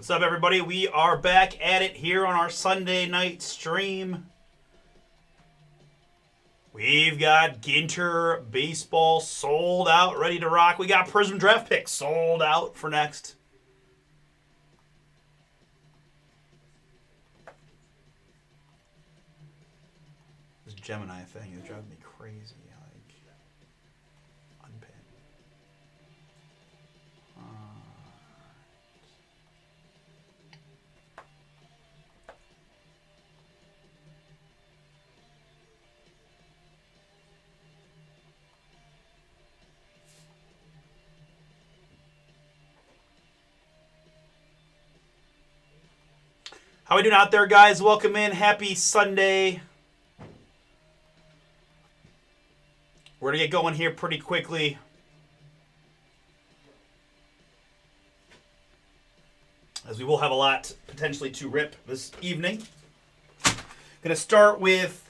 What's up, everybody? We are back at it here on our Sunday night stream. We've got Ginter Baseball sold out, ready to rock. We got Prism Draft Picks sold out for next. This Gemini thing is driving me crazy. Unpin. How we doing out there, guys? Welcome in. Happy Sunday. We're going to get going here pretty quickly. As we will have a lot potentially to rip this evening. Going to start with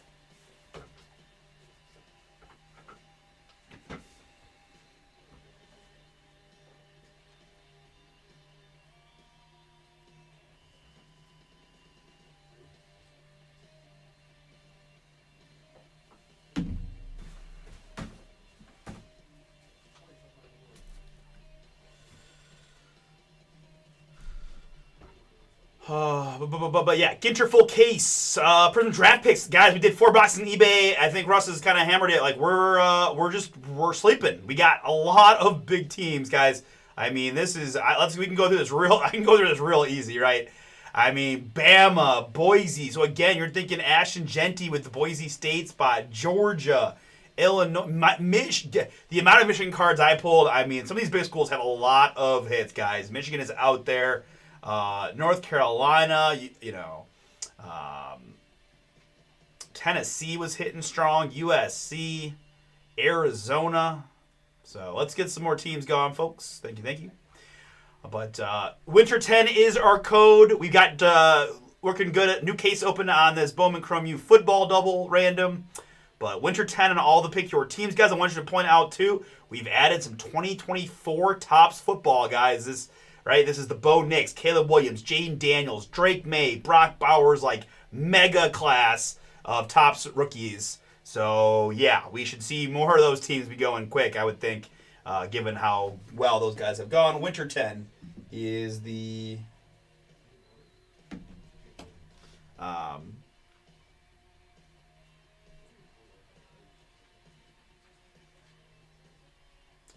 but yeah, Ginter full case. Prism Draft Picks, guys. We did 4 boxes on eBay. I think Russ has kind of hammered it. Like we're sleeping. We got a lot of big teams, guys. I mean, we can go through this real. I can go through this real easy, right? I mean, Bama, Boise. So again, you're thinking Ashton Genty with the Boise State spot, Georgia, Illinois, the amount of Michigan cards I pulled. I mean, some of these big schools have a lot of hits, guys. Michigan is out there. North Carolina, Tennessee was hitting strong. USC, Arizona. So let's get some more teams going, folks. Thank you. But Winter 10 is our code. We got working good at new case open on this Bowman Chrome U football double random. But Winter 10 and all the pick your teams, guys. I want you to point out too, we've added some 2024 Topps football, guys. This is the Bo Nix, Caleb Williams, Jaden Daniels, Drake May, Brock Bowers, like mega class of Topps rookies. So yeah, we should see more of those teams be going quick, I would think, given how well those guys have gone. Winter 10 is the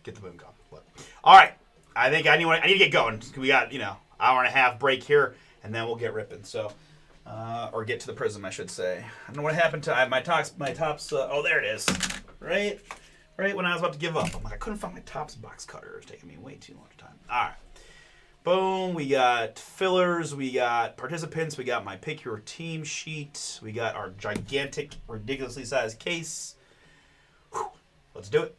get the boom going. All right. I think I need to get going. We got, hour and a half break here, and then we'll get ripping. So, or get to the Prism, I should say. I don't know what happened to my Topps. Oh, there it is. Right when I was about to give up. I'm like, I couldn't find my Topps box cutter. It's taking me way too long time. All right. Boom. We got fillers. We got participants. We got my pick your team sheet. We got our gigantic, ridiculously sized case. Whew. Let's do it.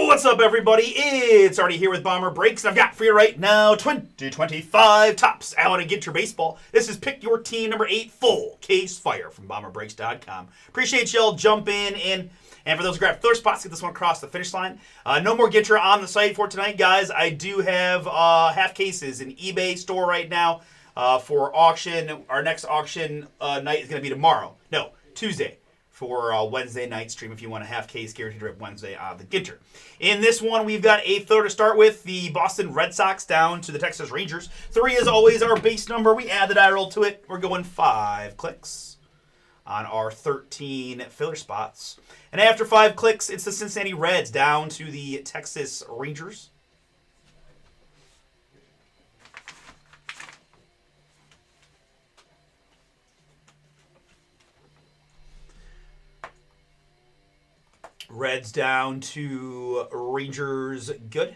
What's up, everybody? It's Artie here with Bomber Breaks, and I've got for you right now 2025 Topps Allen and Ginter Baseball. This is Pick Your Team number 8 full case fire from BomberBreaks.com. Appreciate y'all jumping in. And for those who grab filler spots, get this one across the finish line. No more Ginter on the site for tonight, guys. I do have half cases in eBay store right now for auction. Our next auction night is going to be tomorrow. No, Tuesday. For Wednesday night stream if you want a half case guaranteed rip Wednesday on the Ginter. In this one, we've got a filler to start with, the Boston Red Sox down to the Texas Rangers. 3 is always our base number. We add the die roll to it. We're going 5 clicks on our 13 filler spots. And after 5 clicks, it's the Cincinnati Reds down to the Texas Rangers. Reds down to Rangers, good.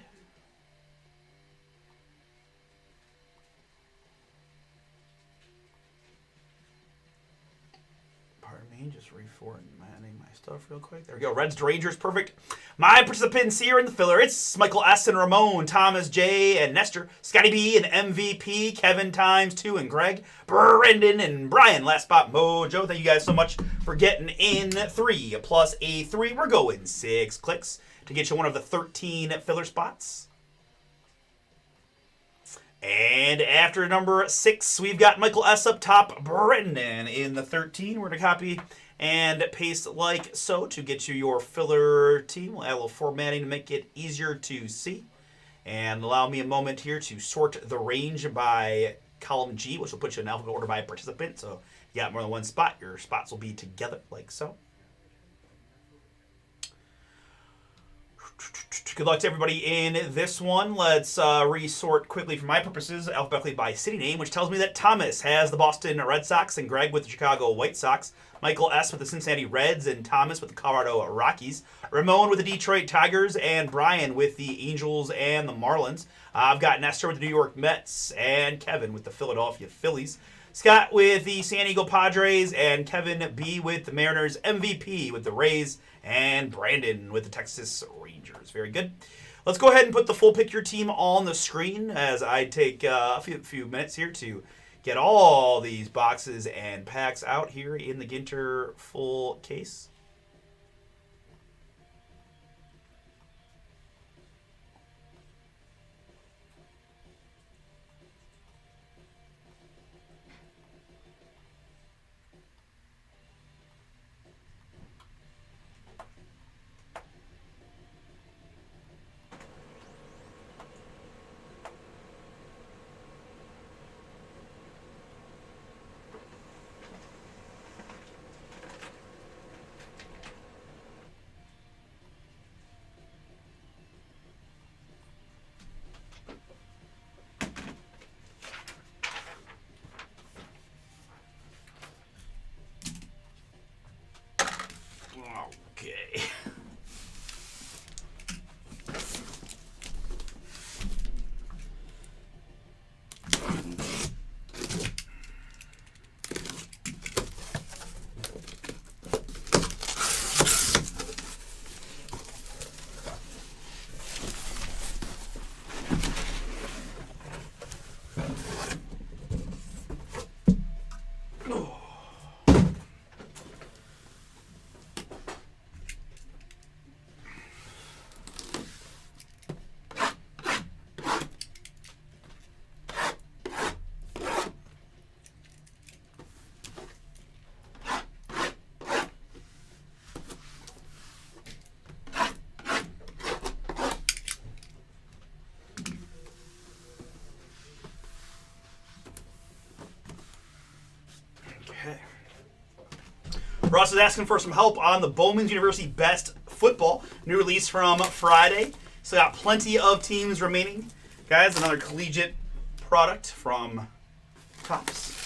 Pardon me, just reformatting Finding my stuff real quick. There we go. Reds to Rangers. Perfect. My participants here in the filler. It's Michael S. and Ramon, Thomas J. and Nestor, Scotty B. and MVP, Kevin times 2 and Greg, Brendan and Brian. Last spot, Mojo. Thank you guys so much for getting in 3 plus a 3. We're going 6 clicks to get you one of the 13 filler spots. And after number 6, we've got Michael S. up top, Brendan in the 13. We're going to copy and paste like so to get you your filler team. We'll add a little formatting to make it easier to see. And allow me a moment here to sort the range by column G, which will put you in alphabetical order by participant. So you got more than one spot. Your spots will be together like so. Good luck to everybody in this one. Let's resort quickly for my purposes alphabetically by city name, which tells me that Thomas has the Boston Red Sox and Greg with the Chicago White Sox, Michael S. with the Cincinnati Reds and Thomas with the Colorado Rockies, Ramon with the Detroit Tigers, and Brian with the Angels and the Marlins. I've got Nestor with the New York Mets and Kevin with the Philadelphia Phillies. Scott with the San Diego Padres and Kevin B. with the Mariners, MVP with the Rays, and Brandon with the Texas Rangers. Very good. Let's go ahead and put the full pick your team on the screen as I take a few minutes here to get all these boxes and packs out here in the Ginter full case. Okay. Ross is asking for some help on the Bowman's University Best Football. New release from Friday. So got plenty of teams remaining. Guys, another collegiate product from Topps.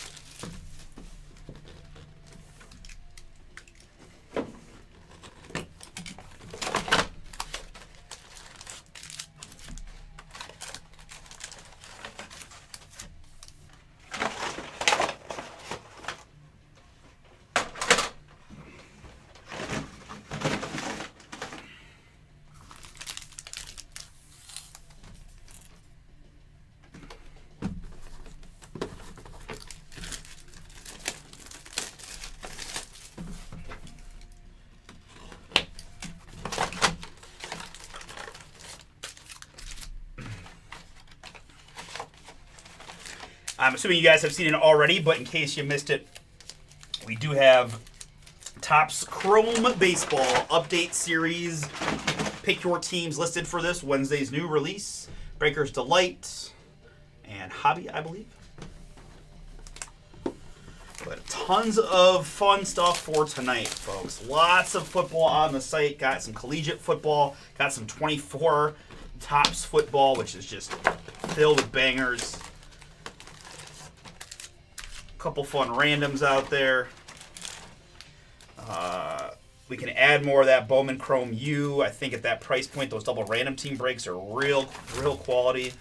I'm assuming you guys have seen it already, but in case you missed it, we do have Topps Chrome Baseball Update Series. Pick your teams listed for this Wednesday's new release. Breakers Delight and Hobby, I believe. But tons of fun stuff for tonight, folks. Lots of football on the site. Got some collegiate football. Got some 24 Topps football, which is just filled with bangers. Couple fun randoms out there. We can add more of that Bowman Chrome U. I think at that price point, those double random team breaks are real quality.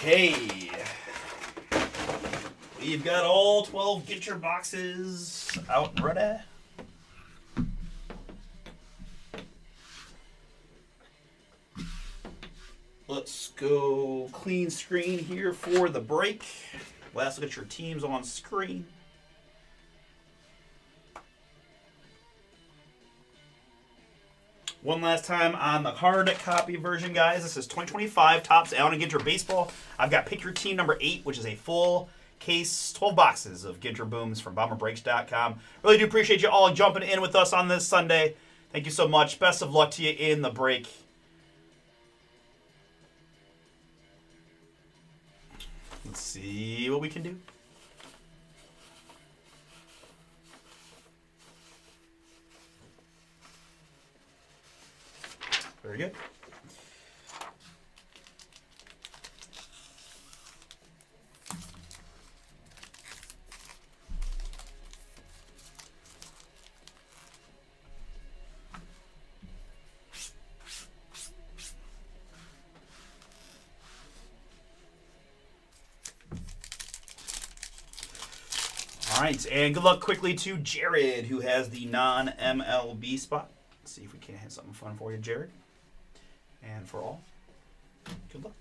Okay. We've got all 12 Get Your boxes out and ready. Let's go clean screen here for the break. Last look at your teams on screen. One last time on the hard copy version, guys. This is 2025 Topps Allen and Ginter Baseball. I've got Pick Your Team number 8, which is a full case, 12 boxes of Ginter Booms from BomberBreaks.com. Really do appreciate you all jumping in with us on this Sunday. Thank you so much. Best of luck to you in the break. Let's see what we can do. Very good. All right, and good luck quickly to Jared, who has the non-MLB spot. Let's see if we can hit something fun for you, Jared. And for all, good luck.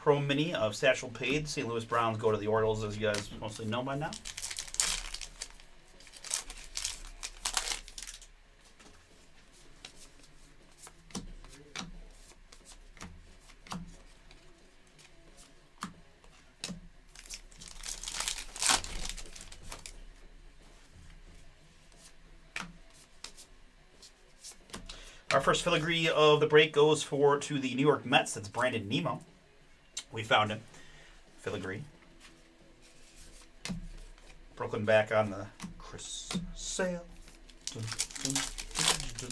Chrome Mini of Satchel Paige. St. Louis Browns go to the Orioles, as you guys mostly know by now. Our first filigree of the break goes to the New York Mets. That's Brandon Nimmo. We found him. Filigree. Brooklyn back on the Chris Sale. Dun, dun, dun, dun.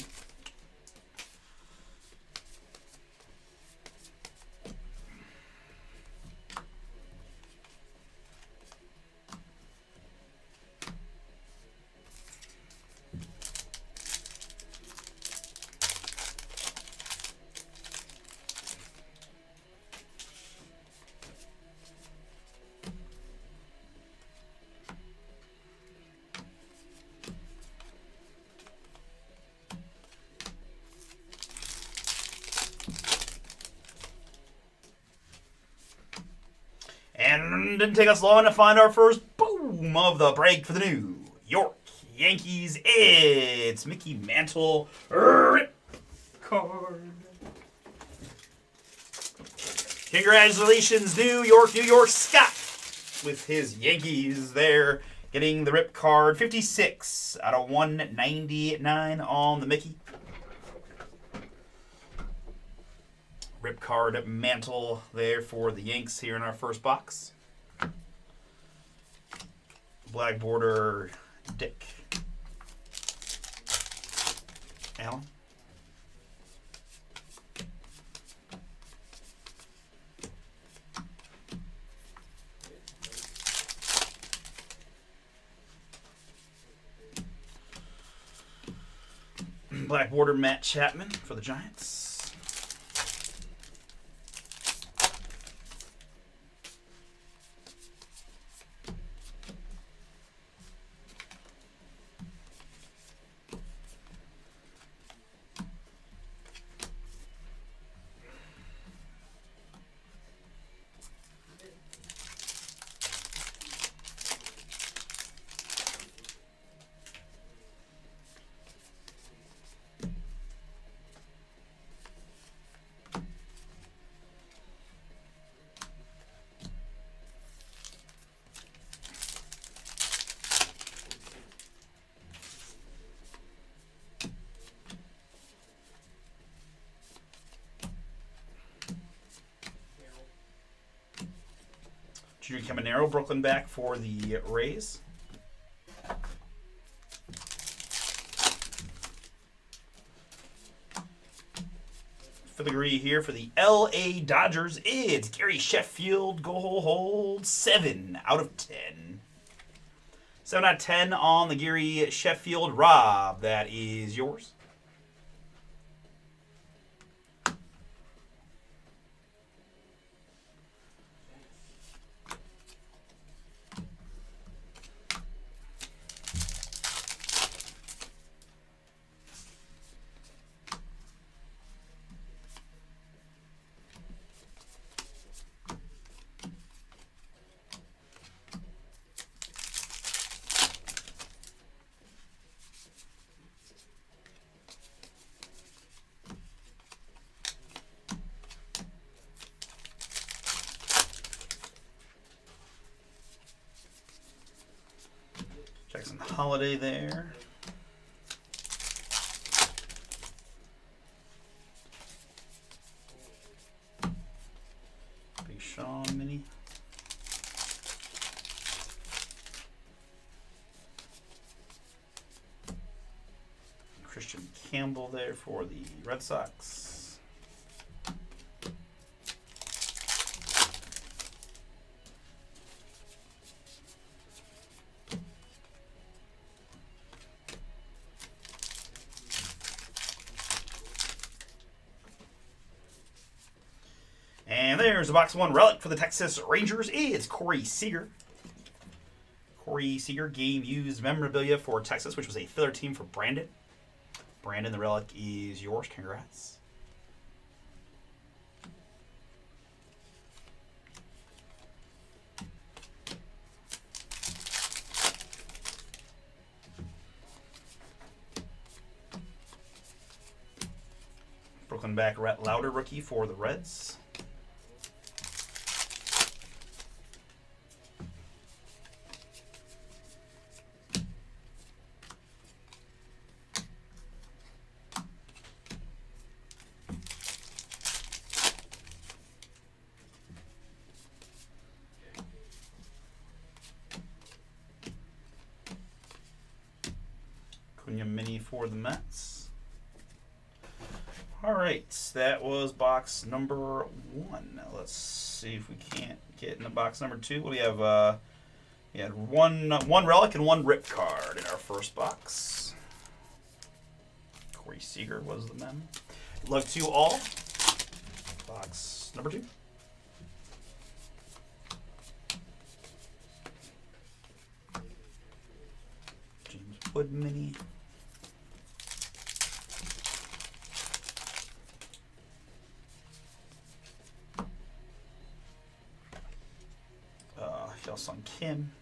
And didn't take us long to find our first boom of the break for the New York Yankees. It's Mickey Mantle rip card. Congratulations, New York, Scott, with his Yankees there, getting the rip card. 56 out of 199 on the Mickey. Rip card Mantle there for the Yanks here in our first box. Black border Dick Allen. Black border Matt Chapman for the Giants. Junior Caminero, Brooklyn back for the Rays. filigree here for the LA Dodgers. It's Gary Sheffield, gold 7 out of 10. 7 out of 10 on the Gary Sheffield. Rob, that is yours. Jackson Holiday there. Big Sean mini. Christian Campbell there for the Red Sox. And there's a box 1 relic for the Texas Rangers. It's Corey Seager. Corey Seager, game used memorabilia for Texas, which was a filler team for Brandon. Brandon, the relic is yours. Congrats. Brooklyn back Rhett Lauder rookie for the Reds. Cunha mini for the Mets. All right, that was box number 1. Now let's see if we can't get into box number 2. We have we had one relic and 1 rip card in our first box. Corey Seager was the mem. Love to all. Box number 2. James Wood mini. Hyun-Sung Kim.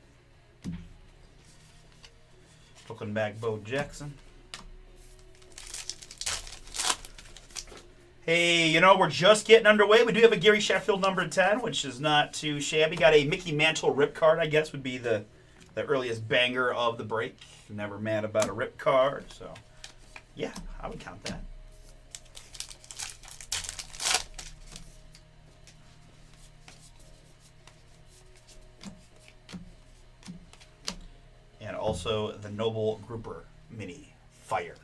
Brooklyn back Bo Jackson. Hey, you know, we're just getting underway. We do have a Gary Sheffield number 10, which is not too shabby. Got a Mickey Mantle rip card, I guess, would be the earliest banger of the break. Never mad about a rip card, so yeah, I would count that. And also the Noble Grouper mini Fire.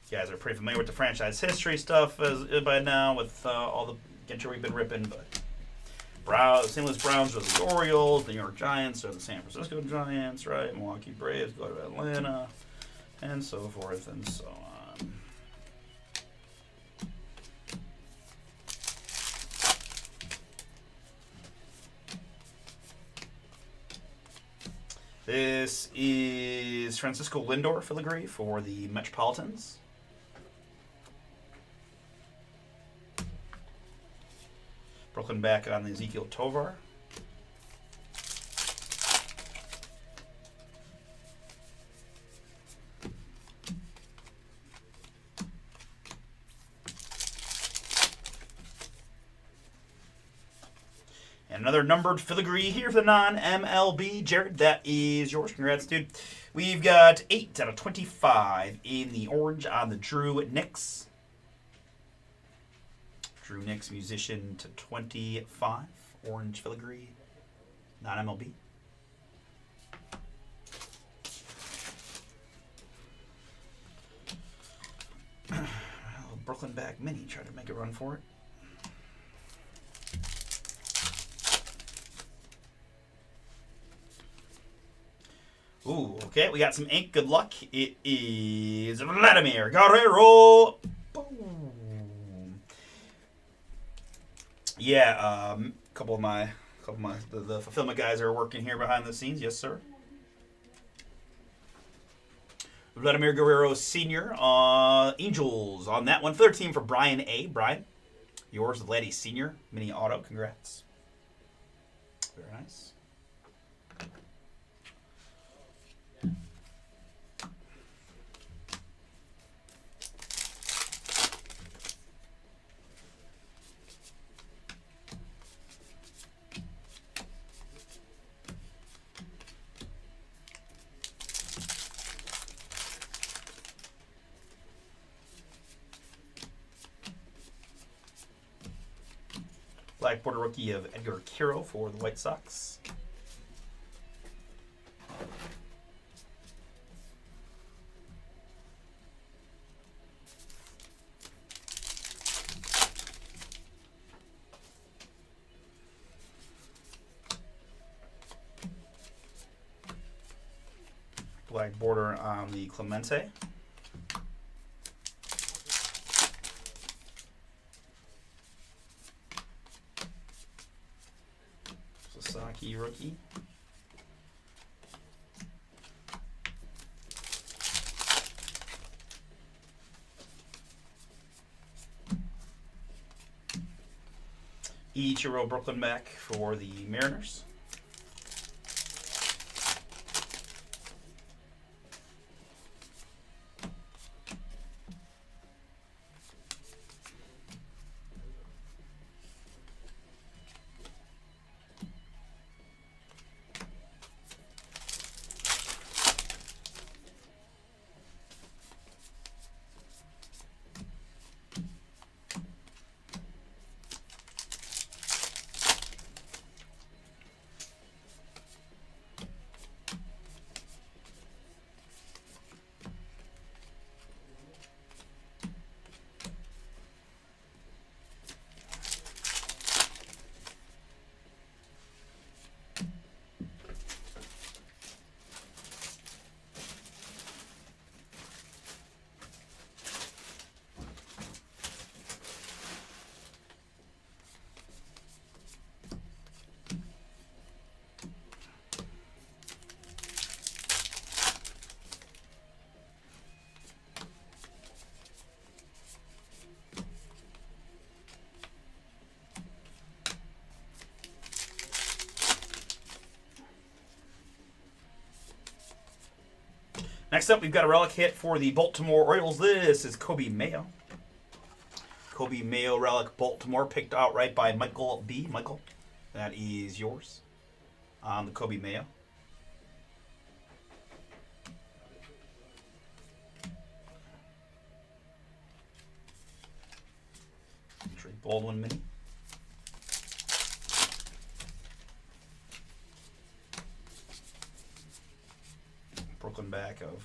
You guys are pretty familiar with the franchise history stuff by now with all the Ginter we've been ripping, but St. Louis Browns are the Orioles, the New York Giants are the San Francisco Giants, right? Milwaukee Braves go to Atlanta, and so forth and so on. This is Francisco Lindor filigree for the Metropolitans. Brooklyn back on the Ezequiel Tovar. And another numbered filigree here for the non-MLB. Jared, that is yours. Congrats, dude. We've got 8 out of 25 in the orange on the Drew Nix. Drew Nix, musician to 25. Orange filigree, non-MLB. Brooklyn back mini. Try to make a run for it. Ooh, okay, we got some ink. Good luck. It is Vladimir Guerrero. Boom. Yeah, a couple of my the fulfillment guys are working here behind the scenes. Yes, sir. Vladimir Guerrero Sr. Angels on that one. Third team for Brian A. Brian, yours, Vladdy Sr. Mini auto. Congrats. Very nice. Black border rookie of Edgar Quero for the White Sox. Black border on the Clemente. Sasaki rookie. Ichiro Brooklyn back for the Mariners. Next up, we've got a relic hit for the Baltimore Orioles. This is Kobe Mayo. Kobe Mayo relic Baltimore, picked outright by Michael B. Michael, that is yours on the Kobe Mayo. Trey Baldwin mini. Brooklyn back of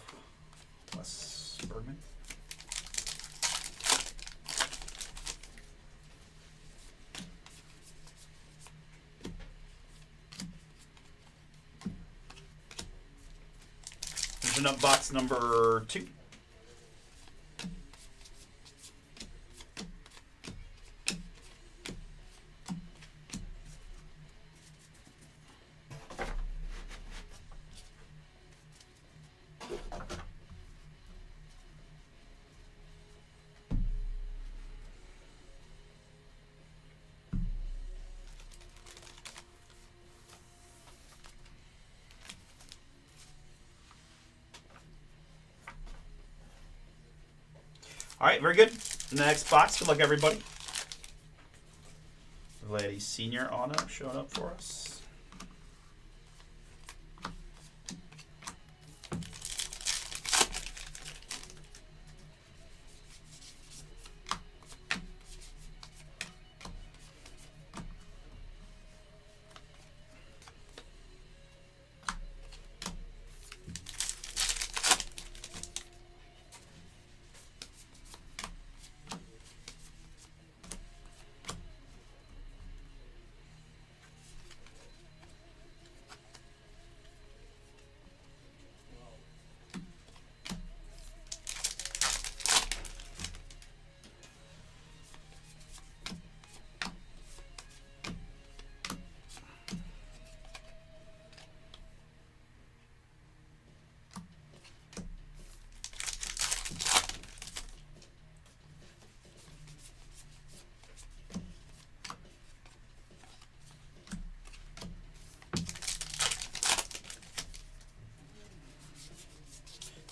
Wes Bergman. Open up box number 2. All right, very good. Next box. Good luck, everybody. Vladdy Sr. auto showing up for us.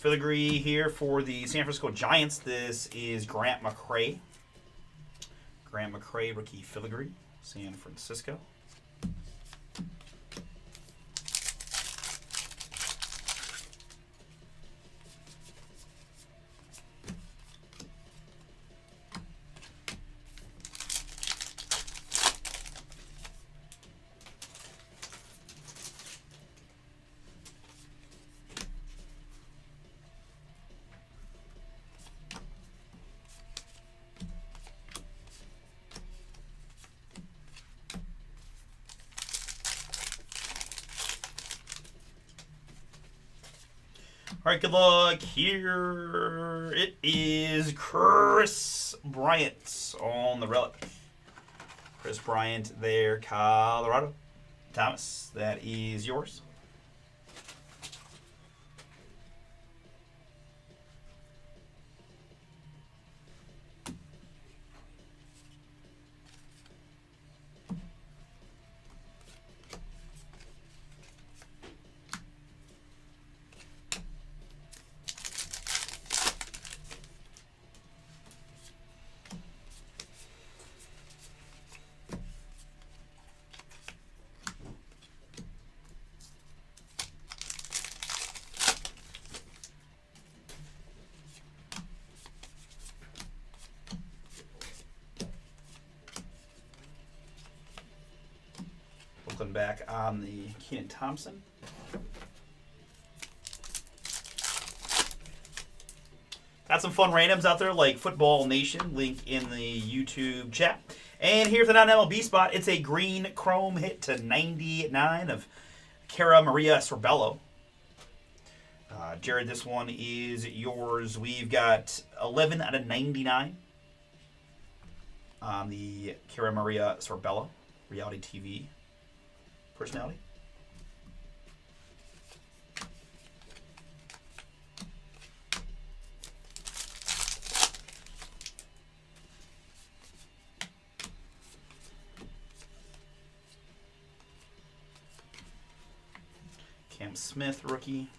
Filigree here for the San Francisco Giants. This is Grant McCray. Grant McCray, rookie filigree, San Francisco. All right, good luck. Here it is Chris Bryant on the relic. Chris Bryant there, Colorado. Thomas, that is yours. Looking back on the Keenan Thompson. Got some fun randoms out there like Football Nation, link in the YouTube chat. And here's the non-MLB spot. It's a green chrome hit to 99 of Cara Maria Sorbello. Jared, this one is yours. We've got 11 out of 99 on the Cara Maria Sorbello reality TV personality. Cam Smith, rookie.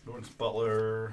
Lawrence Butler.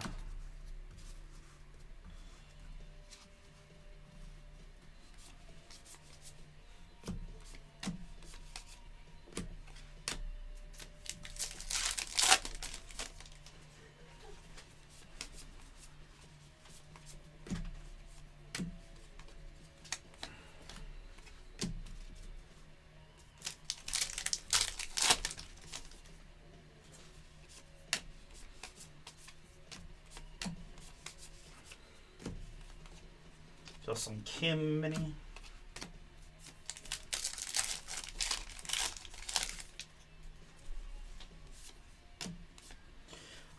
Just some Kim mini.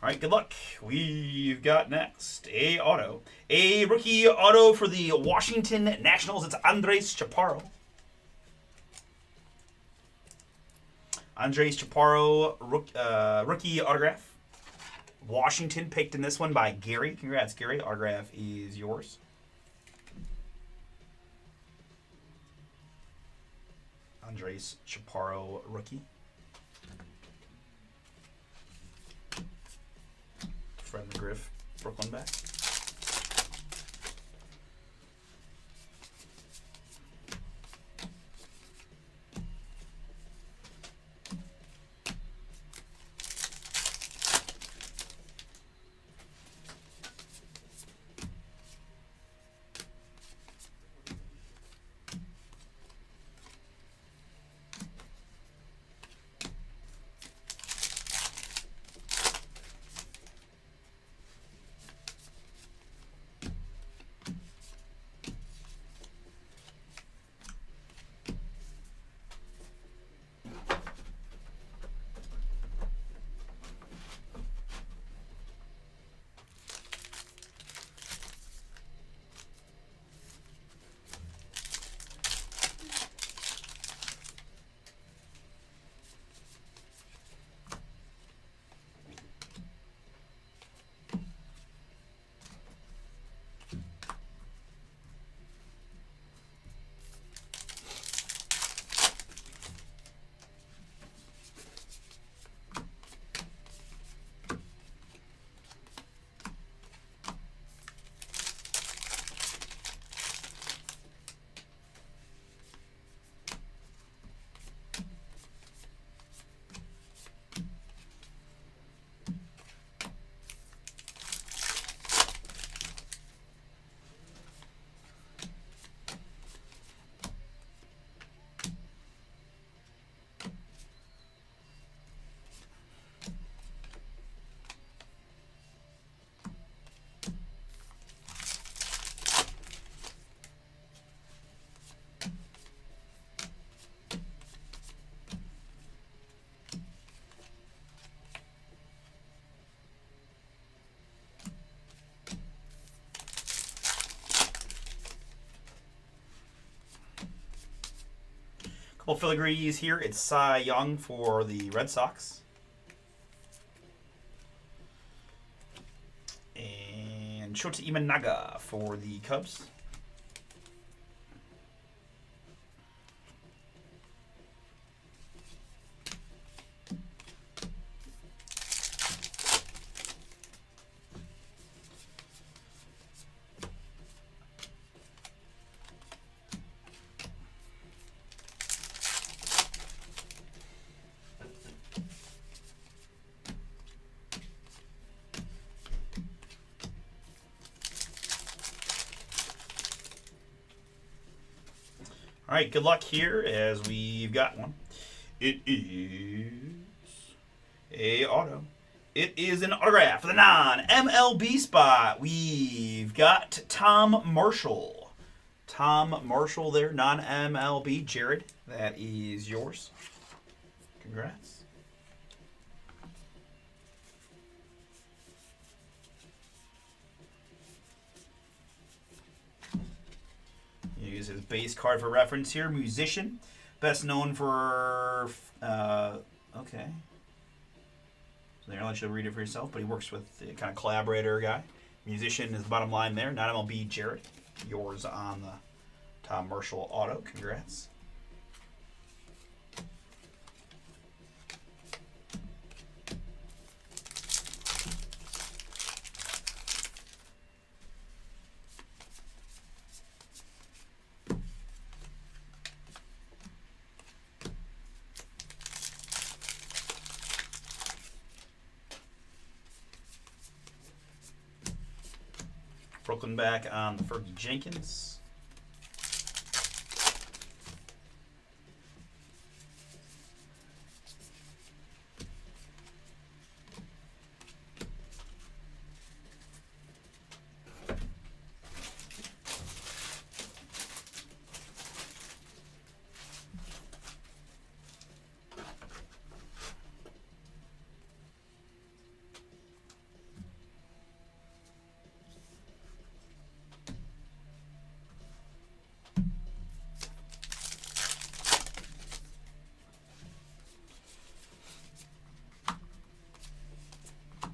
All right, good luck. We've got next a auto. A rookie auto for the Washington Nationals. It's Andres Chaparro. Andres Chaparro, rookie autograph. Washington picked in this one by Gary. Congrats, Gary. Autograph is yours. Andres Chaparro, rookie. Fred McGriff, Brooklyn back. Couple filigrees here. It's Cy Young for the Red Sox. And Shota Imanaga for the Cubs. All right, good luck here as we've got one. It is a auto. It is an autograph for the non-MLB spot. We've got Tom Marshall. Tom Marshall there, non-MLB. Jared, that is yours. Congrats. Use his base card for reference here. Musician, best known for okay. So there, I'll let you read it for yourself. But he works with the kind of collaborator guy. Musician is the bottom line there. Not MLB Jared. Yours on the Tom Marshall auto. Congrats. Brooklyn back on the Fergie Jenkins.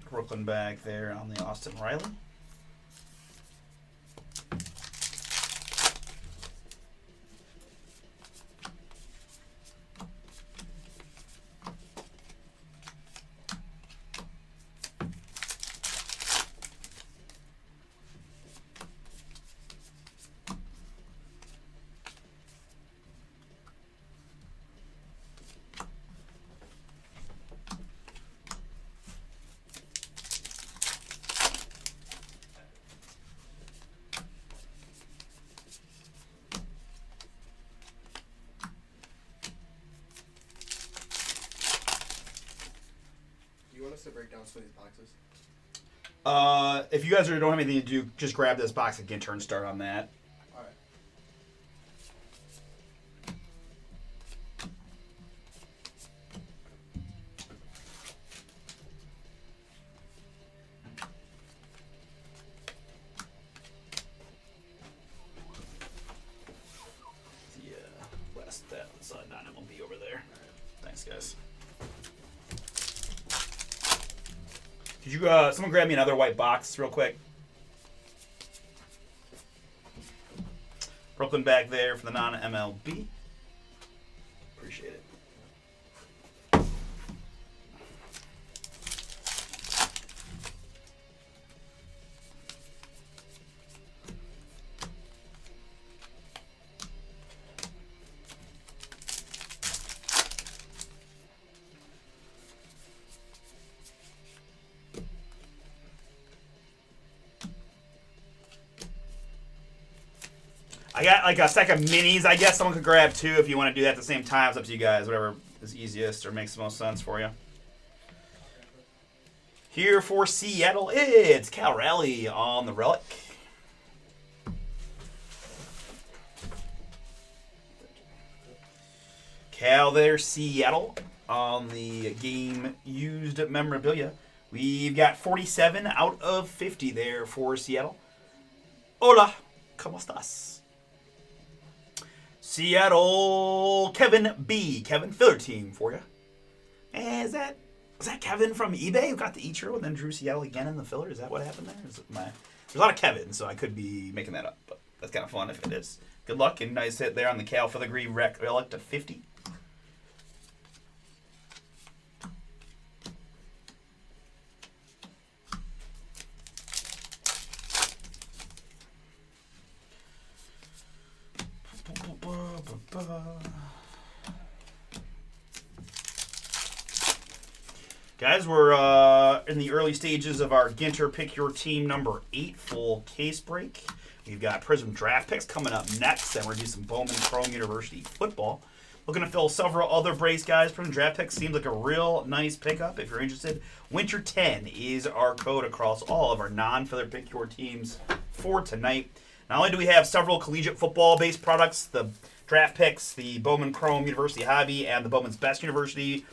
Brooklyn back there on the Austin Riley. You want us to break down some of these boxes? If you guys don't have anything to do, just grab this box and get turn start on that. All right. Yeah, last that non-MLB over there. Thanks, guys. Could you, someone grab me another white box real quick? Brooklyn back there for the non-MLB. Appreciate it. I got like a stack of minis. I guess someone could grab two if you want to do that at the same time. It's up to you guys. Whatever is easiest or makes the most sense for you. Here for Seattle, it's Cal Raleigh on the relic. Cal there, Seattle on the game used memorabilia. We've got 47 out of 50 there for Seattle. Hola, ¿cómo estás? Seattle, Kevin B. Kevin, filler team for you. Was that Kevin from eBay who got the Ichiro and then drew Seattle again in the filler? Is that what happened there? There's a lot of Kevin, so I could be making that up, but that's kind of fun if it is. Good luck and nice hit there on the Cal Filigree relic to 50. Guys, we're in the early stages of our Ginter Pick Your Team number 8 full case break. We've got Prism draft picks coming up next, and we're going to do some Bowman Chrome University football. Looking to fill several other breaks, guys. Prism draft picks seems like a real nice pickup if you're interested. Winter 10 is our code across all of our non-filler Pick Your Teams for tonight. Not only do we have several collegiate football-based products, the draft picks, the Bowman Chrome University Hobby, and the Bowman's Best University.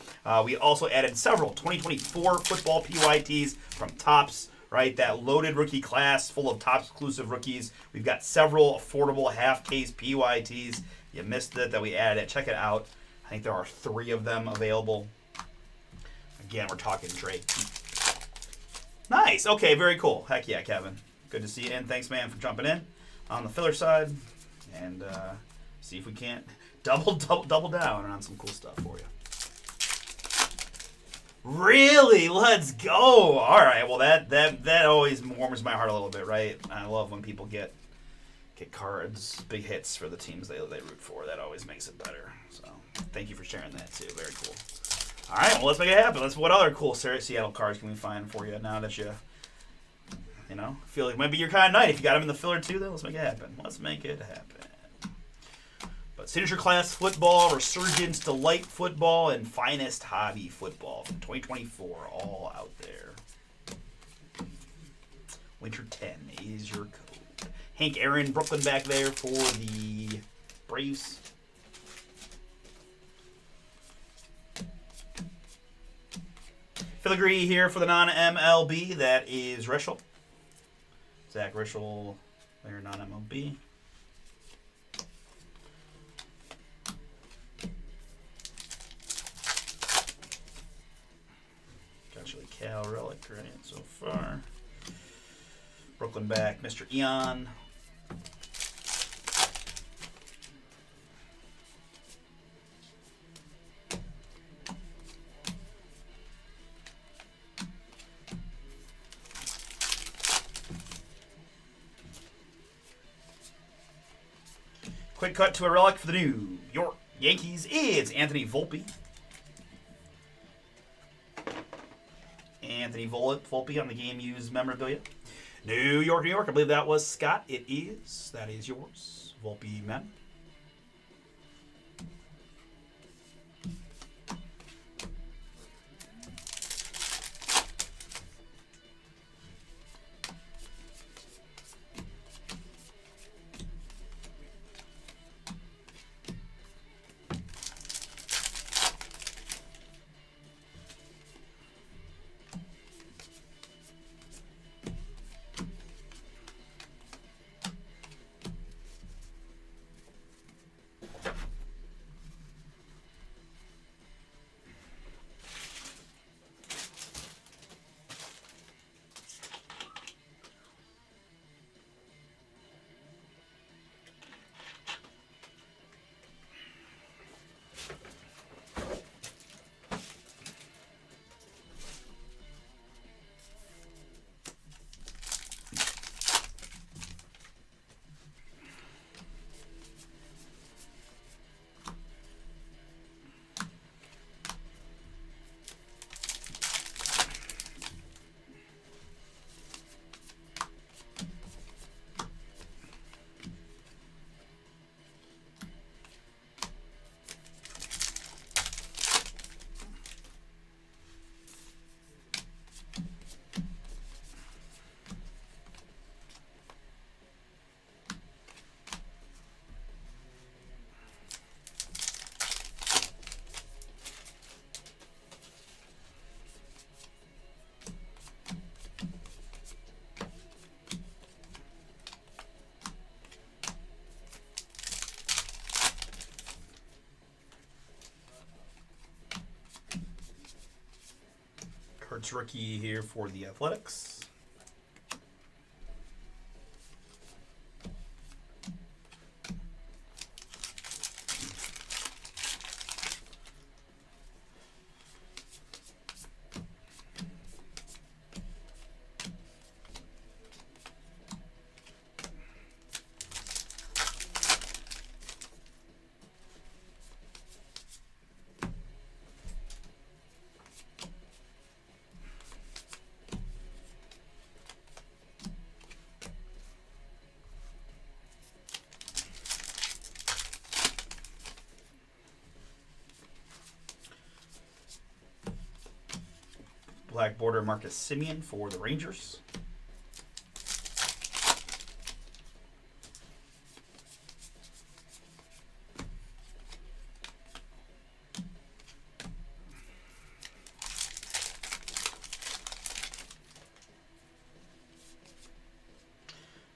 We also added several 2024 football PYTs from Topps, right? That loaded rookie class full of Topps exclusive rookies. We've got several affordable half-case PYTs. You missed it that we added. Check it out. I think there are 3 of them available. Again, we're talking Drake. Nice. Okay, very cool. Heck yeah, Kevin. Good to see you in. Thanks, man, for jumping in on the filler side. And see if we can't double down on some cool stuff for you. Really? Let's go. All right. Well, that always warms my heart a little bit, right? I love when people get cards, big hits for the teams they root for. That always makes it better. So thank you for sharing that too. Very cool. All right. Well, let's make it happen. What other cool Seattle cards can we find for you now that you feel like it might be your kind of night? If you got them in the filler too, then let's make it happen. Let's make it happen. But signature class football, resurgence delight football, and finest hobby football from 2024, all out there. Winter 10 is your code. Hank Aaron, Brooklyn back there for the Braves. Filigree here for the non-MLB. That is Rischel. Zach Rischel, there, non-MLB. Actually, Cal relic, right, so far. Brooklyn back, Mr. Eon. Quick cut to a relic for the New York Yankees is Anthony Volpe. Anthony Volpe on the game used memorabilia. New York, New York. I believe that was Scott. It is. That is yours. Volpe mem. Hurts rookie here for the Athletics. Black border Marcus Simeon for the Rangers.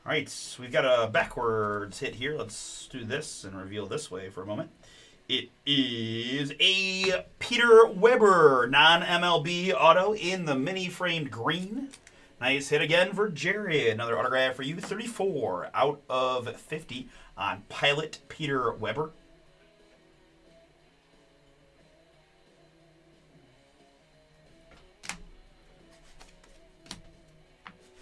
All right, we've got a backwards hit here. Let's do this and reveal this way for a moment. It is a Peter Weber non-MLB auto in the mini framed green. Nice hit again for Jared. Another autograph for you. 34 out of 50 on Pilot Peter Weber.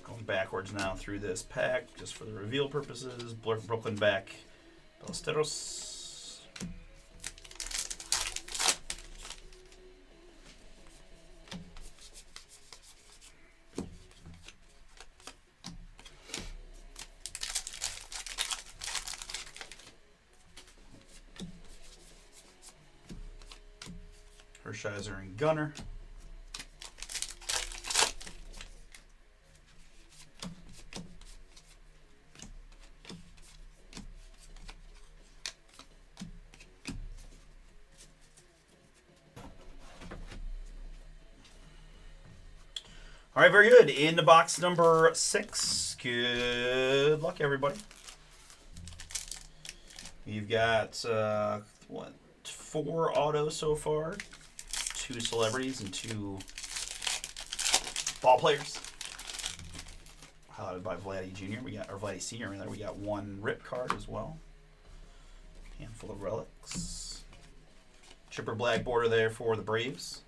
Going backwards now through this pack just for the reveal purposes. Brooklyn back Ballesteros. Hershiser and Gunner. All right, very good. Into box number 6. Good luck, everybody. You've got, 4 autos so far. 2 celebrities and 2 ball players. Highlighted by Vladdy Jr. Or Vladdy Sr. in there. We got 1 rip card as well. Handful of relics. Chipper black border there for the Braves.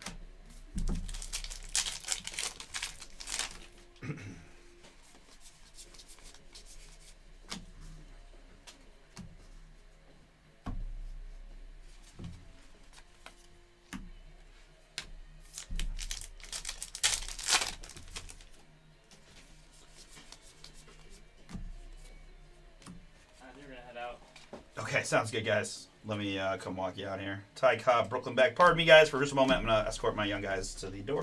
Okay, sounds good, guys. Let me come walk you out here. Ty Cobb, Brooklyn back. Pardon me, guys, for just a moment. I'm going to escort my young guys to the door.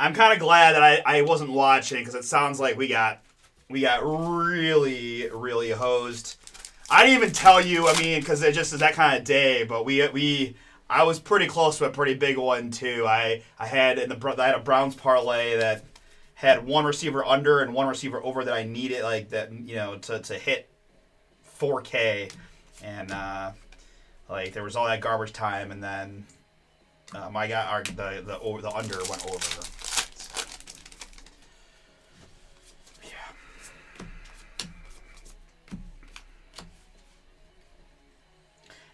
I'm kind of glad that I wasn't watching because it sounds like we got really, really hosed. I didn't even tell you, I mean, because it just is that kind of day, but I was pretty close to a pretty big one too. I had a Browns parlay that had 1 receiver under and 1 receiver over that I needed, like that, you know, to hit 4K, and like there was all that garbage time, and then the under went over.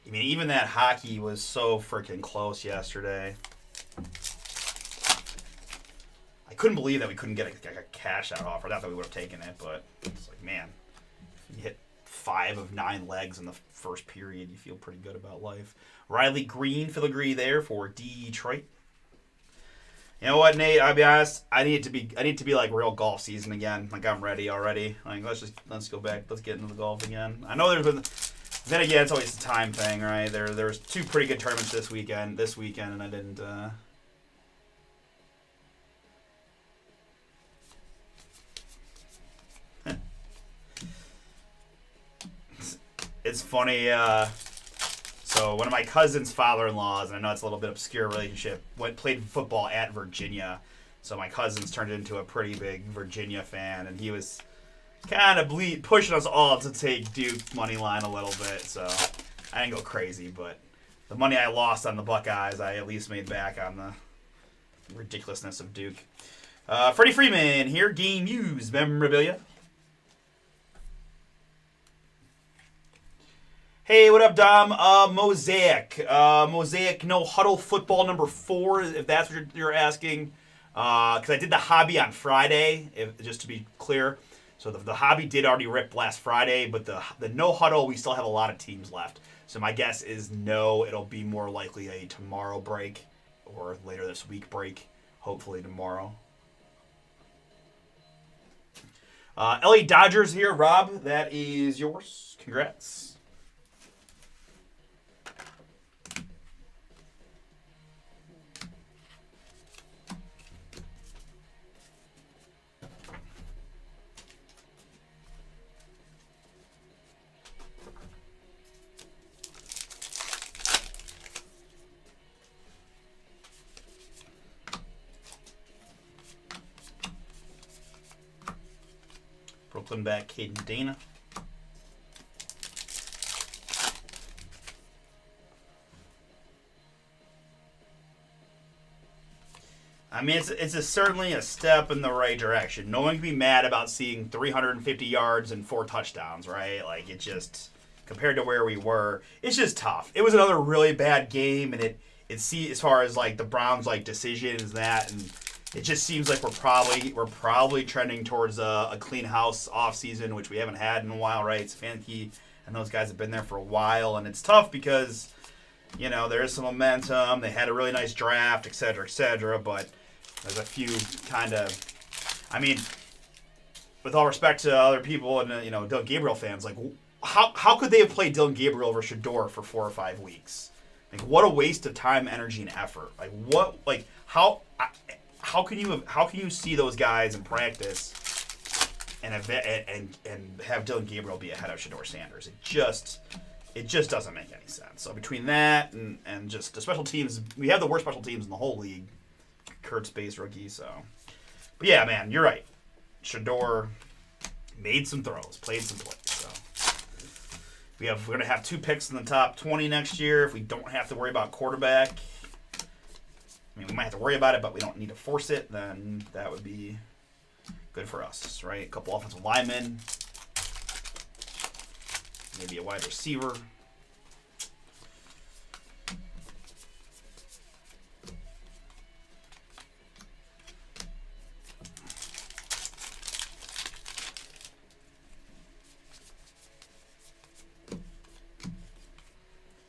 I mean, even that hockey was so freaking close yesterday. couldn't believe that we couldn't get a cash out offer. Not that we would have taken it, but it's like, man, you hit 5 of 9 legs in the first period. You feel pretty good about life. Riley Green, filigree there for Detroit. You know what, Nate? I'll be honest. I need to be like real golf season again. Like I'm ready already. Like let's go back. Let's get into the golf again. I know there's been. Then again, it's always a time thing, right? There's 2 pretty good tournaments this weekend, and I didn't. It's funny. So one of my cousin's father-in-laws, and I know it's a little bit obscure relationship, played football at Virginia. So my cousin's turned into a pretty big Virginia fan, and he was kind of pushing us all to take Duke money line a little bit. So I didn't go crazy, but the money I lost on the Buckeyes, I at least made back on the ridiculousness of Duke. Freddie Freeman here, game used memorabilia. Hey, what up, Dom? Mosaic No Huddle Football number 4, if that's what you're asking. Because I did the hobby on Friday, just to be clear. So the hobby did already rip last Friday, but the No Huddle, we still have a lot of teams left. So my guess is no, it'll be more likely a tomorrow break or later this week break. Hopefully tomorrow. LA Dodgers here, Rob. That is yours. Congrats. Brooklyn back, Caden Dana. I mean, it's certainly a step in the right direction. No one can be mad about seeing 350 yards and 4 touchdowns, right? Like, it just, compared to where we were, it's just tough. It was another really bad game, and it as far as, like, the Browns, like, decisions and it just seems like we're probably trending towards a clean house offseason, which we haven't had in a while, right? Stefanski and those guys have been there for a while, and it's tough because, you know, there is some momentum. They had a really nice draft, et cetera, but there's a few kind of, I mean, with all respect to other people and, you know, Dylan Gabriel fans, like, how could they have played Dylan Gabriel over Shador for 4 or 5 weeks? Like, what a waste of time, energy, and effort. Like, how can you see those guys in practice and have Dylan Gabriel be ahead of Shador Sanders? It just doesn't make any sense. So between that and just the special teams, we have the worst special teams in the whole league. Kurt Space rookie, so. But yeah, man, you're right. Shador made some throws, played some plays. So we're gonna have 2 picks in the top 20 next year if we don't have to worry about quarterback. I mean, we might have to worry about it, but we don't need to force it. Then that would be good for us, right? A couple offensive linemen, maybe a wide receiver.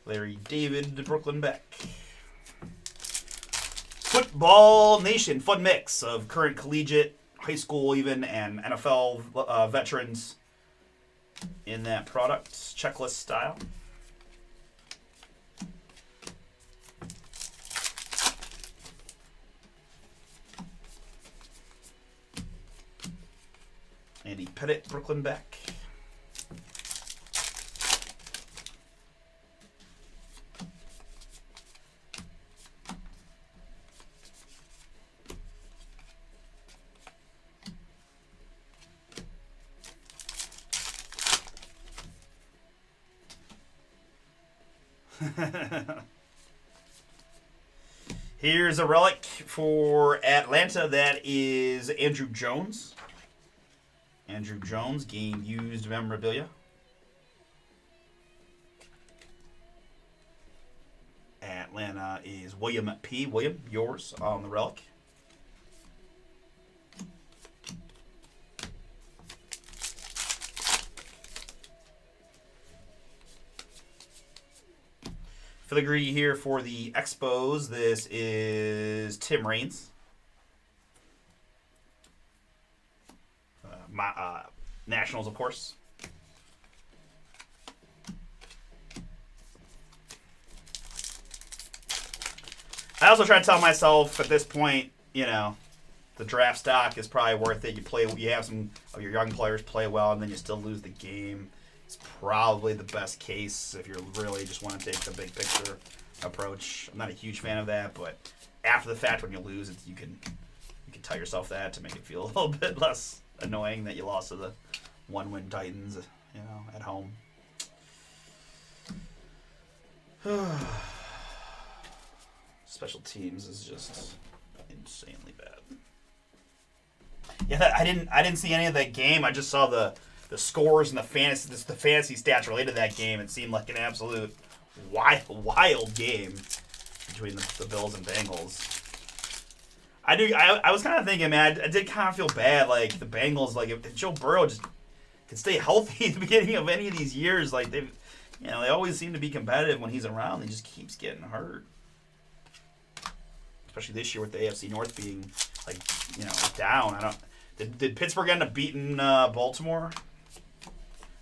Larry David, Brooklyn back. Football Nation, fun mix of current collegiate, high school even, and NFL veterans in that product, checklist style. Andy Pettit, Brooklyn back. Here's a relic for Atlanta. That is Andrew Jones. Andrew Jones, game used memorabilia. Atlanta is William P. William, yours on the relic. Filigree here for the Expos. This is Tim Raines. Nationals, of course. I also try to tell myself at this point, you know, the draft stock is probably worth it. You have some of your young players play well, and then you still lose the game. It's probably the best case if you really just want to take the big picture approach. I'm not a huge fan of that, but after the fact, when you lose, you can tell yourself that to make it feel a little bit less annoying that you lost to the one-win Titans, you know, at home. Special teams is just insanely bad. Yeah, I didn't see any of that game. I just saw the scores and the fantasy stats related to that game. It seemed like an absolute wild game between the Bills and Bengals. I was kind of thinking, man, I did kind of feel bad. Like the Bengals, like if Joe Burrow just could stay healthy at the beginning of any of these years, like they always seem to be competitive when he's around. He just keeps getting hurt, especially this year with the AFC North being like down. Did Pittsburgh end up beating Baltimore?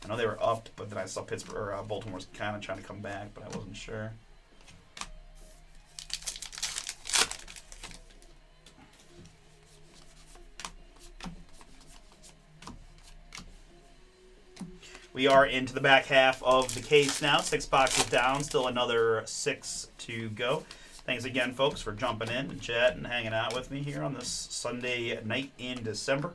I know they were up, but then I saw Baltimore was kind of trying to come back, but I wasn't sure. We are into the back half of the case now. 6 boxes down, still another 6 to go. Thanks again, folks, for jumping in and chatting and hanging out with me here on this Sunday night in December.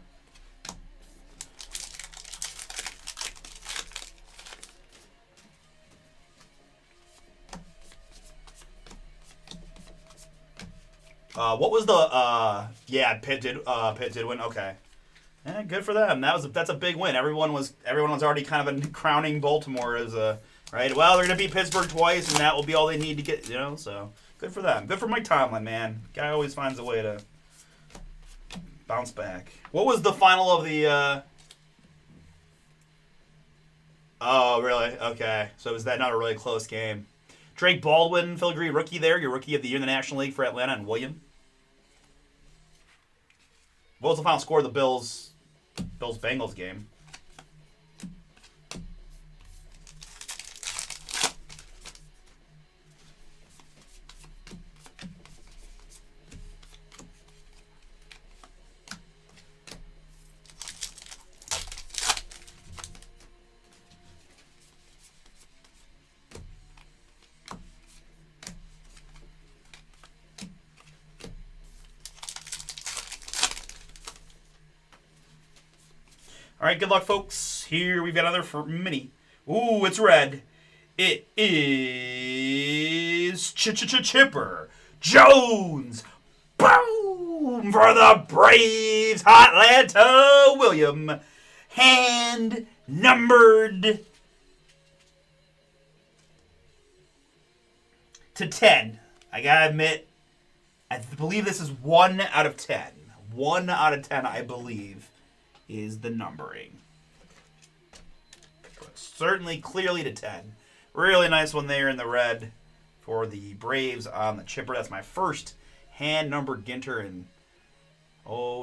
What was the Pitt did win. Okay. Yeah, good for them. That's a big win. Everyone was already kind of crowning Baltimore as a right. Well, they're gonna beat Pittsburgh twice, and that will be all they need to get. So good for them. Good for Mike Tomlin, man. Guy always finds a way to bounce back. What was the final of the? Oh, really? Okay. So was that not a really close game? Drake Baldwin, Filigree rookie there. Your rookie of the year in the National League for Atlanta, and William. What was the final score of the Bills-Bengals game? All right, good luck, folks. Here we've got another for mini. Ooh, it's red. It is Chipper Jones. Boom for the Braves. Atlanta William. Hand numbered to 10. I gotta admit, I believe this is 1 out of 10. 1 out of 10, I believe, is the numbering. But certainly clearly to 10. Really nice one there in the red for the Braves on the chipper. That's my first hand-numbered Ginter in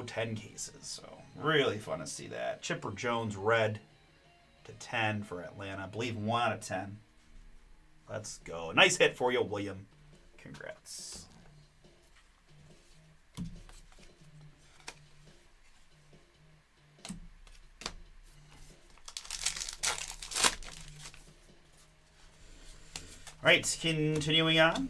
10 cases. So really fun to see that. Chipper Jones red to 10 for Atlanta. I believe 1 out of 10. Let's go. Nice hit for you, William. Congrats. All right, continuing on.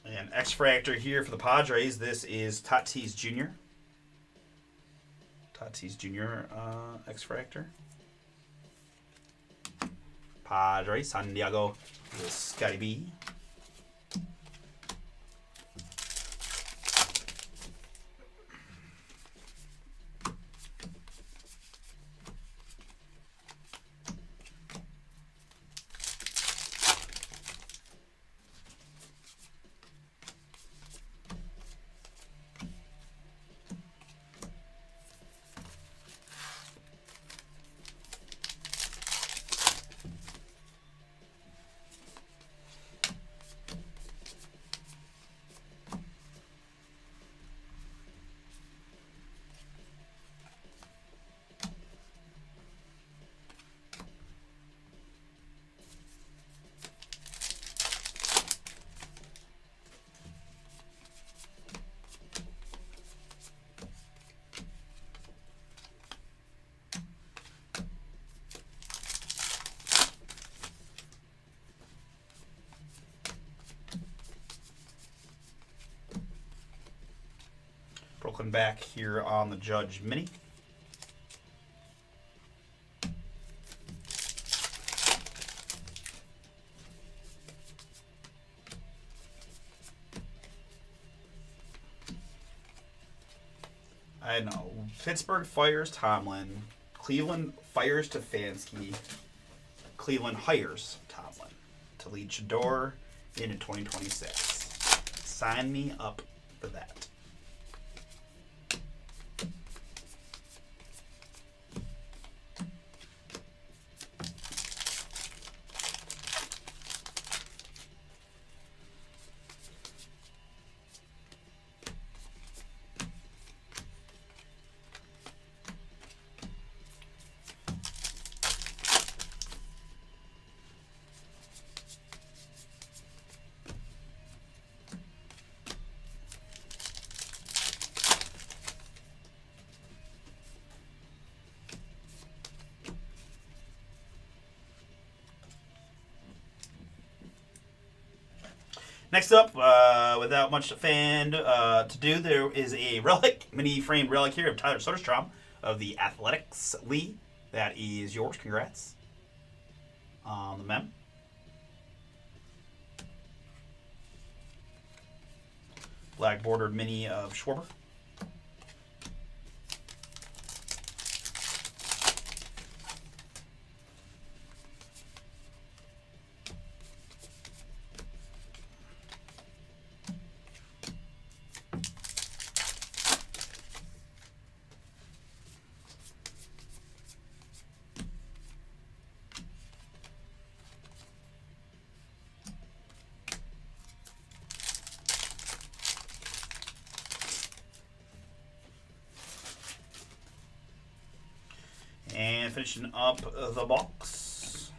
And X-Fractor here for the Padres. This is Tatis Jr. Tatis Jr. X-Fractor. Padres, San Diego, Scotty B. Brooklyn back here on the Judge Mini. I know. Pittsburgh fires Tomlin. Cleveland fires Stefanski. Cleveland hires Tomlin to lead Shador into 2026. Sign me up for that. Next up, without much to do, there is a relic, mini frame relic here of Tyler Soderstrom of the Athletics League. That is yours. Congrats on the mem. Black bordered mini of Schwarber. And finishing up the box.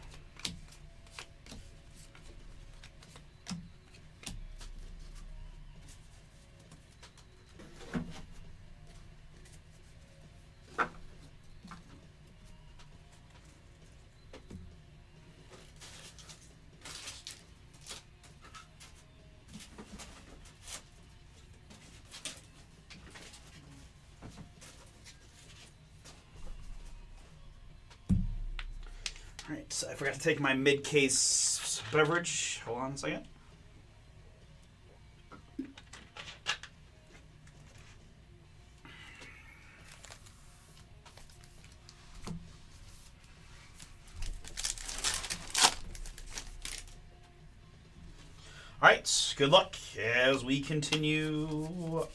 Alright, so I forgot to take my mid-case beverage. Hold on a second. Alright, good luck as we continue.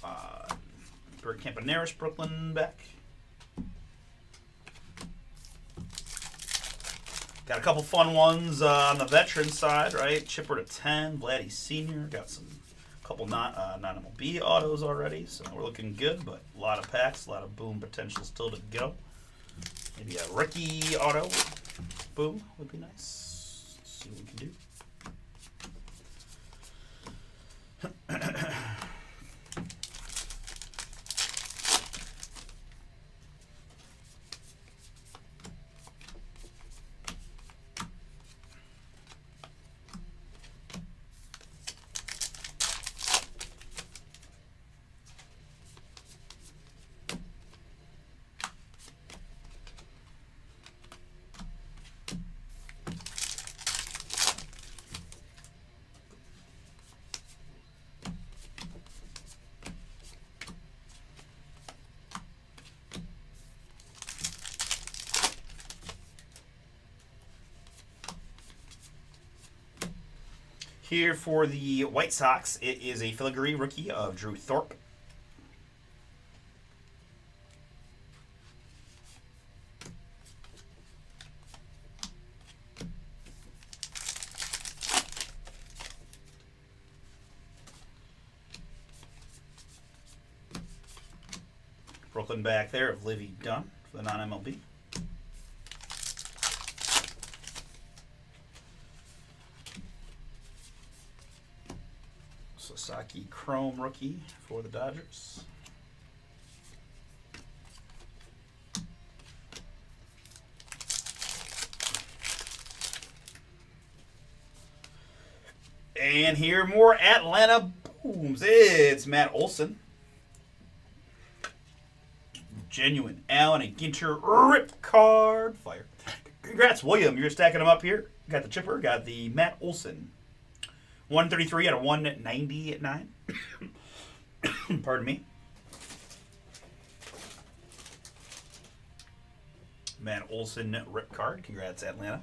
Bert Campaneris, Brooklyn back. Got a couple fun ones on the veteran side, right? Chipper to 10, Vladdy Sr. Got some couple non-MLB autos already, so we're looking good, but a lot of packs, a lot of boom potential still to go. Maybe a rookie auto boom would be nice. Let's see what we can do. Here for the White Sox, it is a filigree rookie of Drew Thorpe. Brooklyn back there of Livy Dunn for the non-MLB. Sasaki Chrome rookie for the Dodgers. And here more Atlanta Booms. It's Matt Olson Genuine Allen and Ginter Rip Card Fire. Congrats, William. You're stacking them up here. Got the chipper. Got the Matt Olson. 133 out of 199. Pardon me. Matt Olson Rip Card. Congrats, Atlanta.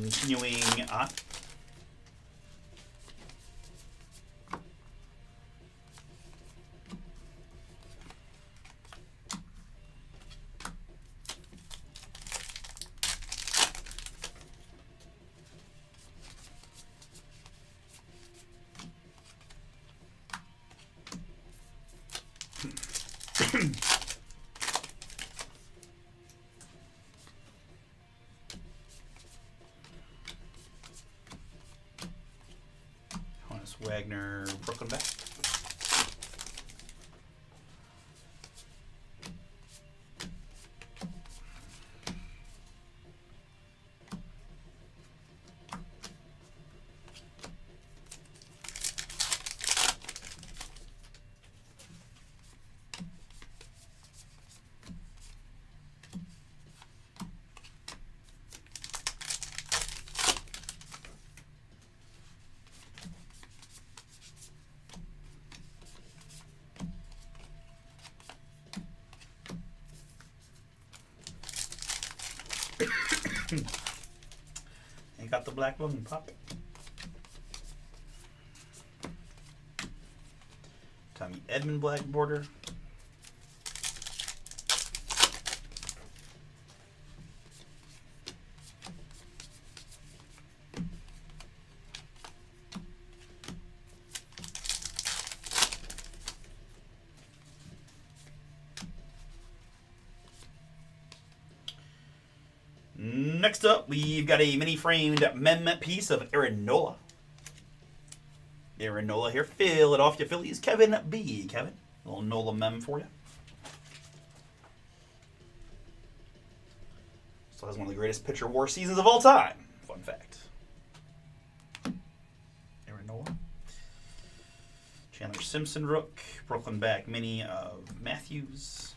Continuing on. Wagner, Brooklyn back. And got the black balloon pop. Tommy Edman black border. Next up, we've got a mini framed mem piece of Aaron Nola. Aaron Nola here, Philadelphia Phillies. Kevin B. Kevin, a little Nola mem for you. So has one of the greatest pitcher war seasons of all time. Fun fact. Aaron Nola. Chandler Simpson Rook. Brooklyn back mini of Matthews.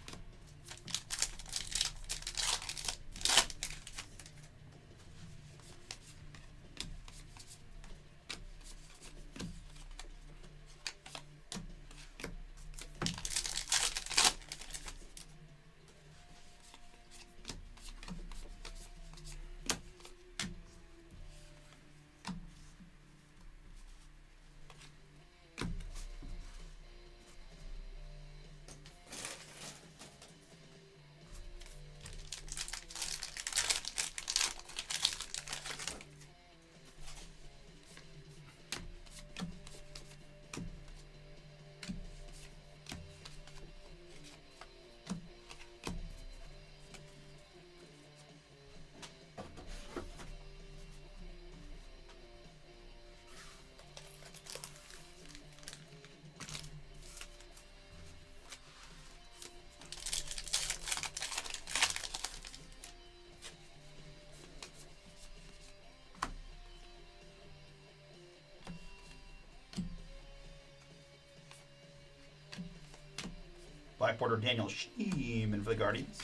Black border Daniel Sheeman for the Guardians.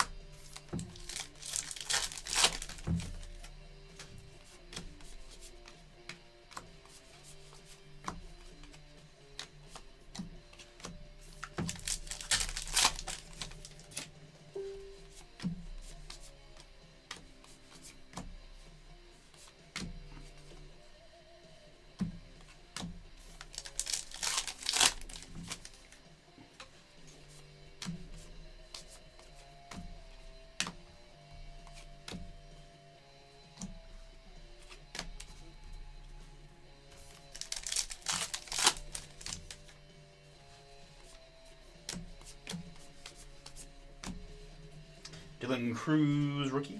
Dylan Cruz, rookie.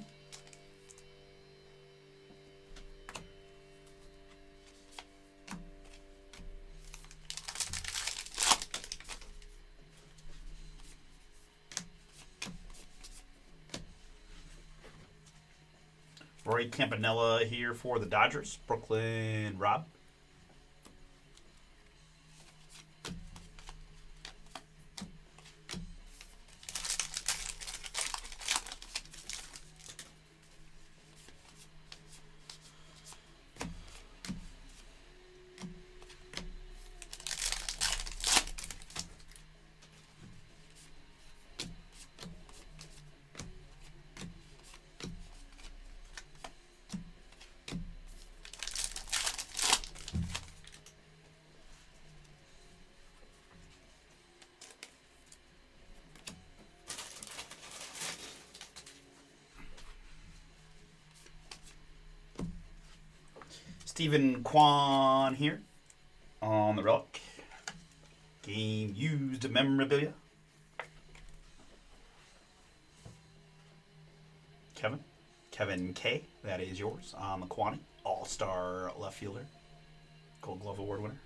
Roy Campanella here for the Dodgers. Brooklyn, Rob. Stephen Kwan here on the relic. Game used memorabilia. Kevin K, that is yours on the Kwani. All-Star left fielder. Gold Glove Award winner.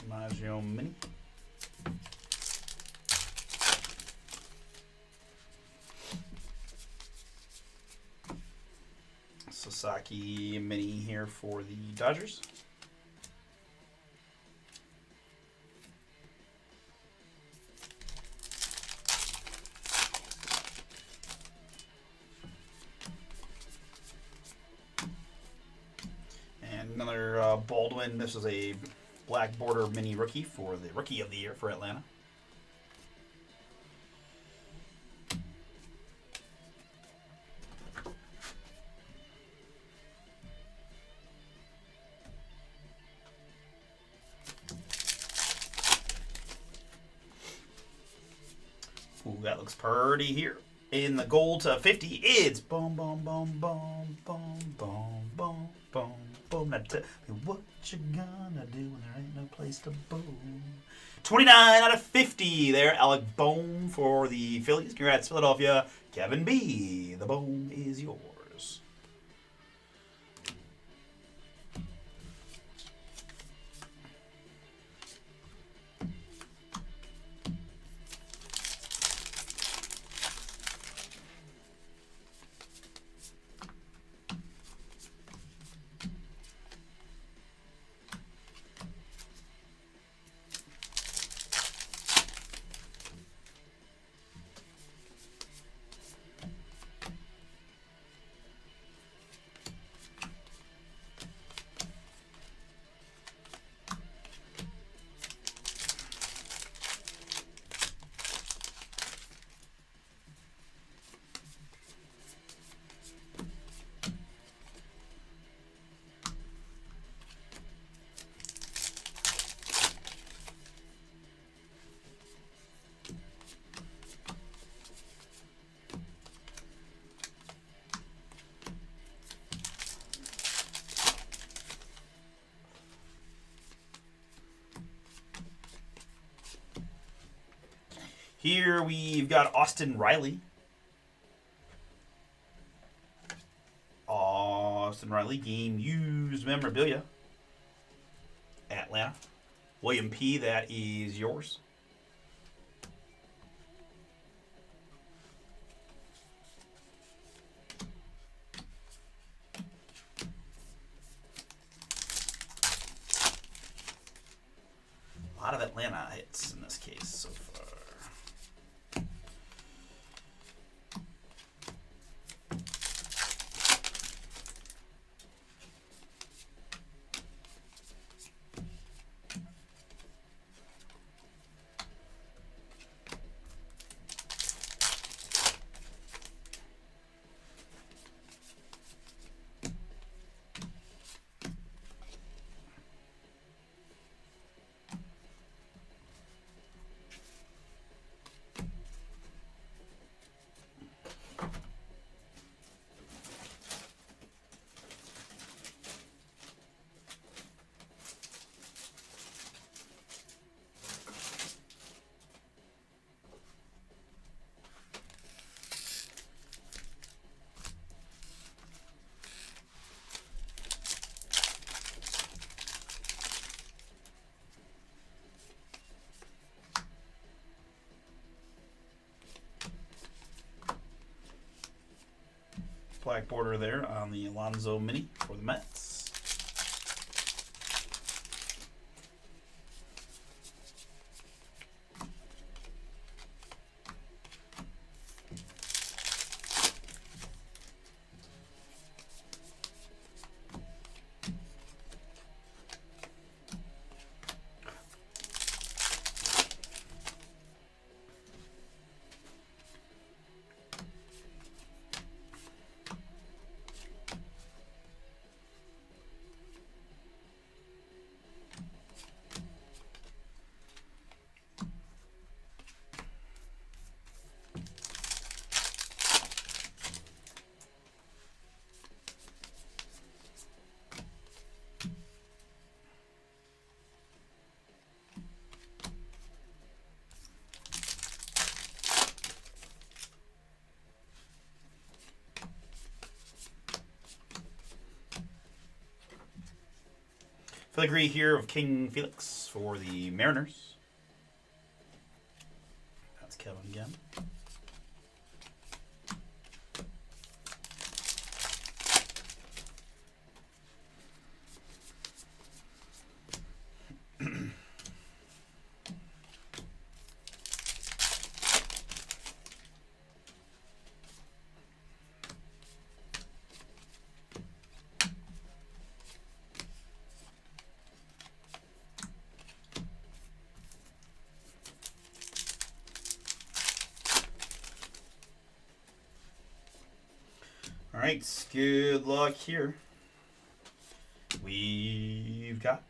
Maggio Mini. Sasaki Mini here for the Dodgers. And another Baldwin. This is a black border mini rookie for the Rookie of the Year for Atlanta. Ooh, that looks pretty here. In the gold to 50, it's boom, boom, boom, boom, boom, boom, boom, boom, boom. Now tell me what you gonna do when there ain't no place to boom. 29 out of 50 there. Alec Bohm for the Phillies. Congrats, Philadelphia. Kevin B. The Bohm is yours. Here we've got Austin Riley. Austin Riley, game used memorabilia. Atlanta. William P, that is yours. Atlanta hits in this case so far. Black border there on the Alonso Mini for the Mets. Filigree here of King Felix for the Mariners. That's Kevin again. All right, good luck here. We've got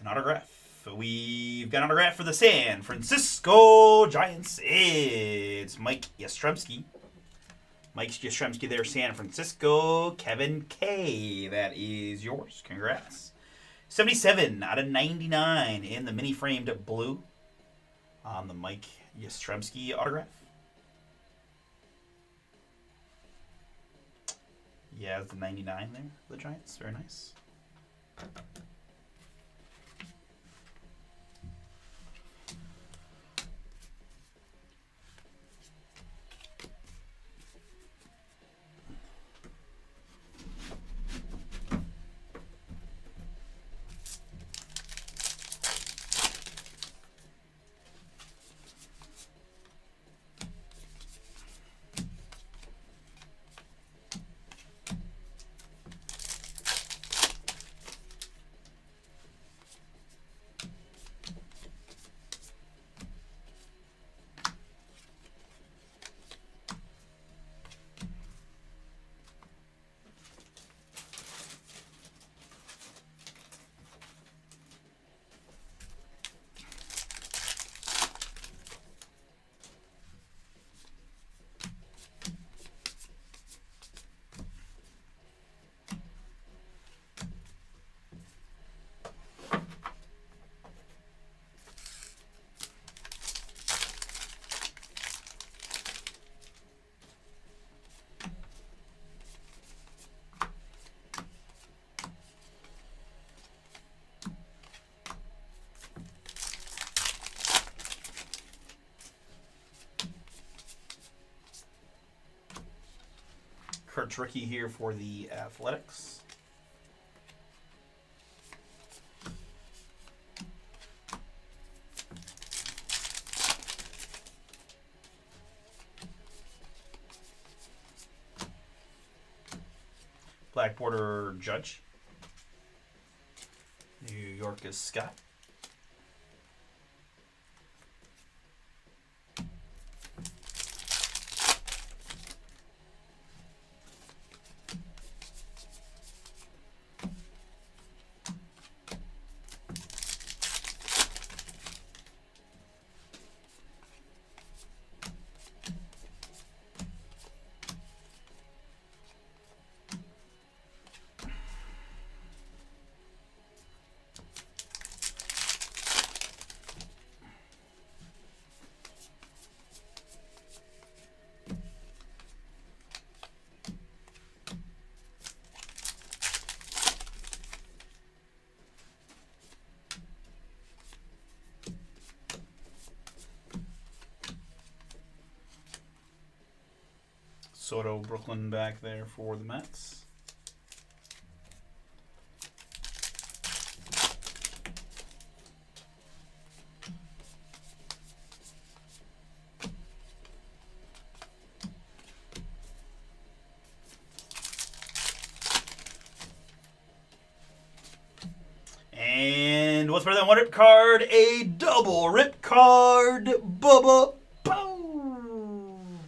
an autograph. We've got an autograph for the San Francisco Giants. It's Mike Yastrzemski. Mike Yastrzemski there, San Francisco. Kevin K. That is yours. Congrats. 77 out of 99 in the mini framed blue on the Mike Yastrzemski autograph. Yeah, the 99 there, the Giants. Very nice. Kurt Rookie here for the Athletics. Black border Judge. New York is Scott. Soto, Brooklyn back there for the Mets. And what's better than one rip card? A double rip card. Bubba. Boom.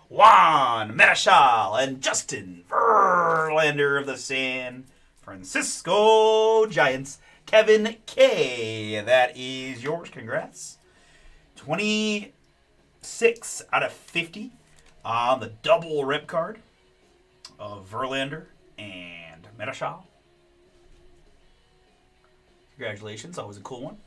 Juan Marichal and Justin Verlander of the San Francisco Giants. Kevin K. That is yours. Congrats. 26 out of 50 on the double rip card of Verlander and Marichal. Congratulations. Always a cool one.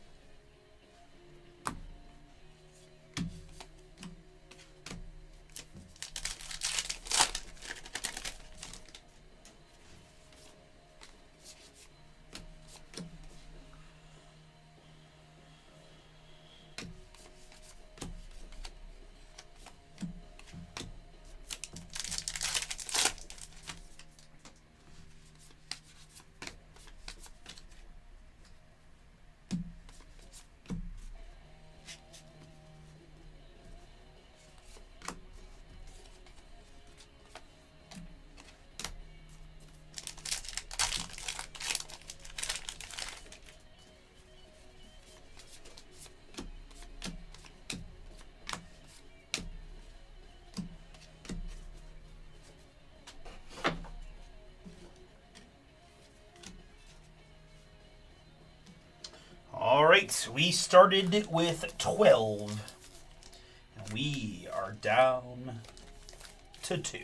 All right, we started with 12. And we are down to 2.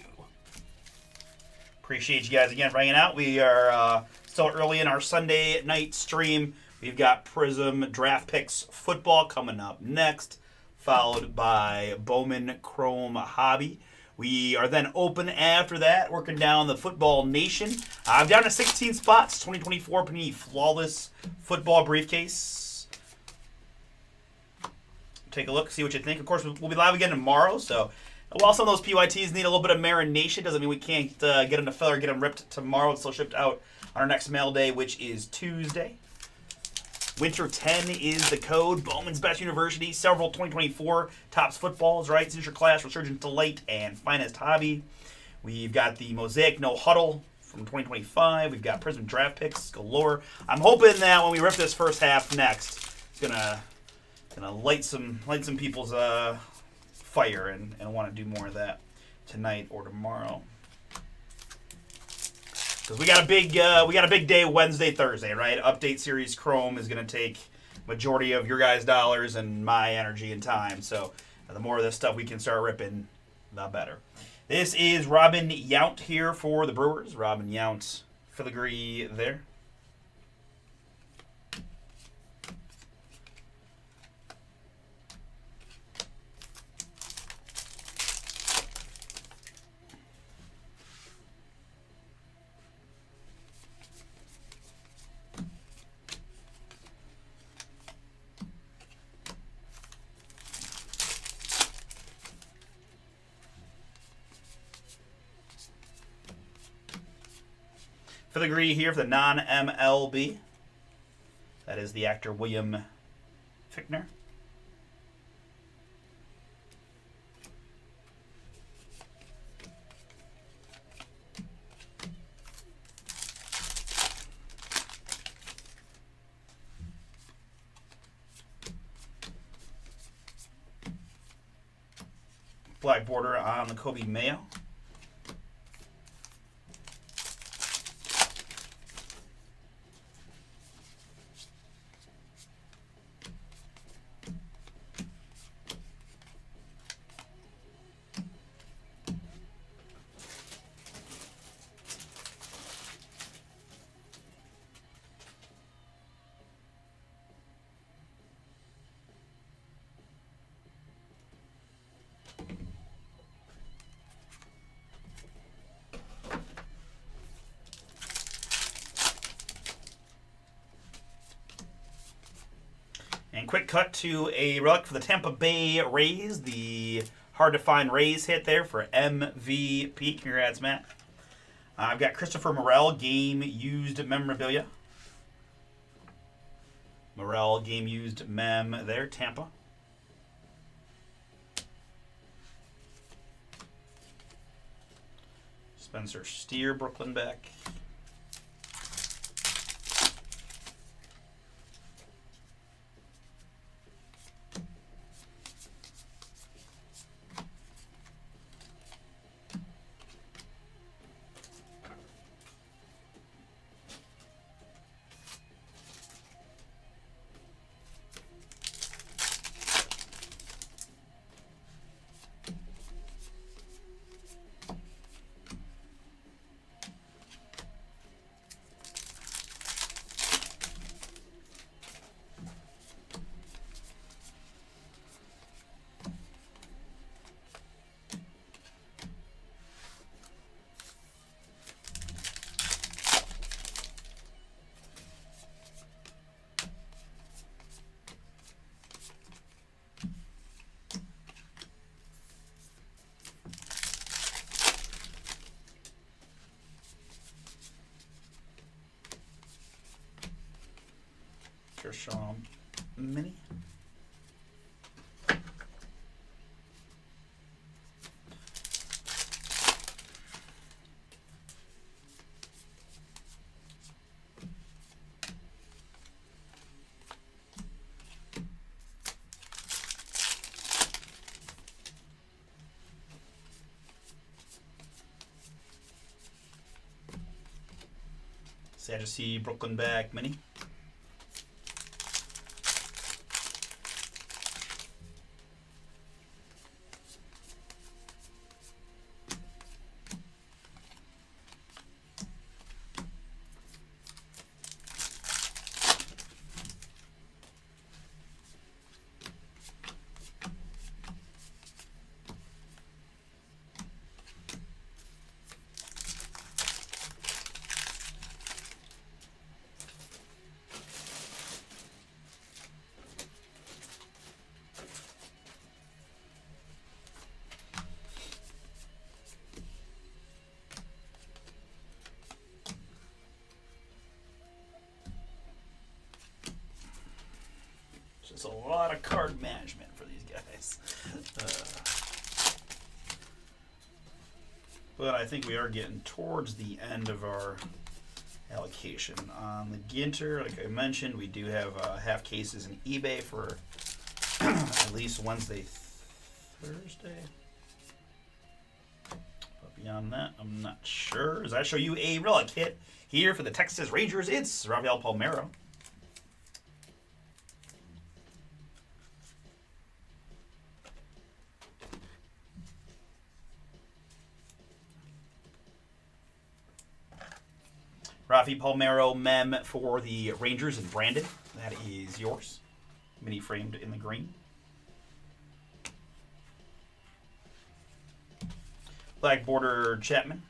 Appreciate you guys again for hanging out. We are still early in our Sunday night stream. We've got Prism Draft Picks football coming up next, followed by Bowman Chrome Hobby. We are then open after that, working down the Football Nation. I'm down to 16 spots, 2024 Panini Flawless Football Briefcase. Take a look, see what you think. Of course, we'll be live again tomorrow, so while some of those PYTs need a little bit of marination, doesn't mean we can't get them to fill or get them ripped tomorrow. It's still shipped out on our next mail day, which is Tuesday. Winter 10 is the code. Bowman's Best University. Several 2024 Topps footballs, right? Signature Class, Resurgent Delight, and Finest Hobby. We've got the Mosaic No Huddle from 2025. We've got Prism Draft Picks galore. I'm hoping that when we rip this first half next, it's gonna light some people's fire and want to do more of that tonight or tomorrow. Because we got a big day Wednesday, Thursday, right? Update Series Chrome is going to take majority of your guys' dollars and my energy and time. So the more of this stuff we can start ripping, the better. This is Robin Yount here for the Brewers. Robin Yount, filigree there. Filigree here for the non-MLB. That is the actor William Fichtner. Black border on the Kobe Mayo. And quick cut to a relic for the Tampa Bay Rays. The hard-to-find Rays hit there for MVP. Congrats, Matt. I've got Christopher Morel, game-used memorabilia. Morel, game-used mem there, Tampa. Spencer Steer, Brooklyn back. Kershaw Mini. Sad to see Brooklyn back Mini. Just a lot of card management for these guys. But I think we are getting towards the end of our allocation. On the Ginter, like I mentioned, we do have half cases in eBay for at least Wednesday, Thursday. But beyond that, I'm not sure. As I show you a relic hit here for the Texas Rangers, it's Rafael Palmeiro. Rafi Palmeiro mem for the Rangers and Brandon. That is yours. Mini framed in the green. Black border Chapman.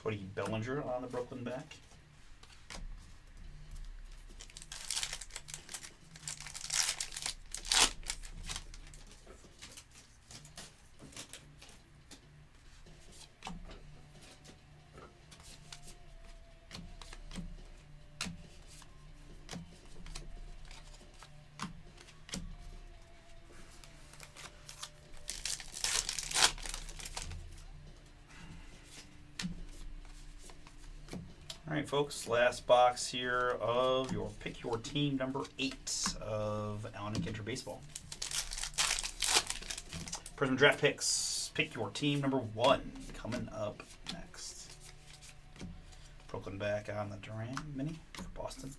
Cody Bellinger on the Brooklyn back. right, folks. Last box here of your Pick Your Team number 8 of Allen and Ginter Baseball. Prism Draft Picks. Pick Your Team number 1 coming up next. Brooklyn back on the Duran mini for Boston.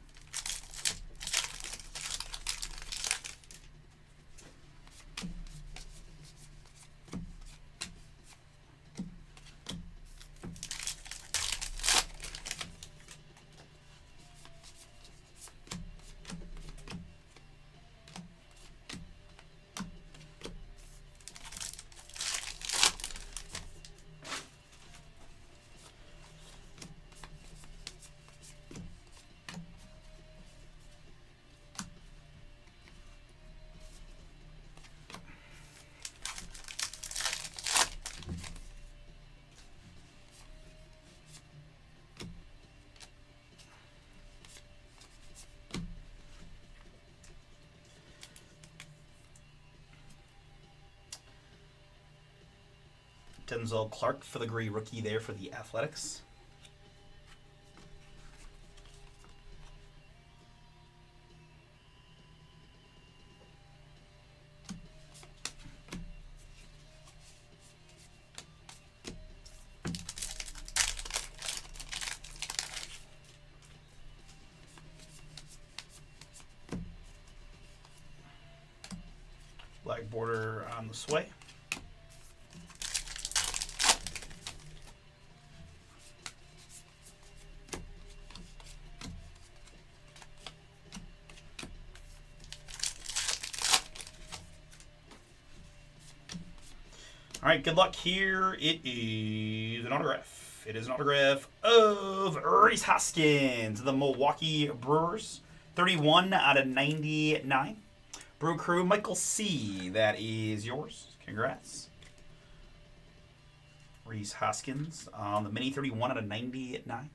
Denzel Clark for the gray rookie there for the Athletics. Black border on the sway. All right, good luck here. It is an autograph. It is an autograph of Rhys Hoskins, the Milwaukee Brewers. 31 out of 99. Brew Crew, Michael C. That is yours. Congrats. Rhys Hoskins on the mini 31 out of 99.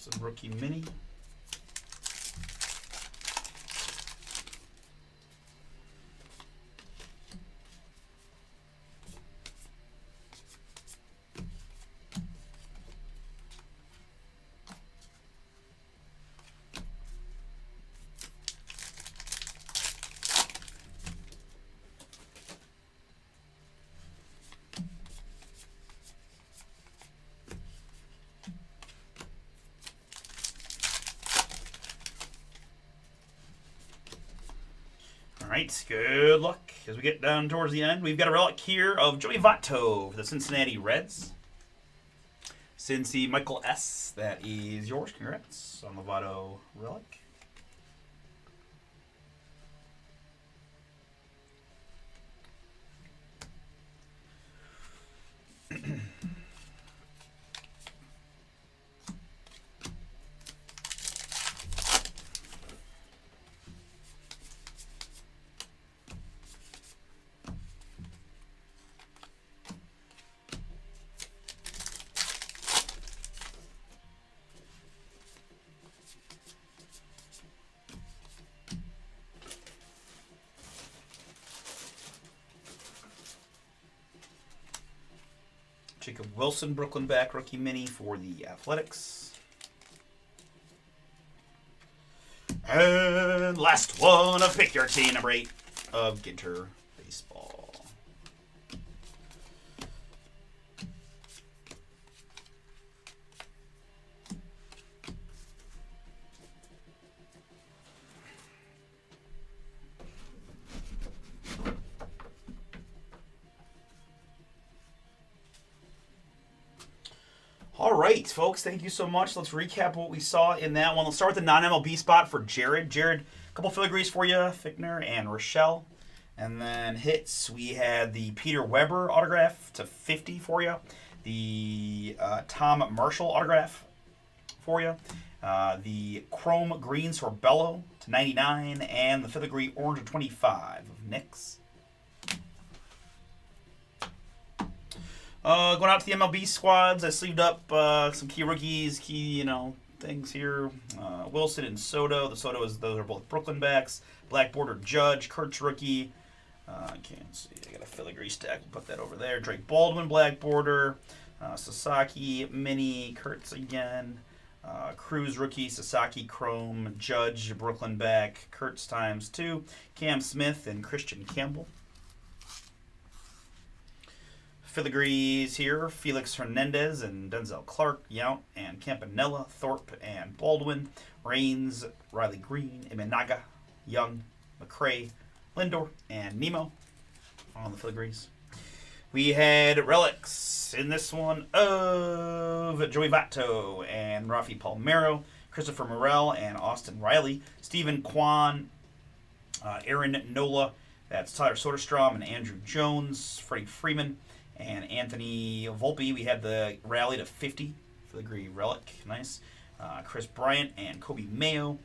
Wilson rookie mini. right, good luck as we get down towards the end. We've got a relic here of Joey Votto for the Cincinnati Reds. Cincy Michael S., that is yours. Congrats on the Votto relic. Jacob Wilson, Brooklyn back, rookie mini for the Athletics. And last one of Pick Your Team, number 8 of Ginter Baseball. All right, folks, thank you so much. Let's recap what we saw in that one. Let's start with the non-MLB spot for Jared. Jared, a couple filigrees for you, Fickner and Rochelle. And then hits, we had the Peter Weber autograph to 50 for you. The Tom Marshall autograph for you. The Chrome Greens for Bello to 99. And the filigree orange to 25 of Knicks. Going out to the MLB squads, I sleeved up some key rookies, things here. Wilson and Soto. The Soto those are both Brooklyn backs. Black border Judge, Kurtz rookie. I can't see. I got a filigree stack. We'll put that over there. Drake Baldwin, black border. Sasaki, mini, Kurtz again. Cruz rookie, Sasaki Chrome, Judge, Brooklyn back, Kurtz times 2. Cam Smith and Christian Campbell. Filigrees here, Felix Hernandez and Denzel Clark, Yount and Campanella, Thorpe and Baldwin, Raines, Riley Green, Iminaga, Young, McCray, Lindor, and Nemo on the filigrees. We had relics in this one of Joey Votto and Rafi Palmeiro, Christopher Morel and Austin Riley, Stephen Kwan, Aaron Nola, that's Tyler Soderstrom and Andrew Jones, Freddie Freeman, and Anthony Volpe. We had the rally to 50 filigree relic, nice. Chris Bryant and Kobe Mayo.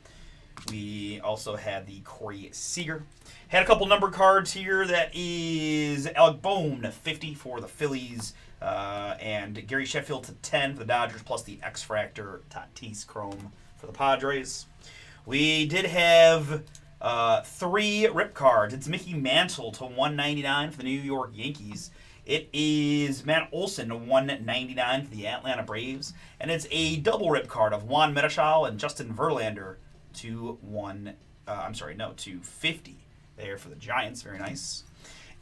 We also had the Corey Seager. Had a couple number cards here. That is Alec Bohm to 50 for the Phillies, and Gary Sheffield to 10 for the Dodgers, plus the X-Fractor Tatis Chrome for the Padres. We did have 3 rip cards. It's Mickey Mantle to 199 for the New York Yankees. It is Matt Olson to 199 for the Atlanta Braves. And it's a double rip card of Juan Marichal and Justin Verlander to 50 there for the Giants. Very nice.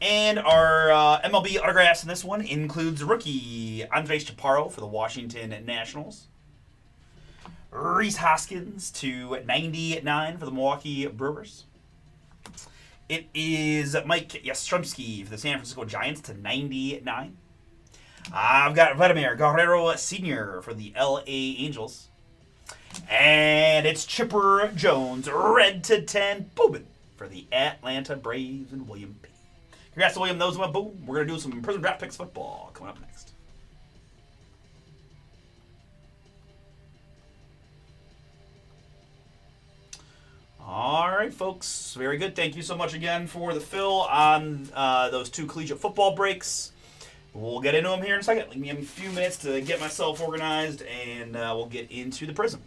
And our MLB autographs in this one includes rookie Andres Chaparro for the Washington Nationals. Rhys Hoskins to 99 for the Milwaukee Brewers. It is Mike Yastrzemski for the San Francisco Giants to 99. I've got Vladimir Guerrero Sr. for the LA Angels. And it's Chipper Jones, red to 10, Boobin for the Atlanta Braves and William P. Congrats to William. Those went boom. We're going to do some Prism Draft Picks football coming up next. All right, folks. Very good. Thank you so much again for the fill on those 2 collegiate football breaks. We'll get into them here in a second. Give me a few minutes to get myself organized, and we'll get into the Prism.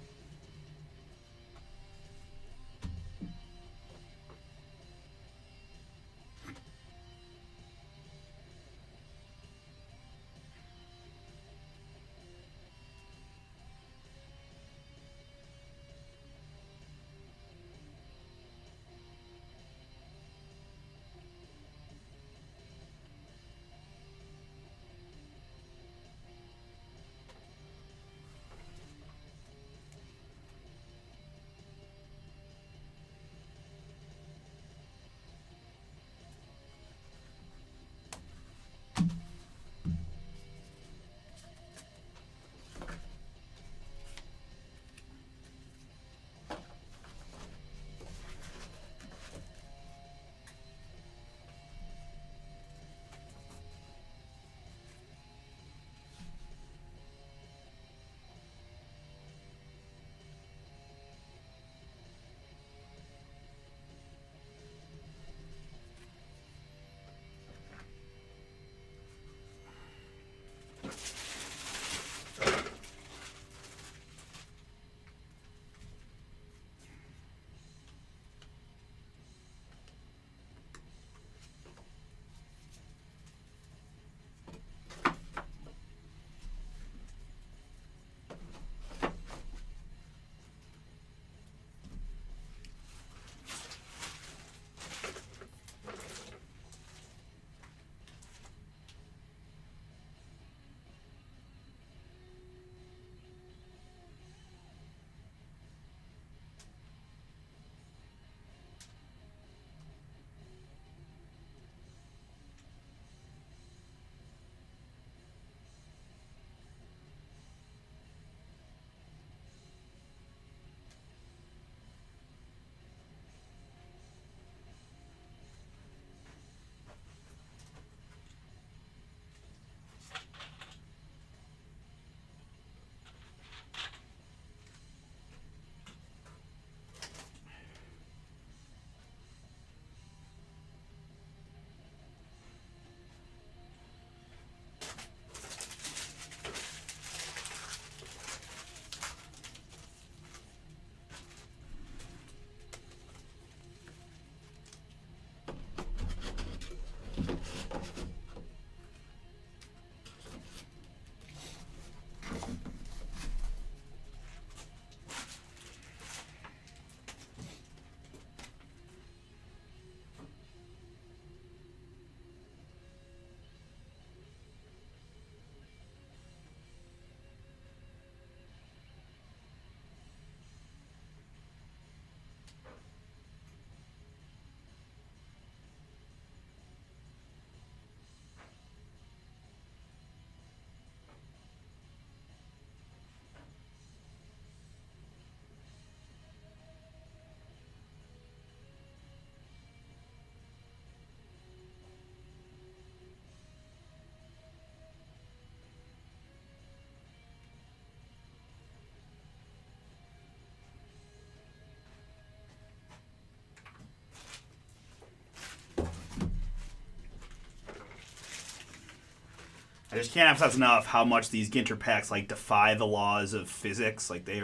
I just can't emphasize enough how much these Ginter packs like defy the laws of physics. Like they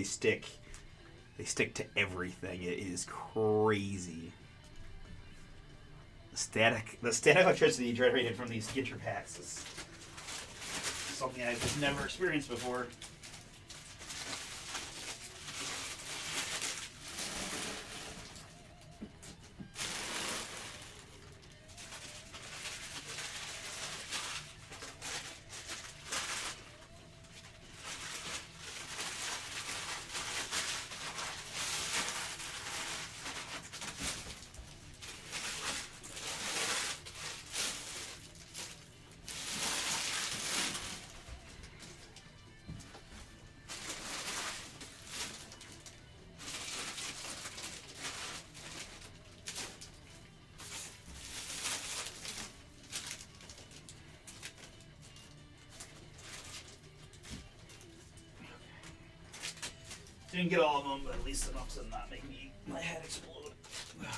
stick to everything. It is crazy. The static electricity generated from these Ginter packs is something I've just never experienced before. Didn't get all of them, but at least enough to not make my head explode. Okay.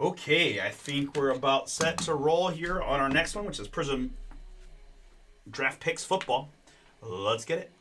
Okay, I think we're about set to roll here on our next one, which is Prism Draft Picks Football. Let's get it.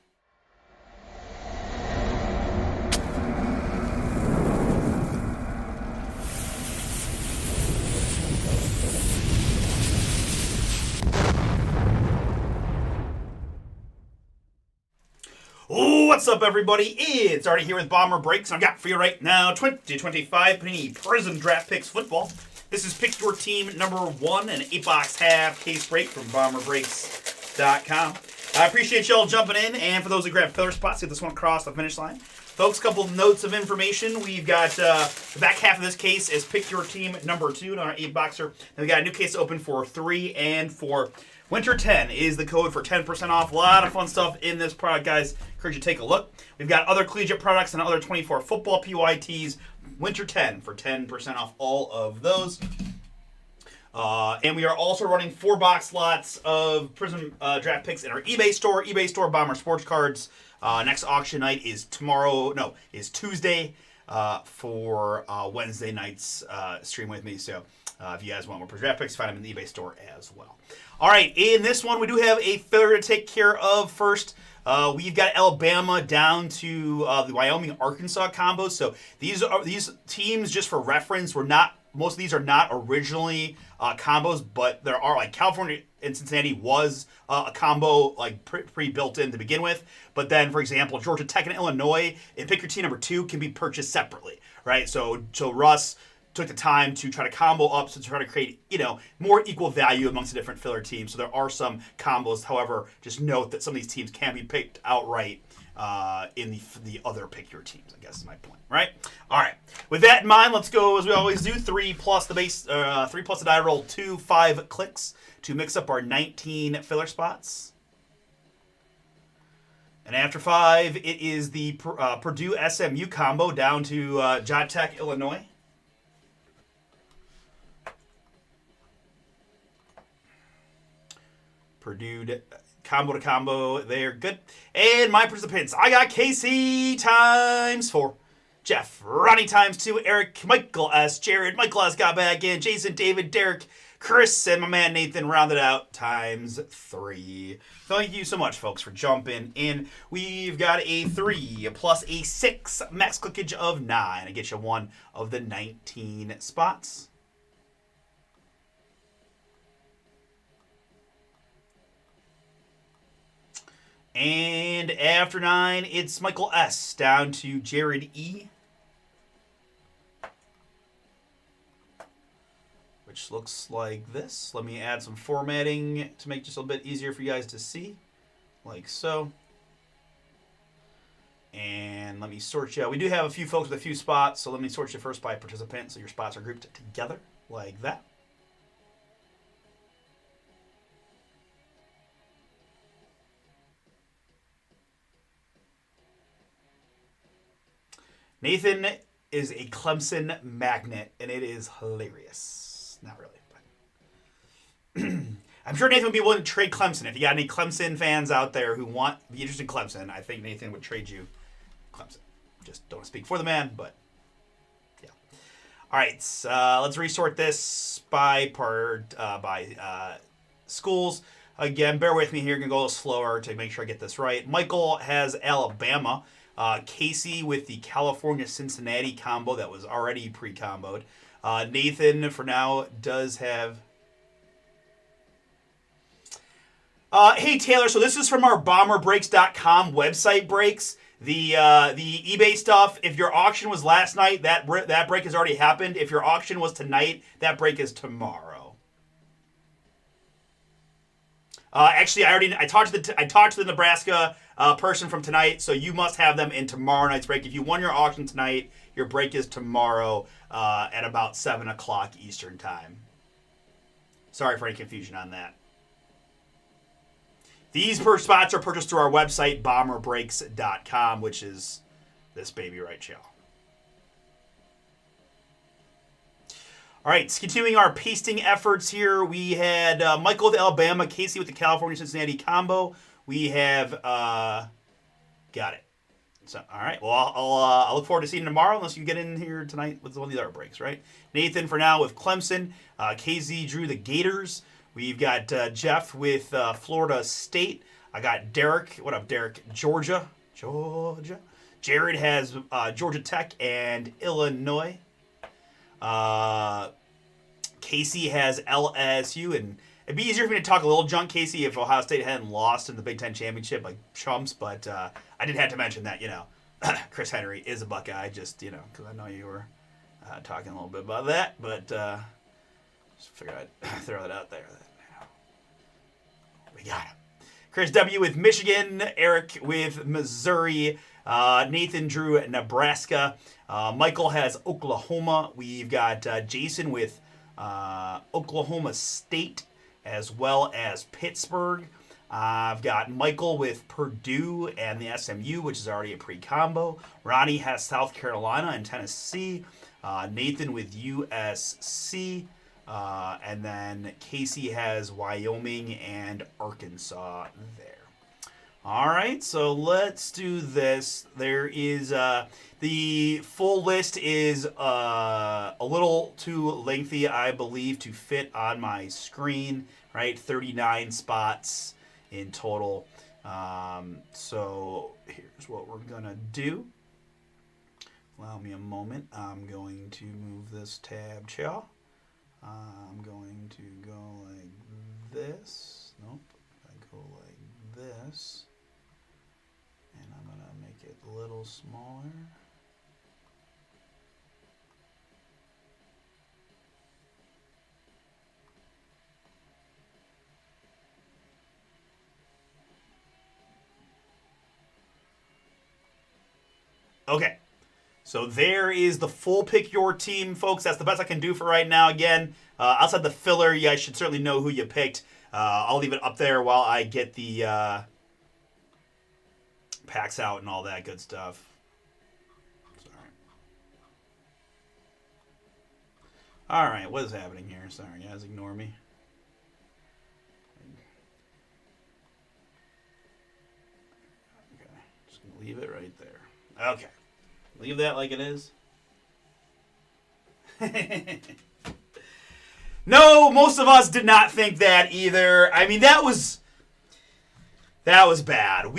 What's up, everybody? It's Artie here with Bomber Breaks, and I've got for you right now 2025 Panini Prism Draft Picks Football. This is Pick Your Team number 1, an 8-box half case break from BomberBreaks.com. I appreciate y'all jumping in, and for those who grab filler spots, get this one across the finish line. Folks, a couple notes of information. We've got the back half of this case is Pick Your Team number 2 on our 8-boxer. And we got a new case open for 3 and 4. Winter 10 is the code for 10% off. A lot of fun stuff in this product, guys. Encourage you to take a look. We've got other collegiate products and other 24 football PYTs. Winter 10 for 10% off all of those. And we are also running 4-box lots of Prism draft picks in our eBay store, Bomber Sports Cards. Next auction night is Tuesday for Wednesday night's stream with me. So if you guys want more draft picks, find them in the eBay store as well. All right, in this one, we do have a filler to take care of first. We've got Alabama down to the Wyoming-Arkansas combo. So these teams, just for reference, most of these are not originally combos, but there are, like, California and Cincinnati was a combo, like, pre-built in to begin with. But then, for example, Georgia Tech and Illinois and Pick Your Team number 2 can be purchased separately, right? So Russ took the time to try to combo up to try to create, more equal value amongst the different filler teams. So there are some combos. However, just note that some of these teams can be picked outright in the other Pick Your Teams, I guess is my point, right? All right. With that in mind, let's go, as we always do, 3 plus the base, 3 plus the die roll, 2 5 clicks to mix up our 19 filler spots. And after 5, it is the Purdue SMU combo down to Georgia Tech, Illinois. Purdue combo to combo. They're good. And my participants, I got Casey times 4. Jeff, Ronnie times 2. Eric, Michael S. Jared, Michael S. got back in. Jason, David, Derek, Chris, and my man Nathan rounded out times 3. Thank you so much, folks, for jumping in. We've got a 3 plus a 6 max clickage of 9. I get you one of the 19 spots. And after 9, it's Michael S. down to Jared E. Which looks like this. Let me add some formatting to make it just a little bit easier for you guys to see. Like so. And let me sort you out. We do have a few folks with a few spots, so let me sort you first by participant so your spots are grouped together like that. Nathan is a Clemson magnet, and it is hilarious. Not really, but I'm sure Nathan would be willing to trade Clemson. If you got any Clemson fans out there who want to be interested in Clemson, I think Nathan would trade you Clemson. Just don't speak for the man, but yeah. All right, let's resort this by schools. Again, bear with me here. Going to go a little slower to make sure I get this right. Michael has Alabama. Casey with the California-Cincinnati combo that was already pre-comboed. Nathan, for now, does have... hey, Taylor, so this is from our BomberBreaks.com website breaks. The eBay stuff, if your auction was last night, that break has already happened. If your auction was tonight, that break is tomorrow. Actually, I talked to the Nebraska person from tonight, so you must have them in tomorrow night's break. If you won your auction tonight, your break is tomorrow at about 7 o'clock Eastern time. Sorry for any confusion on that. These spots are purchased through our website, BomberBreaks.com, which is this baby right here. All right, continuing our pasting efforts here, we had Michael with Alabama, Casey with the California-Cincinnati combo. We have, got it. So, all right. Well, I'll look forward to seeing you tomorrow, unless you get in here tonight with one of the other breaks, right? Nathan for now with Clemson. KZ drew the Gators. We've got Jeff with Florida State. I got Derek. What up, Derek? Georgia. Jared has Georgia Tech and Illinois. Casey has LSU, and it'd be easier for me to talk a little junk, Casey, if Ohio State hadn't lost in the Big Ten Championship like chumps, but I did have to mention that, Chris Henry is a Buckeye, just, because I know you were talking a little bit about that, but just figured I'd throw it out there. We got him. Chris W. with Michigan, Eric with Missouri, Nathan drew Nebraska, Michael has Oklahoma, we've got Jason with Oklahoma State, as well as Pittsburgh. I've got Michael with Purdue and the SMU, which is already a pre-combo. Ronnie has South Carolina and Tennessee. Nathan with USC. And then Casey has Wyoming and Arkansas there. All right, so let's do this. There is the full list is a little too lengthy, I believe, to fit on my screen. Right, 39 spots in total. So here's what we're gonna do. Allow me a moment. I'm going to move this tab, Chow. I'm going to go like this. Nope, I go like this. And I'm going to make it a little smaller. Okay. So there is the full pick your team, folks. That's the best I can do for right now. Again, outside the filler, you guys should certainly know who you picked. I'll leave it up there while I get the packs out and all that good stuff. Sorry. All right, what is happening here? Sorry, guys, ignore me. Okay, just gonna leave it right there. Okay. Leave that like it is. No, most of us did not think that either. I mean, that was bad. I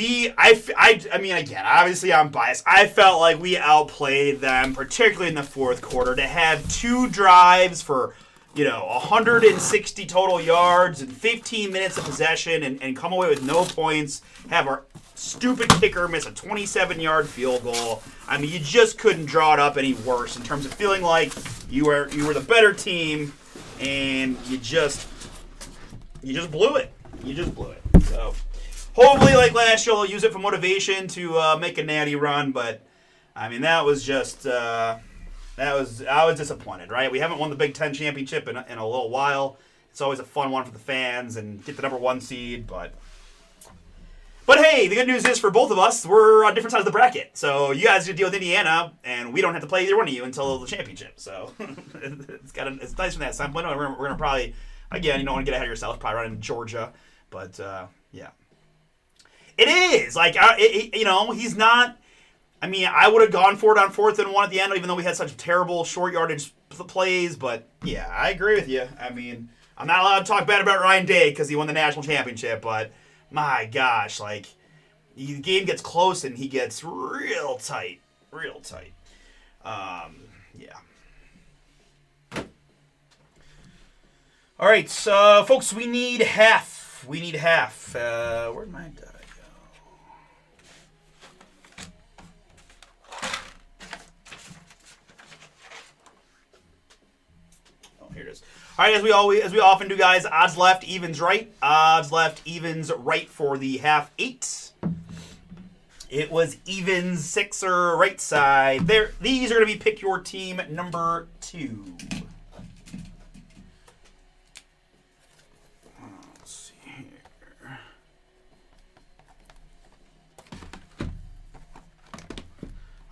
mean, again, obviously I'm biased. I felt like we outplayed them, particularly in the fourth quarter, to have 2 drives for, 160 total yards and 15 minutes of possession and come away with no points, have our stupid kicker miss a 27-yard field goal. I mean, you just couldn't draw it up any worse in terms of feeling like you were the better team, and you just blew it. You just blew it. So hopefully, like last year, they'll use it for motivation to make a natty run. But I mean, that was just I was disappointed. Right? We haven't won the Big Ten championship in a little while. It's always a fun one for the fans and get the number 1 seed, but hey, the good news is for both of us, we're on different sides of the bracket. So you guys can deal with Indiana, and we don't have to play either one of you until the championship. So it's nice from that standpoint. We're going to probably, again, you don't want to get ahead of yourself, probably run into Georgia. But, yeah. It is. Like, he's not. I mean, I would have gone for it on 4th and 1 at the end, even though we had such terrible short yardage plays. But, yeah, I agree with you. I mean, I'm not allowed to talk bad about Ryan Day because he won the national championship, but my gosh, like, the game gets close and he gets real tight. Yeah. All right, so, folks, we need half. Where'd my die go? Oh, here it is. All right, as we often do, guys, odds left, evens right. Odds left, evens right for the half 8. It was evens 6er right side. There, these are going to be pick your team number 2. Let's see here.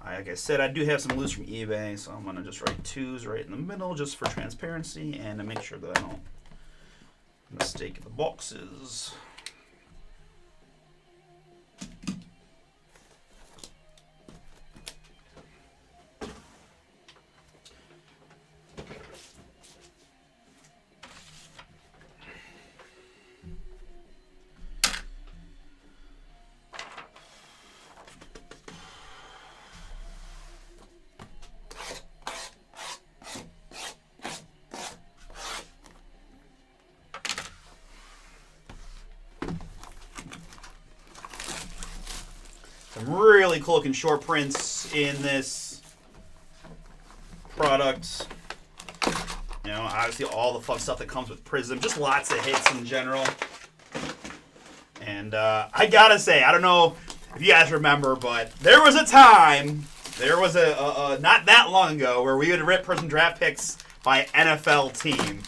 Like I said, I do have some loose from eBay, so I'm going to just write 2s right in the middle just for transparency and to make sure that I don't mistake the boxes. Some really cool looking short prints in this product. You know, obviously all the fun stuff that comes with Prizm. Just lots of hits in general. And I gotta say, I don't know if you guys remember, but there was a time, there was a not that long ago, where we would rip Prizm draft picks by NFL team.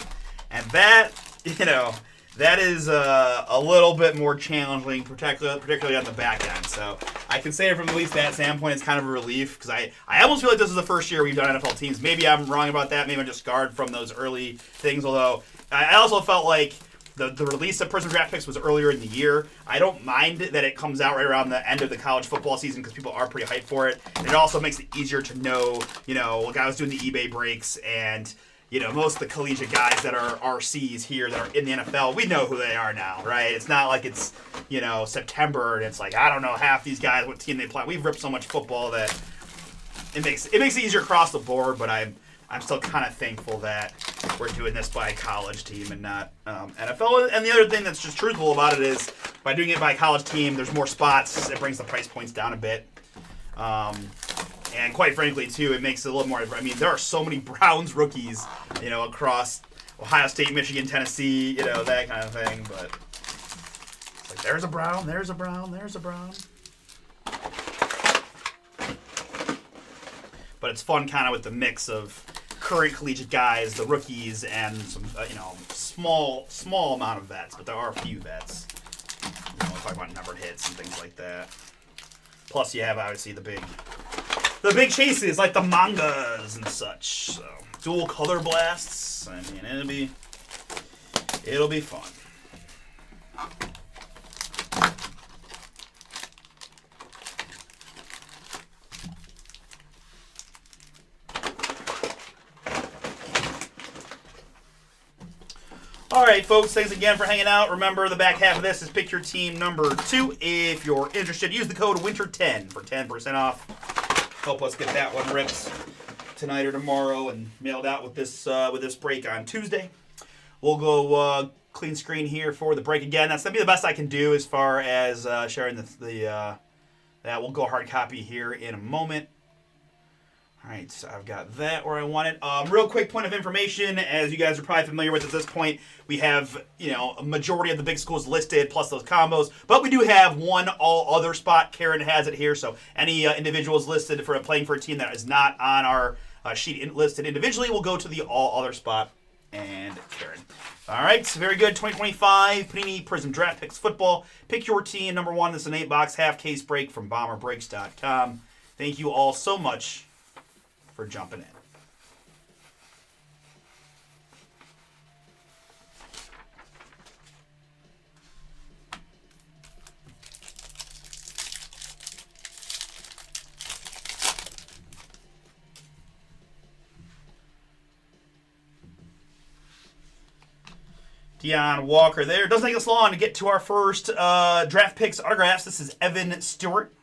And that, you know, that is a little bit more challenging, particularly on the back end. So I can say from at least that standpoint, it's kind of a relief, because I almost feel like this is the first year we've done NFL teams. Maybe I'm wrong about that. Maybe I'm just scarred from those early things, although I also felt like the release of Prizm draft picks was earlier in the year. I don't mind that it comes out right around the end of the college football season because people are pretty hyped for it. And it also makes it easier to know, you know, like I was doing the eBay breaks, and you know, most of the collegiate guys that are RCs here that are in the NFL, we know who they are now, right? It's not like it's, you know, September and it's like, I don't know half these guys, what team they play. We've ripped so much football that it makes it easier across the board, but I'm still kind of thankful that we're doing this by college team and not NFL. And the other thing that's just truthful about it is by doing it by college team, there's more spots. It brings the price points down a bit. And quite frankly, too, it makes it a little more. I mean, there are so many Browns rookies, you know, across Ohio State, Michigan, Tennessee, you know, that kind of thing. But it's like, there's a Brown, there's a Brown, there's a Brown. But it's fun kind of with the mix of current collegiate guys, the rookies, and some, you know, small amount of vets. But there are a few vets. You know, we'll talk about numbered hits and things like that. Plus, you have, obviously, the big chases, like the mangas and such. So, dual color blasts. I mean, it'll be fun. All right, folks, thanks again for hanging out. Remember, the back half of this is Pick Your Team number 2. If you're interested, use the code WINTER10 for 10% off. Help us get that one ripped tonight or tomorrow and mailed out with this break on Tuesday. We'll go clean screen here for the break again. That's going to be the best I can do as far as sharing that. We'll go hard copy here in a moment. All right, so I've got that where I want it. Real quick point of information, as you guys are probably familiar with at this point, we have, you know, a majority of the big schools listed, plus those combos, but we do have one all other spot. Karen has it here, so any individuals listed for playing for a team that is not on our sheet listed individually will go to the all other spot and Karen. All right, so very good. 2025 Panini Prizm Draft Picks Football. Pick your team number 1. This is an 8-box half case break from BomberBreaks.com. Thank you all so much for jumping in. Deion Walker there. Doesn't take us long to get to our first draft picks autographs. This is Evan Stewart.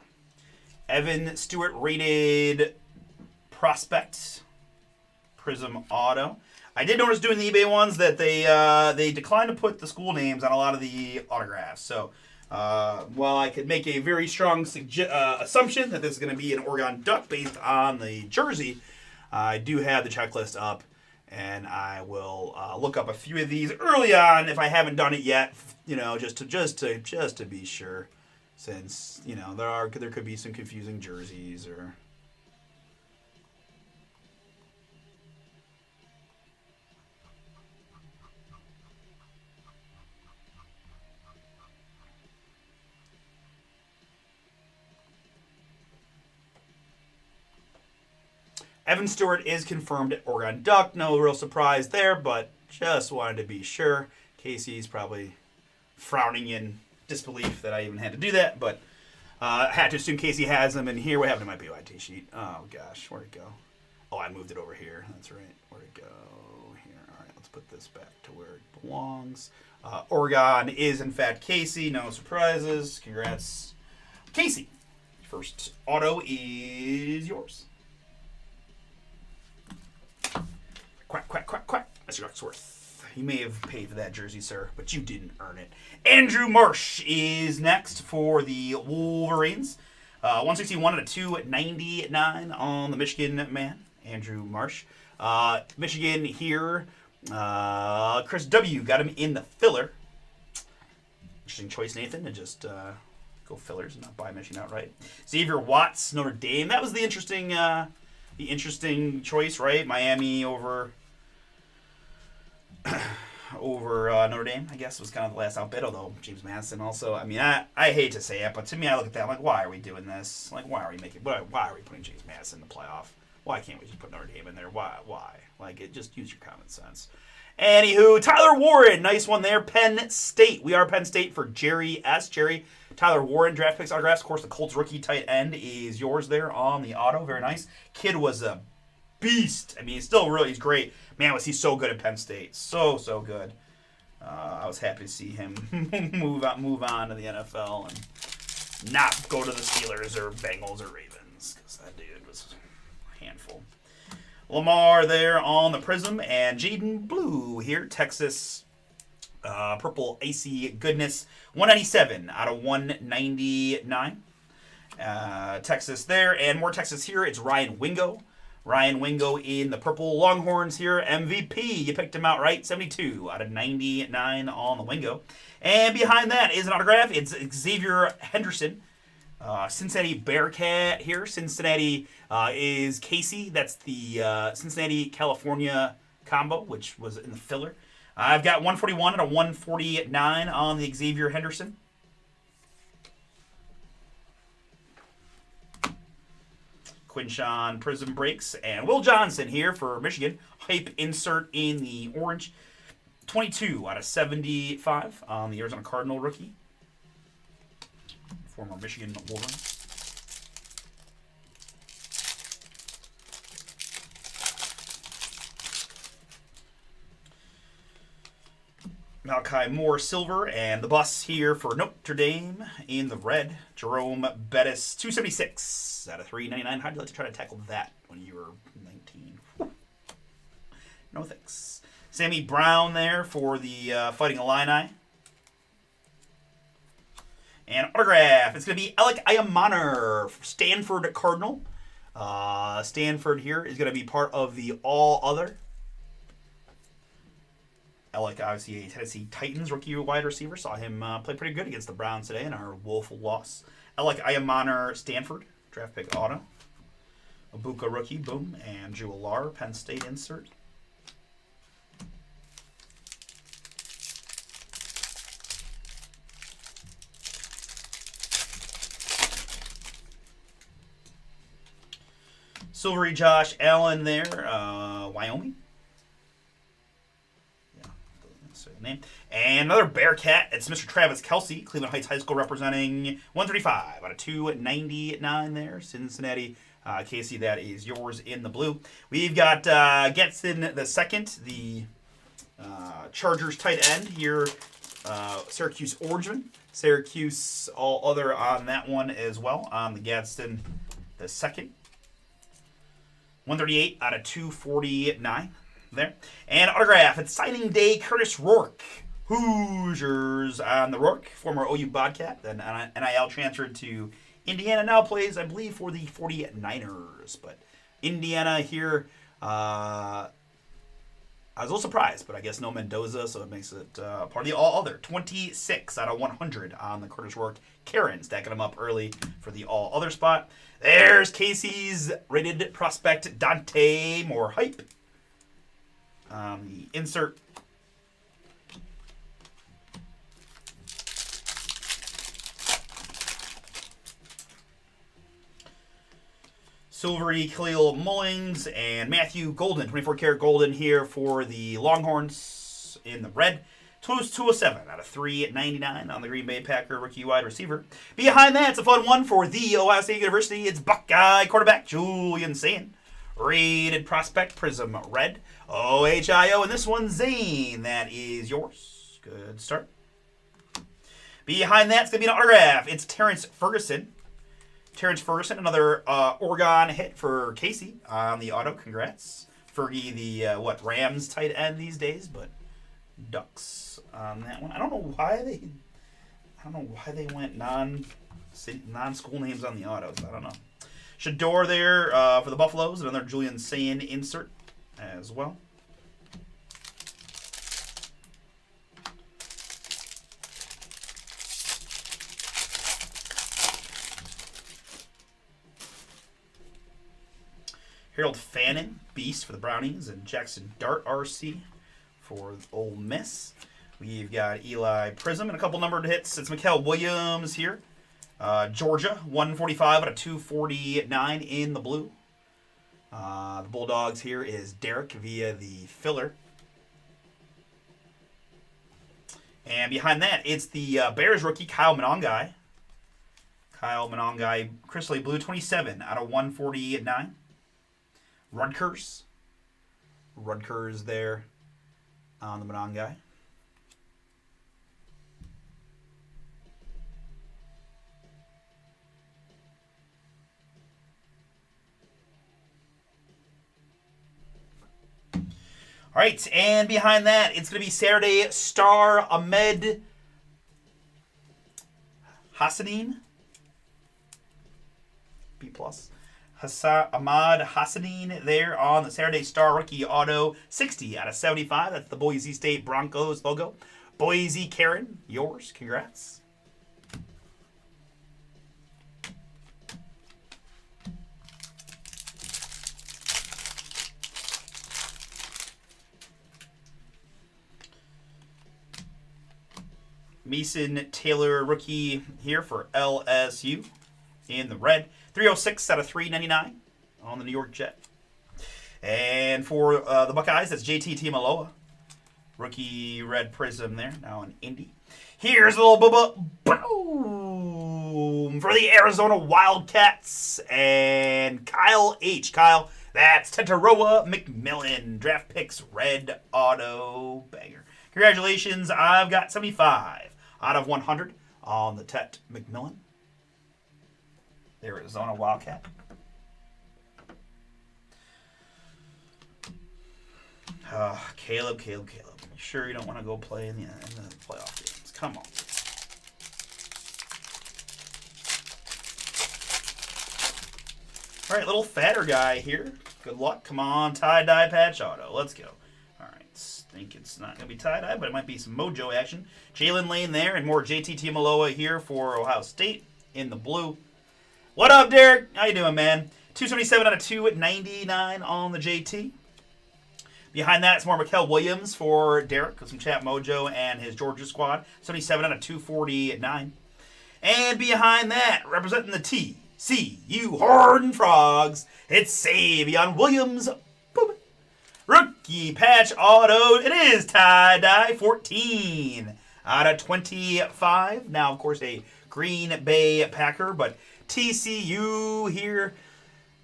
Evan Stewart rated Prospect Prizm Auto. I did notice doing the eBay ones that they declined to put the school names on a lot of the autographs. So while I could make a very strong assumption that this is going to be an Oregon Duck based on the jersey, I do have the checklist up, and I will look up a few of these early on if I haven't done it yet. You know, just to be sure, since you know there could be some confusing jerseys or. Evan Stewart is confirmed at Oregon Duck. No real surprise there, but just wanted to be sure. Casey's probably frowning in disbelief that I even had to do that, but I had to assume Casey has them. And here, what happened to my BYT sheet? Oh, gosh, where'd it go? Oh, I moved it over here. That's right. Where'd it go? Here. All right, let's put this back to where it belongs. Oregon is, in fact, Casey. No surprises. Congrats, Casey. First auto is yours. Quack, quack, quack, quack. Mr. Ducksworth. You may have paid for that jersey, sir, but you didn't earn it. Andrew Marsh is next for the Wolverines. 161 out of 299 on the Michigan man, Andrew Marsh. Michigan here. Chris W. got him in the filler. Interesting choice, Nathan, to just go fillers and not buy Michigan outright. Xavier Watts, Notre Dame. That was the interesting choice, right? Miami over Notre Dame, I guess, was kind of the last outbid, although James Madison also. I mean, I hate to say it, but to me, I look at that, I'm like, why are we doing this? Like, why are we putting James Madison in the playoff? Why can't we just put Notre Dame in there? Why? Like, just use your common sense. Anywho, Tyler Warren, nice one there. Penn State. We are Penn State for Jerry S. Jerry, Tyler Warren, draft picks, autographs. Of course, the Colts rookie tight end is yours there on the auto. Very nice. Kid was a beast. I mean, he's great. Man, was he so good at Penn State. So good. I was happy to see him move on to the NFL and not go to the Steelers or Bengals or Ravens, because that dude was a handful. Lamar there on the Prism, and Jaden Blue here, Texas purple AC goodness, 197 out of 199. Texas there, and more Texas here. It's Ryan Wingo. Ryan Wingo in the purple Longhorns here, MVP. You picked him out right, 72 out of 99 on the Wingo. And behind that is an autograph. It's Xavier Henderson. Cincinnati Bearcat here. Cincinnati is Casey. That's the Cincinnati, California combo, which was in the filler. I've got 141 out of 149 on the Xavier Henderson. Quinshawn Prism breaks, and Will Johnson here for Michigan. Hype insert in the orange. 22 out of 75 on the Arizona Cardinal rookie. Former Michigan Wolverine. Malachi Moore silver, and the bus here for Notre Dame in the red. Jerome Bettis, 276 out of 399. How'd you like to try to tackle that when you were 19? No thanks. Sammy Brown there for the Fighting Illini. And autograph, it's going to be Alec Ayamaner, Stanford Cardinal. Stanford here is going to be part of the All Other. Alec, obviously a Tennessee Titans rookie wide receiver. Saw him play pretty good against the Browns today in our woeful loss. Alec Ayamaner, Stanford, draft pick auto. Abuka rookie, boom. And Juillar, Penn State insert. Silvery Josh Allen there, Wyoming. Name. And another Bearcat, it's Mr. Travis Kelce, Cleveland Heights High School, representing 135 out of 299 there. Cincinnati, Casey, that is yours in the blue. We've got Getson the second, the Chargers tight end here, Syracuse Orangeman. Syracuse all other on that one as well, on the Gadsden the second. 138 out of 249. There. And autograph, it's signing day, Curtis Rourke. Hoosiers on the Rourke, former OU Bobcat, then NIL transferred to Indiana, now plays, I believe, for the 49ers. But Indiana here, I was a little surprised, but I guess no Mendoza, so it makes it part of the All Other. 26 out of 100 on the Curtis Rourke. Karen stacking them up early for the All Other spot. There's Casey's rated prospect, Dante Moore Hype. The insert. Silvery Khalil Mullings and Matthew Golden, 24-karat Golden here for the Longhorns in the red. 207 out of 399 on the Green Bay Packer rookie wide receiver. Behind that, it's a fun one for the Ohio State University. It's Buckeye quarterback Julian Sayin. Rated prospect Prism red. OHIO, and this one, Zane. That is yours. Good start. Behind that's going to be an autograph. It's Terrence Ferguson. Terrence Ferguson, another Oregon hit for Casey on the auto. Congrats. Fergie, the Rams tight end these days, but Ducks on that one. I don't know why they went non-school names on the autos. I don't know. Shador there for the Buffaloes. Another Julian Sayin insert as well. Harold Fannin, Beast for the Brownies, and Jackson Dart RC for Ole Miss. We've got Eli Prism and a couple numbered hits. It's Mikael Williams here. Georgia, 145 out of 249 in the blue. The Bulldogs here is Derek via the filler. And behind that, it's the Bears rookie, Kyle Monangai. Kyle Monangai, Crystal Blue, 27 out of 149. Rutgers there on the Monangai. All right, and behind that, it's going to be Saturday Star Ahmed Hassanin. B+. Ahmad Hassanin there on the Saturday Star Rookie Auto, 60 out of 75. That's the Boise State Broncos logo. Boise Karen, yours. Congrats. Mason Taylor rookie here for LSU in the red. 306 out of 399 on the New York Jet. And for the Buckeyes, that's JT Tiamaloa. Rookie red prism there, now in Indy. Here's a little bubba boom for the Arizona Wildcats and Kyle H. Kyle, that's Tentaroa McMillan. Draft picks red auto banger. Congratulations, I've got 75 out of 100 on the Tet McMillan. The Arizona Wildcat. Caleb. You sure you don't want to go play in the playoff games? Come on. All right, little fatter guy here. Good luck. Come on, tie-dye patch auto. Let's go. All right, think it's not going to be tie-dye, but it might be some mojo action. Jalen Lane there and more JT Tiamaloa here for Ohio State in the blue. What up, Derek? How you doing, man? 277 out of 299 on the JT. Behind that, it's more Mikael Williams for Derek with some Chat Mojo and his Georgia squad. 77 out of 249. And behind that, representing the TCU Horned Frogs, it's Savion Williams. Boom. Rookie patch auto. It is tie-dye. 14 out of 25. Now, of course, a Green Bay Packer, but TCU here.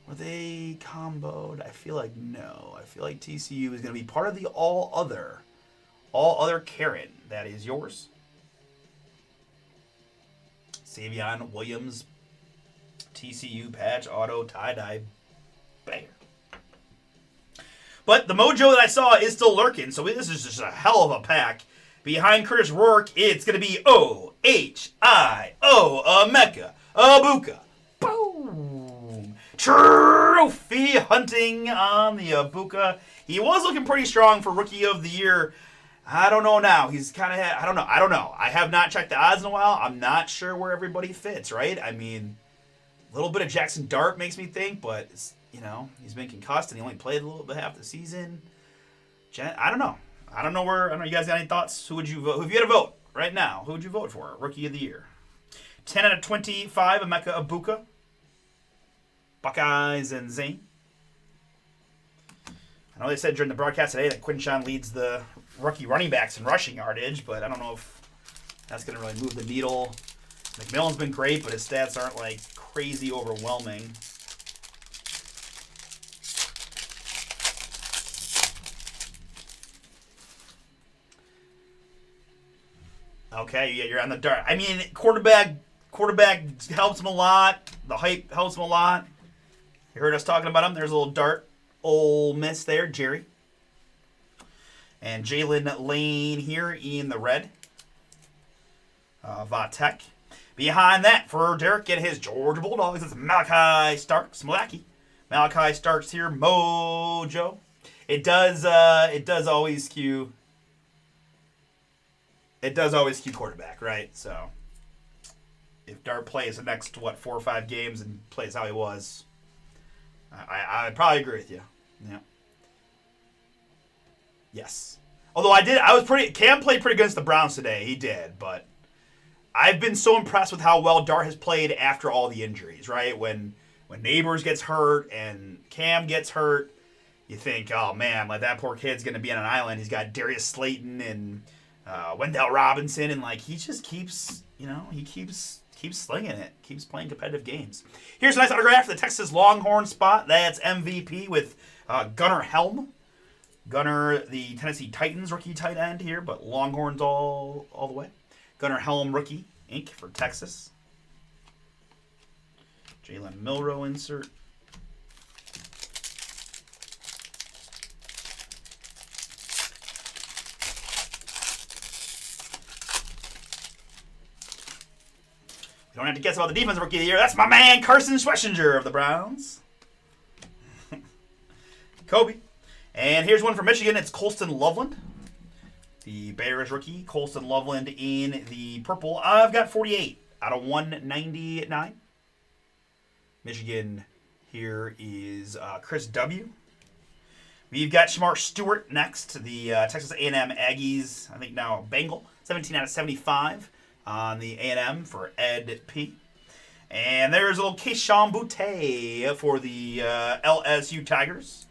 Were they comboed? I feel like no. I feel like TCU is going to be part of the all other Karen. That is yours. Savion Williams, TCU patch auto tie-dye banger. But the mojo that I saw is still lurking, so this is just a hell of a pack. Behind Curtis Rourke, it's going to be O-H-I-O, Emeka Egbuka. Boom! Trophy hunting on the Egbuka. He was looking pretty strong for Rookie of the Year. I don't know now. He's kind of I don't know. I have not checked the odds in a while. I'm not sure where everybody fits, right? I mean, a little bit of Jackson Dart makes me think, but it's, he's been concussed and he only played a little bit half the season. I don't know. I don't know. You guys got any thoughts? Who would you vote? Who, if you had to vote right now, who would you vote for? Rookie of the Year. 10 out of 25, Emeka Egbuka. Buckeyes and Zane. I know they said during the broadcast today that Quinshawn leads the rookie running backs in rushing yardage, but I don't know if that's going to really move the needle. McMillan's been great, but his stats aren't like crazy overwhelming. Okay, yeah, you're on the dart. I mean, quarterback helps him a lot. The hype helps him a lot. You heard us talking about him. There's a little dart. Ole Miss there, Jerry. And Jalen Lane here in the red. Vatek. Behind that, for Derek and his Georgia Bulldogs, it's Malachi Starks, Malachi Starks here, Mojo. It does always cue. It does always cue quarterback, right? So if Dart plays the next 4 or 5 games and plays how he was, I probably agree with you. Yeah. Yes. Although Cam played pretty against the Browns today. He did, but I've been so impressed with how well Dart has played after all the injuries, right? When Neighbors gets hurt and Cam gets hurt, you think, oh man, like that poor kid's going to be on an island. He's got Darius Slayton and Wendell Robinson, and like he just keeps slinging it, keeps playing competitive games. Here's a nice autograph for the Texas Longhorn spot. That's MVP with Gunnar Helm. Gunnar, the Tennessee Titans rookie tight end here, but Longhorns all the way. Gunnar Helm rookie ink for Texas. Jalen Milroe insert. You don't have to guess about the defense rookie of the year. That's my man, Carson Schwessinger of the Browns. Kobe. And here's one for Michigan. It's Colston Loveland. The Bears rookie, Colston Loveland in the purple. I've got 48 out of 199. Michigan here is Chris W. We've got Shamar Stewart next. The Texas A&M Aggies, I think now Bengal. 17 out of 75 on the A&M for Ed P. And there's a little Keishawn Butte for the LSU Tigers.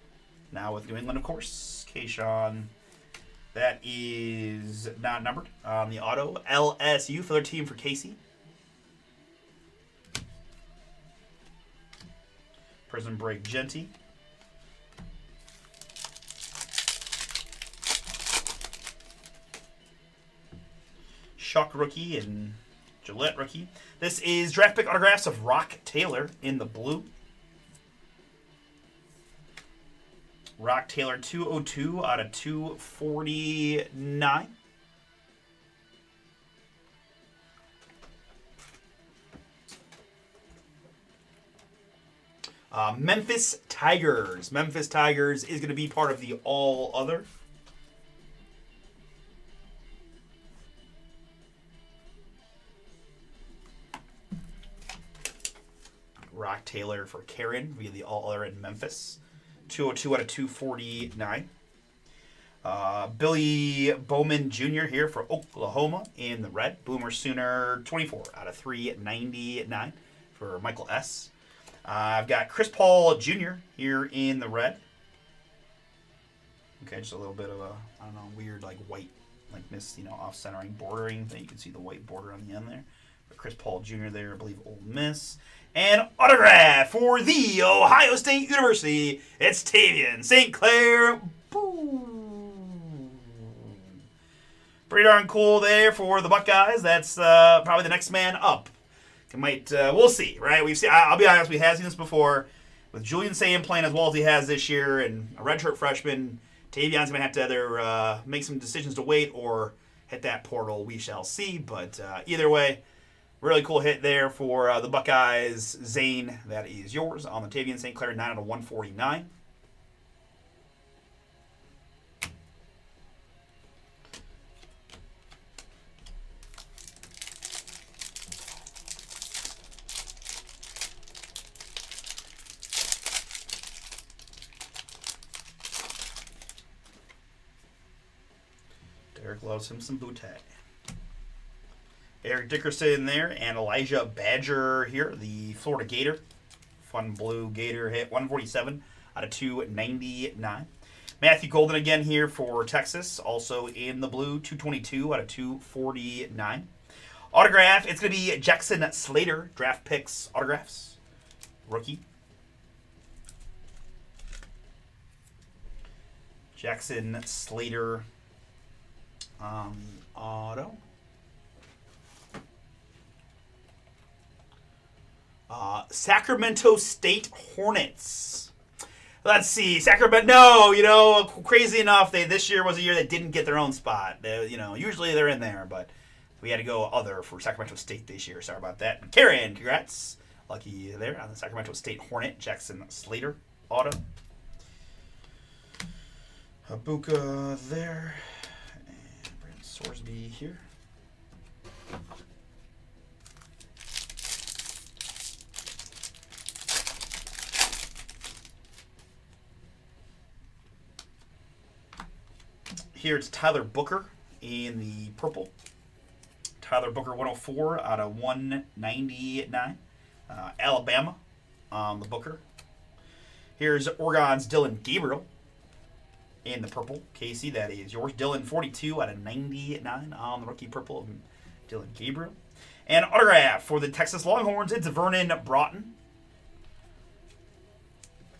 Now with New England, of course. Keishawn, that is not numbered on the auto. LSU for their team for Casey. Prison Break Genty. Shuck rookie and Gillette rookie. This is draft pick autographs of Rock Taylor in the blue. Rock Taylor 202 out of 249. Memphis Tigers. Memphis Tigers is going to be part of the all other. Rock Taylor for Karen via the all other in Memphis. 202 out of 249. Billy Bowman Jr. here for Oklahoma in the red. Boomer Sooner 24 out of 399 for Michael S. I've got Chris Paul Jr. here in the red. Okay, just a little bit of a, I don't know, weird like white, like this, off-centering bordering thing. You can see the white border on the end there. But Chris Paul Jr. there, I believe, Ole Miss. And autograph for the Ohio State University. It's Tavian St. Clair. Boom. Pretty darn cool there for the Buckeyes. That's probably the next man up. We'll see, right? We've seen. I'll be honest, we have seen this before with Julian Sayin playing as well as he has this year, and a redshirt freshman. Tavian's gonna have to either make some decisions to wait or hit that portal. We shall see. But either way, really cool hit there for the Buckeyes. Zane, that is yours on the Tavian St. Clair 9 out of 149. Derek loves him some Butte. Eric Dickerson there, and Elijah Badger here, the Florida Gator. Fun blue Gator hit, 147 out of 299. Matthew Golden again here for Texas, also in the blue, 222 out of 249. Autograph, it's going to be Jackson Slater, draft picks autographs, rookie. Jackson Slater auto. Sacramento State Hornets. Let's see. Sacramento, crazy enough, this year was a year they didn't get their own spot. Usually they're in there, but We had to go other for Sacramento State this year. Sorry about that. Karen, congrats. Lucky there on the Sacramento State Hornet. Jackson Slater auto. Habuka there. And Brent Sorsby here. Here it's Tyler Booker in the purple. Tyler Booker 104 out of 199. Alabama on the Booker. Here's Oregon's Dylan Gabriel in the purple. Casey, that is yours. Dylan 42 out of 99 on the rookie purple of Dylan Gabriel. And autograph for the Texas Longhorns, it's Vernon Broughton.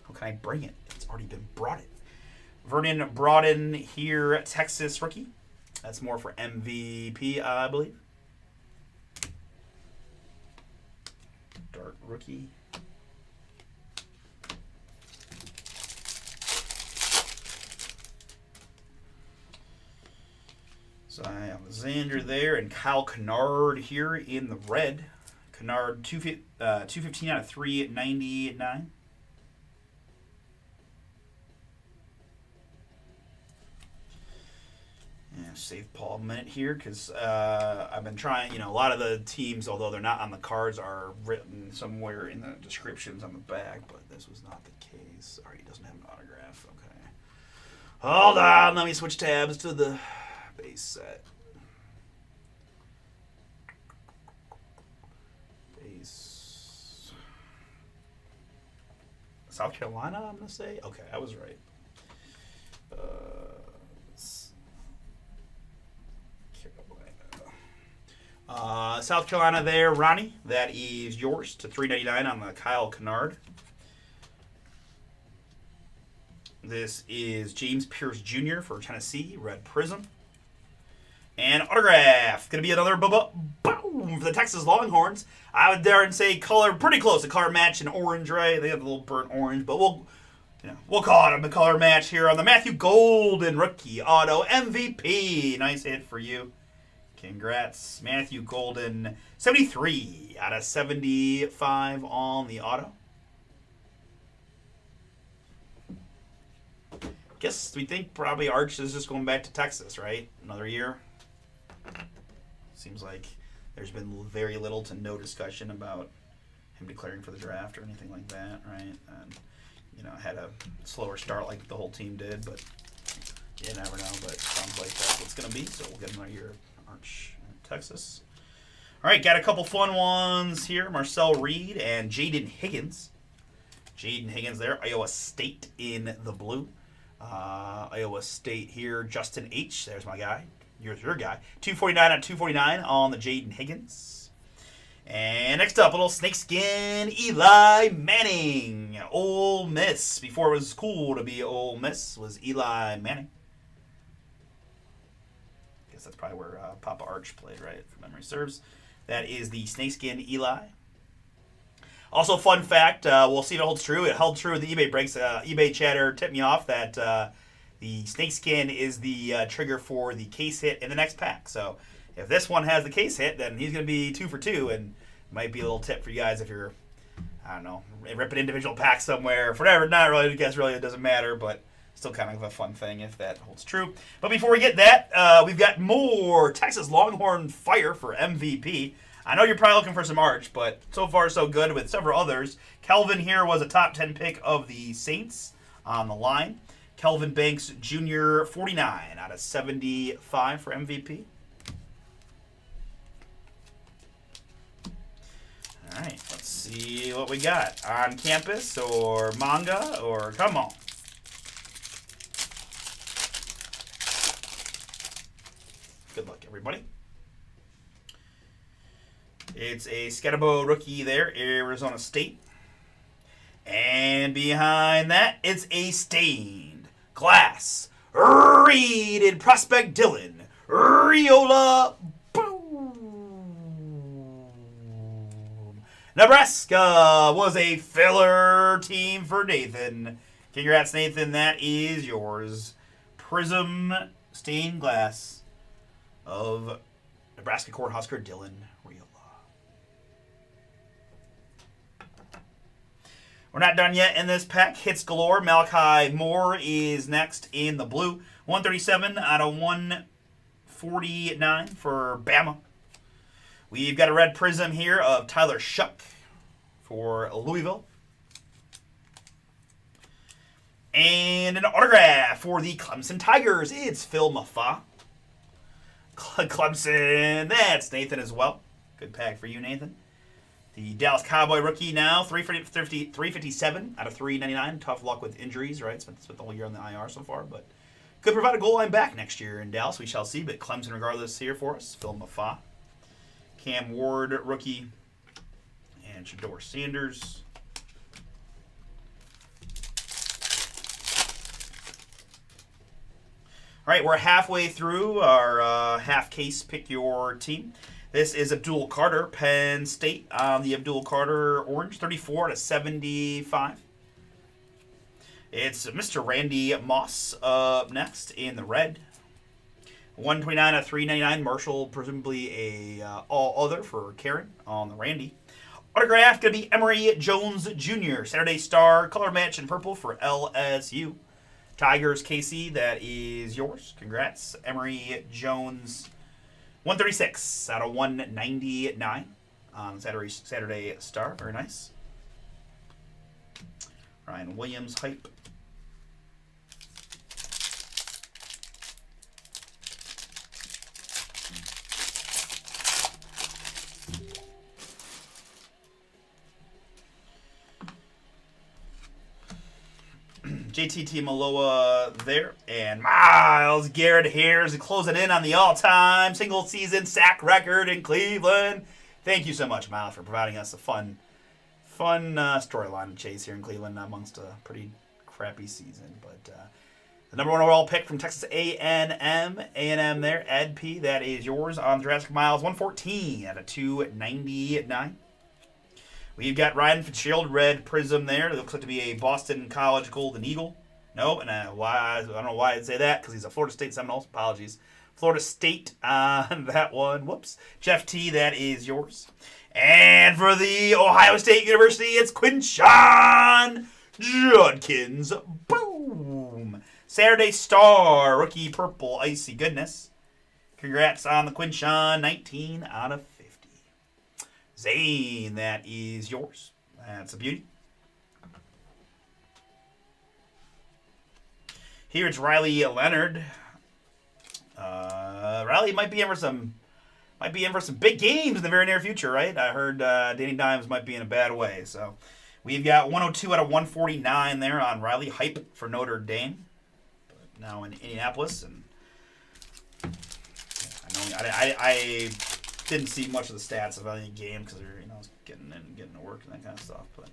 How can I bring it? It's already been brought in. Vernon Broughton here, Texas rookie. That's more for MVP, I believe. Dart rookie. Zion Alexander there, and Kyle Kennard here in the red. Kennard 215 out of 399. Yeah, save Paul a minute here because I've been trying, a lot of the teams, although they're not on the cards, are written somewhere in the descriptions on the back, but this was not the case. Sorry, he doesn't have an autograph. Okay. Hold on, let me switch tabs to the base set. Base. South Carolina, I'm going to say? Okay, I was right. South Carolina there, Ronnie. That is yours to $3.99 on the Kyle Kennard. This is James Pierce Jr. for Tennessee, red prism. And autograph. Going to be another boom for the Texas Longhorns. I would dare and say color, pretty close to color match in orange, right? They have a little burnt orange, but we'll call it a color match here on the Matthew Golden rookie auto MVP. Nice hit for you. Congrats, Matthew Golden. 73 out of 75 on the auto. Guess we think probably Arch is just going back to Texas, right? Another year. Seems like there's been very little to no discussion about him declaring for the draft or anything like that, right? And, had a slower start like the whole team did, but you never know. But it sounds like that's what's going to be, so we'll get another year Arch in Texas. All right, got a couple fun ones here. Marcel Reed and Jaden Higgins. Jaden Higgins there, Iowa State in the blue. Iowa State here, Justin H. There's my guy. Here's your guy. 249 out of 249 on the Jaden Higgins. And next up, a little snakeskin Eli Manning. Ole Miss. Before it was cool to be Ole Miss, was Eli Manning. Guess that's probably where Papa Arch played, right? If memory serves. That is the snakeskin Eli. Also, fun fact, we'll see if it holds true. It held true with the eBay breaks. eBay chatter tipped me off that the snakeskin is the trigger for the case hit in the next pack. So if this one has the case hit, then he's going to be 2 for 2, and it might be a little tip for you guys if you're, I don't know, ripping individual packs somewhere. For whatever, not really, I guess really it doesn't matter, but still kind of a fun thing if that holds true. But before we get that, we've got more Texas Longhorn Fire for MVP. I know you're probably looking for some Arch, but so far so good with several others. Kelvin here was a top 10 pick of the Saints on the line. Kelvin Banks Jr., 49 out of 75 for MVP. All right, let's see what we got. On campus or manga or come on. Good luck, everybody. It's a Scatterbo rookie there, Arizona State. And behind that, it's a stained glass rated prospect Dylan Riola. Boom. Nebraska was a filler team for Nathan. Congrats, Nathan. That is yours. Prism stained glass of Nebraska Cornhusker Dylan Real. We're not done yet in this pack. Hits galore. Malachi Moore is next in the blue. 137 out of 149 for Bama. We've got a red prism here of Tyler Shuck for Louisville. And an autograph for the Clemson Tigers. It's Phil Mafah. Clemson. That's Nathan as well. Good pack for you, Nathan. The Dallas Cowboy rookie now, 357 out of 399. Tough luck with injuries, right? Spent the whole year on the IR so far, but could provide a goal line back next year in Dallas. We shall see, but Clemson regardless here for us. Phil Mafah. Cam Ward rookie. And Shedeur Sanders. All right, we're halfway through our half case pick your team. This is Abdul Carter, Penn State, on the Abdul Carter orange, 34 out of 75. It's Mr. Randy Moss up next in the red. 129 out of 399, Marshall, presumably a all other for Karen on the Randy. Autograph going to be Emory Jones Jr., Saturday Star, color match in purple for LSU. Tigers, KC, that is yours. Congrats, Emory Jones. 136 out of 199 on Saturday Star. Very nice. Ryan Williams hype. JTT Maloa there. And Myles Garrett here is closing in on the all-time single-season sack record in Cleveland. Thank you so much, Myles, for providing us a fun storyline to chase here in Cleveland amongst a pretty crappy season. But the number one overall pick from Texas A&M there, Ed P. That is yours on Jurassic Miles, 114 out of 299. We've got Ryan Fitzgerald, red prism there. It looks like to be a Boston College Golden Eagle. No, and I don't know why I'd say that, because he's a Florida State Seminoles. Apologies. Florida State on that one. Whoops. Jeff T., that is yours. And for the Ohio State University, it's Quinshon Judkins. Boom. Saturday Star, rookie purple, icy goodness. Congrats on the Quinshon, 19 out of 50. Zane, that is yours. That's a beauty. Here it's Riley Leonard. Riley might be in for some big games in the very near future, right? I heard Danny Dimes might be in a bad way. So we've got 102 out of 149 there on Riley. Hype for Notre Dame. But now in Indianapolis, and I didn't see much of the stats of any game because they're getting to work and that kind of stuff. But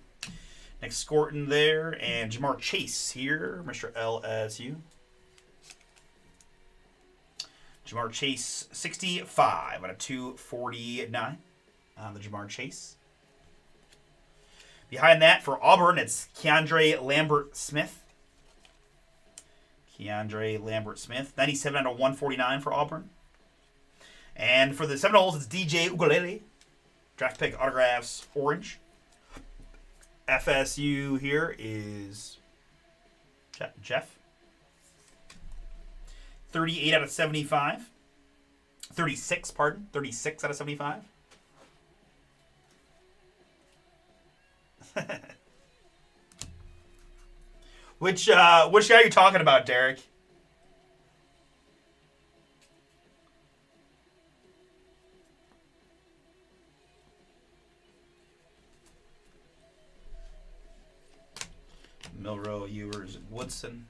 next Scorton there, and Jamar Chase here, Mr. LSU. Jamar Chase, 65 out of 249 on the Jamar Chase. Behind that for Auburn, it's Keandre Lambert-Smith. 97 out of 149 for Auburn. And for the Seminoles, it's DJ Ugalele. Draft pick autographs, orange. FSU here is Jeff. 38 out of 75. 36 out of 75. Which guy are you talking about, Derek? Milrow, Ewers, and Woodson.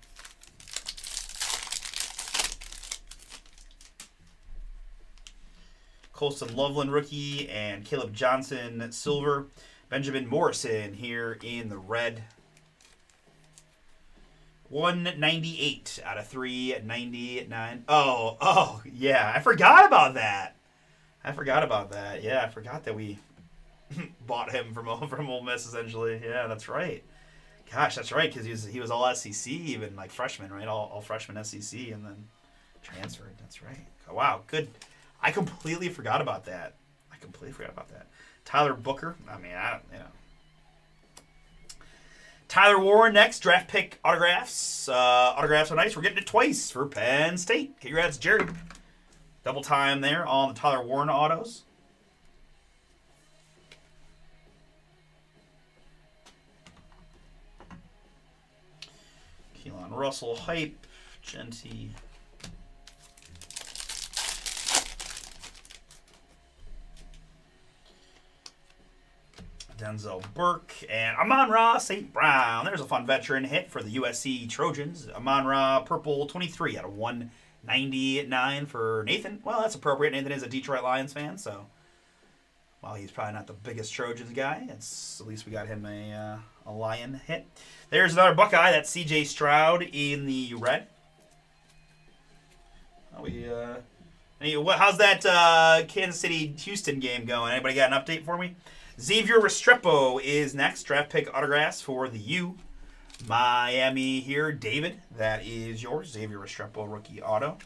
Colston Loveland, rookie, and Caleb Johnson, silver. Benjamin Morrison here in the red. 198 out of 399. Oh, yeah. I forgot about that. Yeah, I forgot that we bought him from Ole Miss, essentially. Yeah, that's right. Gosh, that's right, because he was all SEC, even like freshman, right? All freshman SEC, and then transferred. That's right. Oh, wow, good. I completely forgot about that. Tyler Booker. I mean, Tyler Warren next. Draft pick autographs. Autographs are nice. We're getting it twice for Penn State. Congrats, Jerry. Double time there on the Tyler Warren autos. Keelan Russell hype. Genty. Denzel Burke and Amon-Ra St. Brown. There's a fun veteran hit for the USC Trojans. Amon-Ra purple 23 out of 199 for Nathan. Well, that's appropriate. Nathan is a Detroit Lions fan, so while he's probably not the biggest Trojans guy, it's at least we got him a Lion hit. There's another Buckeye. That's C.J. Stroud in the red. How's that Kansas City-Houston game going? Anybody got an update for me? Xavier Restrepo is next. Draft pick autographs for the U. Miami here. David, that is yours. Xavier Restrepo rookie auto.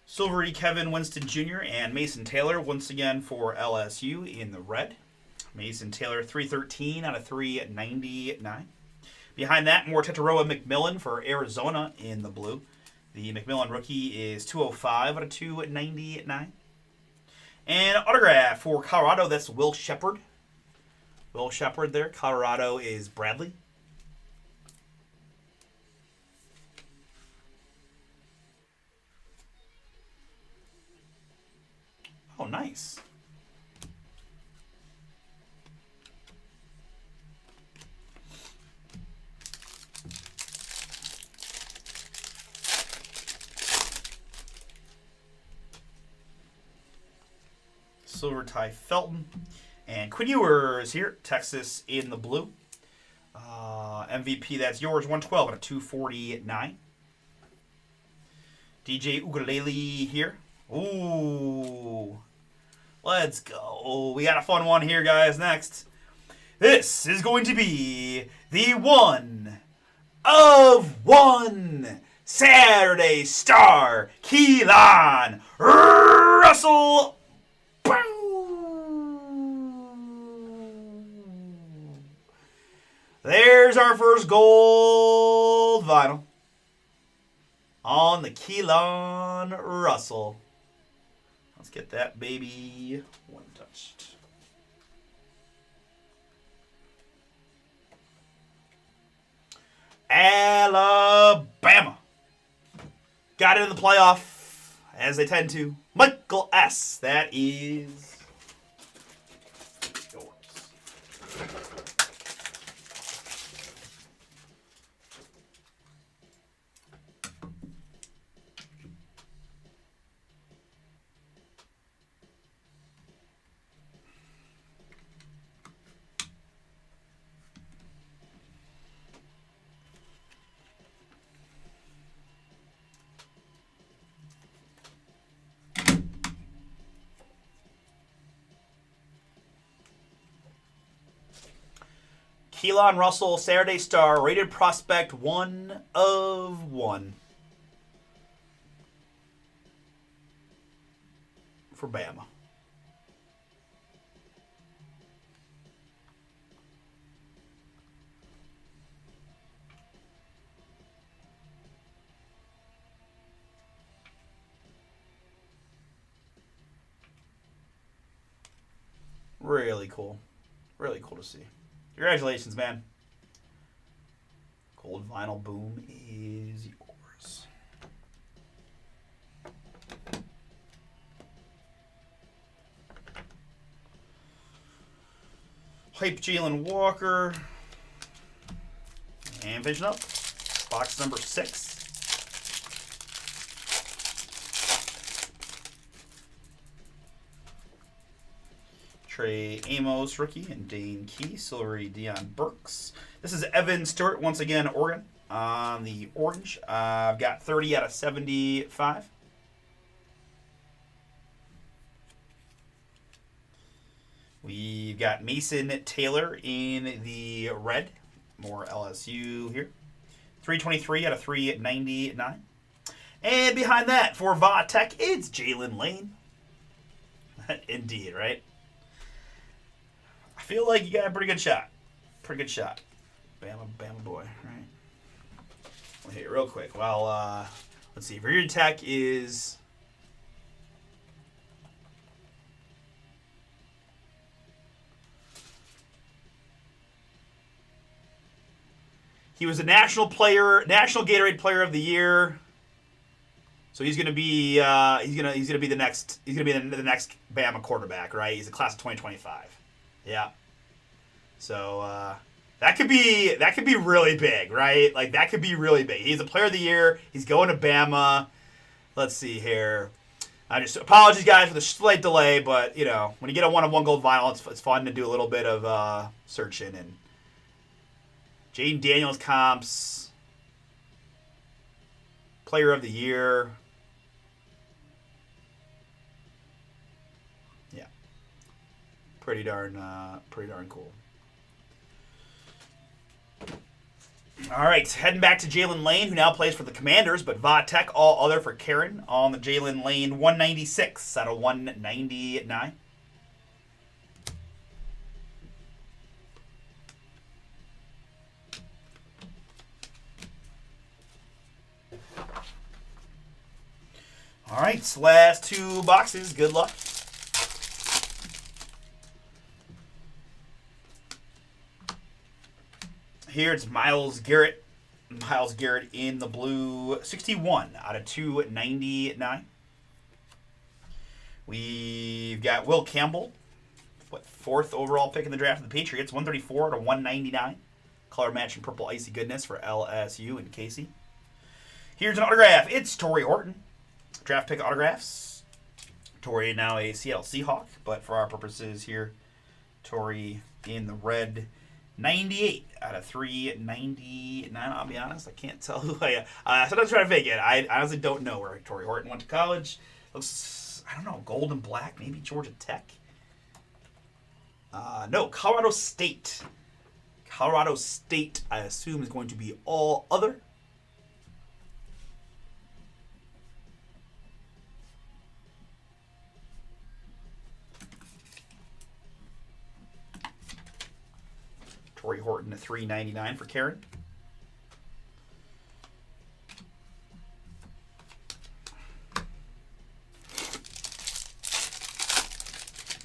Silvery Kevin Winston Jr. and Mason Taylor once again for LSU in the red. Mason Taylor 313 out of 399. Behind that, more Tetaroa McMillan for Arizona in the blue. The McMillan rookie is 205 out of 299. And autograph for Colorado, that's Will Shepard. Will Shepard there. Colorado is Bradley. Oh, nice. Silver Ty Felton. And Quinn Ewers here. Texas in the blue. MVP, that's yours. 112 out of 249. DJ Ugalele here. Ooh. Let's go. We got a fun one here, guys, next. This is going to be the one of one Saturday Star Keelan Russell. There's our first gold vinyl on the Keelan Russell. Let's get that baby one touched. Alabama got it in the playoff, as they tend to. Michael S. That is yours. Keelan Russell, Saturday Star, rated prospect 1 of 1 for Bama. Really cool. Really cool to see. Congratulations, man. Gold vinyl boom is yours. Hype Jalen Walker. And Vision Up. Box number 6. Trey Amos, rookie, and Dane Key, Silvery Deion Burks. This is Evan Stewart, once again, Oregon. on the orange. I've got 30 out of 75. We've got Mason Taylor in the red. More LSU here. 323 out of 399. And behind that, for Va-Tech, it's Jalen Lane. Indeed, right? I feel like you got a pretty good shot. Pretty good shot. Bama boy, right? I'll hit it real quick. Well, let's see. Virginia Tech is... He was a national Gatorade Player of the Year. So he's gonna be the next Bama quarterback, right? He's a class of 2025. Yeah. So that could be really big, right? Like that could be really big. He's a Player of the Year. He's going to Bama. Let's see here. I just apologize, guys, for the slight delay, but you know when you get a one-on-one gold vinyl, it's fun to do a little bit of searching and. Jaden Daniels comps. Player of the Year. Yeah. Pretty darn cool. All right, heading back to Jalen Lane, who now plays for the Commanders, but Va-Tech all other for Karen on the Jalen Lane 196 out of 199. All right, last two boxes. Good luck. Here it's Myles Garrett. Myles Garrett in the blue, 61 out of 299. We've got Will Campbell, fourth overall pick in the draft of the Patriots, 134 out of 199. Color matching purple icy goodness for LSU and Casey. Here's an autograph. It's Torrey Horton. Draft pick autographs. Torrey now a Seattle Seahawk, but for our purposes here, Torrey in the red, 98 out of 399. I'll be honest, I can't tell who I am. Sometimes try to fake it. I honestly don't know where Torrey Horton went to college. Looks, I don't know, gold and black, maybe Georgia Tech. No, Colorado State. Colorado State, I assume, is going to be all other. Torrey Horton at $3.99 for Karen.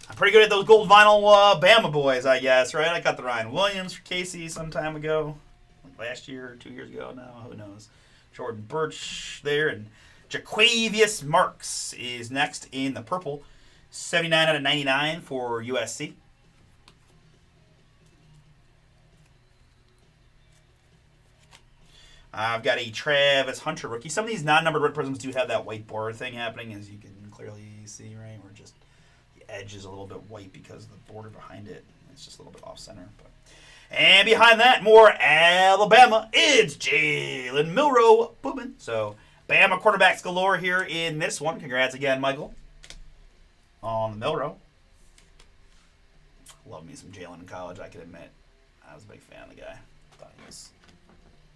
I'm pretty good at those gold vinyl Bama boys, I guess, right? I got the Ryan Williams for Casey some time ago. Like last year or 2 years ago now, who knows. Jordan Birch there, and Jaquavius Marks is next in the purple. 79 out of 99 for USC. I've got a Travis Hunter rookie. Some of these non-numbered red prisms do have that white border thing happening, as you can clearly see, right? Where just the edge is a little bit white because of the border behind it. It's just a little bit off-center. And behind that, more Alabama. It's Jalen Milroe Boobin. So, Bama quarterbacks galore here in this one. Congrats again, Michael, on the Milroe. Love me some Jalen in college, I can admit. I was a big fan of the guy.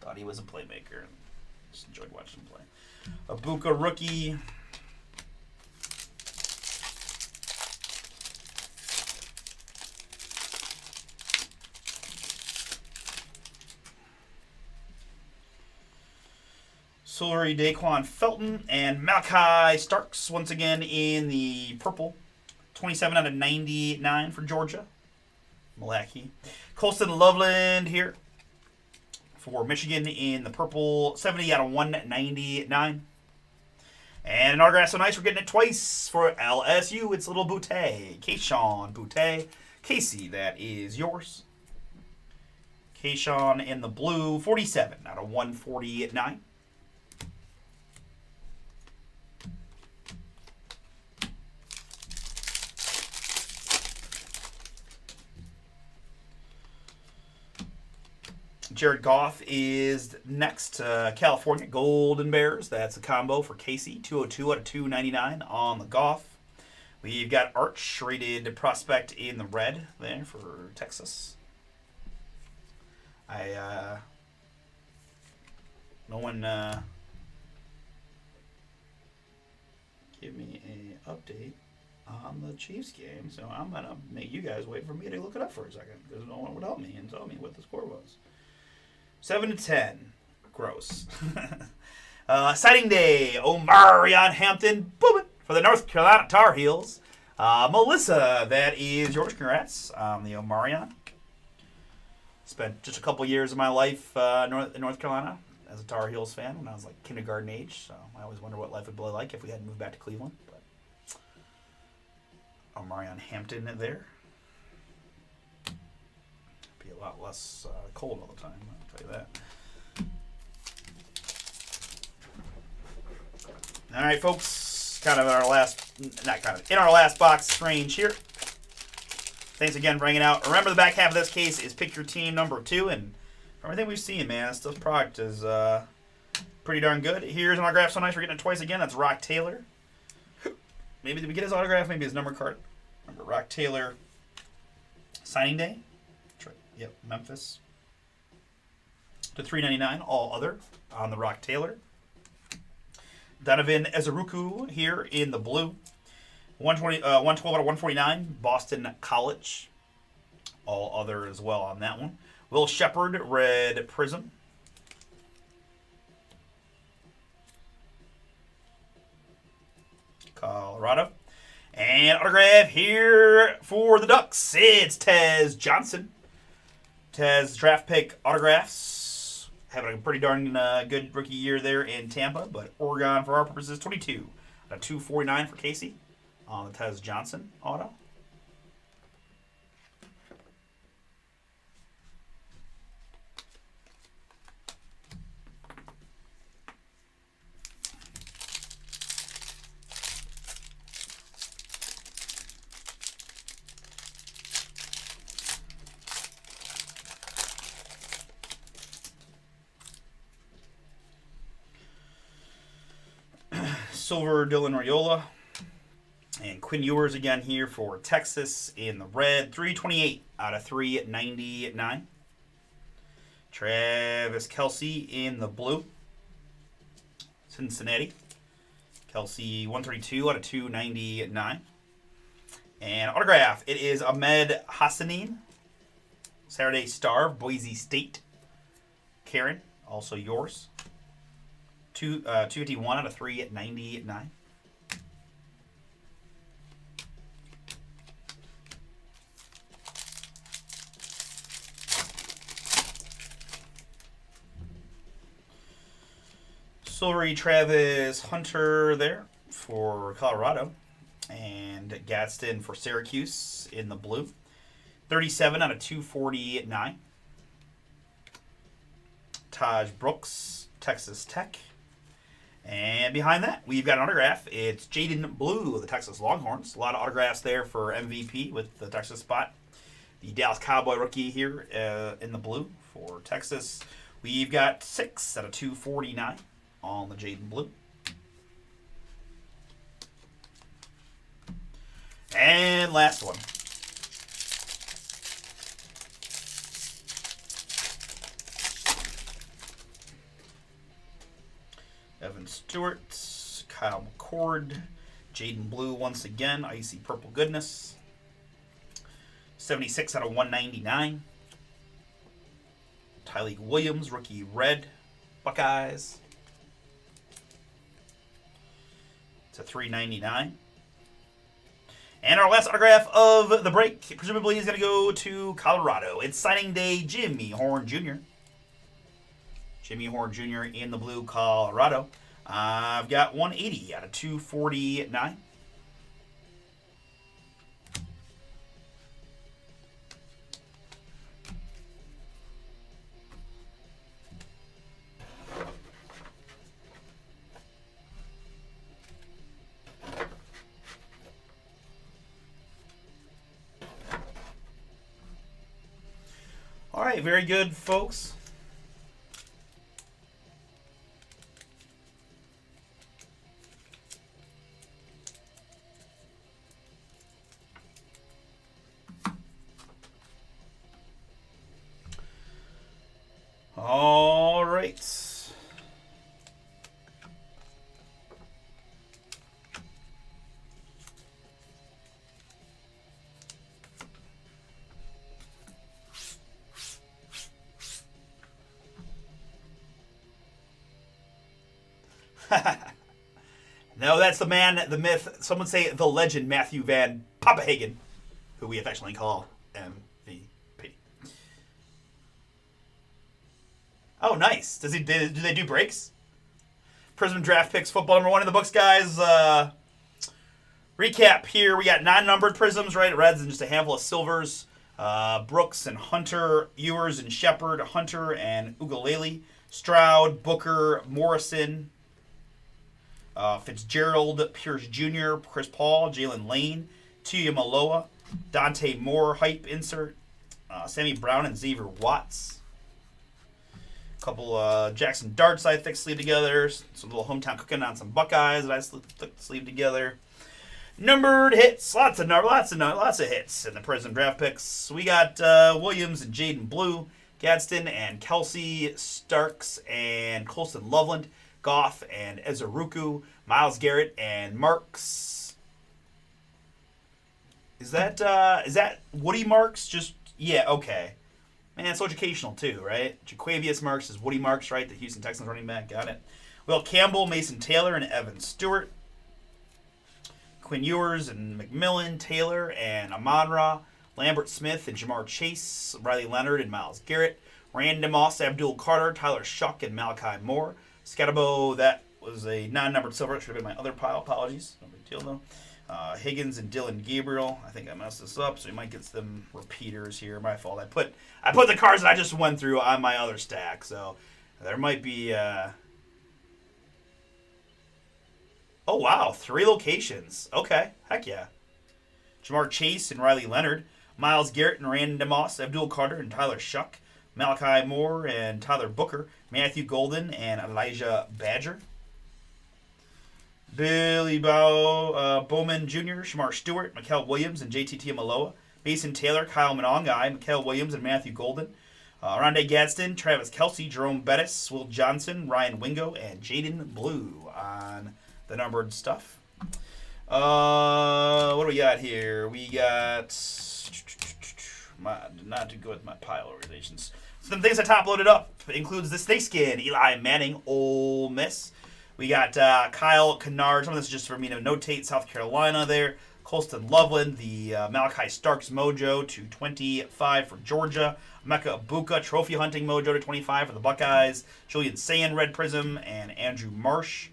Thought he was a playmaker. Just enjoyed watching him play. Abuka rookie. Solary Daquan Felton and Malachi Starks once again in the purple. 27 out of 99 for Georgia. Malachi. Colston Loveland here for Michigan in the purple, 70 out of 199. And an autograph so nice, we're getting it twice for LSU. It's Little Boutte. Kayshon Boutte. Casey, that is yours. Kayshon in the blue, 47 out of 149. Jared Goff is next. California Golden Bears. That's a combo for Casey. 202 out of 299 on the Goff. We've got Arch rated prospect in the red there for Texas. No one give me a update on the Chiefs game, so I'm gonna make you guys wait for me to look it up for a second because no one would help me and tell me what the score was. 7-10, gross. Signing day, Omarion Hampton, boom, for the North Carolina Tar Heels. Melissa, that is yours. Congrats on the Omarion. Spent just a couple years of my life in North Carolina as a Tar Heels fan when I was like kindergarten age, so I always wonder what life would be like if we hadn't moved back to Cleveland. But Omarion Hampton there. Be a lot less cold all the time, I'll tell you that. All right, folks, in our last box range here. Thanks again for hanging out. Remember, the back half of this case is pick your team number 2, and from everything we've seen, man, this product is pretty darn good. Here's an autograph so nice we're getting it twice again. That's Rock Taylor. Maybe did we get his autograph? Maybe his number card. Remember, Rock Taylor signing day. That's right. Yep, Memphis. To $3.99, all other on the Rock Taylor. Donovan Ezeruku here in the blue. 112 out of 149, Boston College. All other as well on that one. Will Shepard, red prism. Colorado. And autograph here for the Ducks. It's Tez Johnson. Tez draft pick autographs. Having a pretty darn good rookie year there in Tampa, but Oregon, for our purposes, 22 out of 249 for Casey on the Tez Johnson auto. Silver Dylan Raiola. And Quinn Ewers again here for Texas in the red. 328 out of 399. Travis Kelce in the blue. Cincinnati. Kelce 132 out of 299. And autograph, it is Ahmed Hassanin. Saturday Star, Boise State. Karen, also yours. 251 out of 399. Silvery Travis Hunter there for Colorado. And Gadsden for Syracuse in the blue. 37 out of 249. Taj Brooks, Texas Tech. And behind that, we've got an autograph. It's Jaden Blue of the Texas Longhorns. A lot of autographs there for MVP with the Texas spot. The Dallas Cowboy rookie here in the blue for Texas. We've got 6 out of 249 on the Jaden Blue. And last one. Evan Stewart, Kyle McCord, Jaden Blue once again, icy purple goodness. 76 out of 199. Tyleik Williams, rookie red, Buckeyes. It's a $3.99. And our last autograph of the break, presumably, is going to go to Colorado. It's signing day, Jimmy Horn Jr. Jimmy Horn Jr. in the blue, Colorado. I've got 180 out of 249. All right, very good, folks. No, that's the man, the myth, someone say the legend, Matthew Van Papahagen, who we affectionately call MVP. Oh, nice. Do they do breaks? Prism Draft Picks Football number 1 in the books, guys. Recap here. We got 9 numbered prisms, right? Reds and just a handful of silvers. Brooks and Hunter, Ewers and Shepard, Hunter and Ugalele, Stroud, Booker, Morrison, Fitzgerald, Pierce Jr., Chris Paul, Jalen Lane, Tuiamaloa, Dante Moore, hype insert, Sammy Brown and Xavier Watts. A couple Jackson Darts I thick sleeve together. Some little hometown cooking on some Buckeyes that I thick sleeve together. Numbered hits, lots of hits in the Prism Draft Picks. We got Williams and Jaden Blue, Gadsden and Kelsey, Starks and Colston Loveland, Goff and Ezeruku, Miles Garrett and Marks. Is that Woody Marks? Just yeah, okay. Man, it's educational too, right? Jaquavius Marks is Woody Marks, right? The Houston Texans running back, got it. Will Campbell, Mason Taylor, and Evan Stewart. Quinn Ewers and McMillan, Taylor and Amon-Ra, Lambert Smith and Jamar Chase, Riley Leonard and Miles Garrett, Random Moss, Abdul Carter, Tyler Shuck, and Malachi Moore. Scatabo, that was a non-numbered silver. It should have been my other pile. Apologies. No big deal, though. Higgins and Dylan Gabriel. I think I messed this up, so you might get some repeaters here. My fault. I put the cards that I just went through on my other stack, so there might be... Oh, wow. 3 locations. Okay. Heck yeah. Jamar Chase and Riley Leonard. Miles Garrett and Random Moss. Abdul Carter and Tyler Shuck. Malachi Moore and Tyler Booker. Matthew Golden and Elijah Badger. Billy Bowman Jr., Shamar Stewart, Mikael Williams, and JT Tuiamaloa. Mason Taylor, Kyle Monongai, Mikael Williams, and Matthew Golden. Rondé Gadsden, Travis Kelsey, Jerome Bettis, Will Johnson, Ryan Wingo, and Jaden Blue on the numbered stuff. What do we got here? We got... not to go with my pile organizations. Some things I top loaded up includes the snakeskin, Eli Manning, Ole Miss. We got Kyle Kennard. Some of this is just for me to notate. South Carolina there. Colston Loveland, the Malachi Starks Mojo to 25 for Georgia. Mecca Ibuka Trophy Hunting Mojo to 25 for the Buckeyes. Julian Sand Red Prism and Andrew Marsh.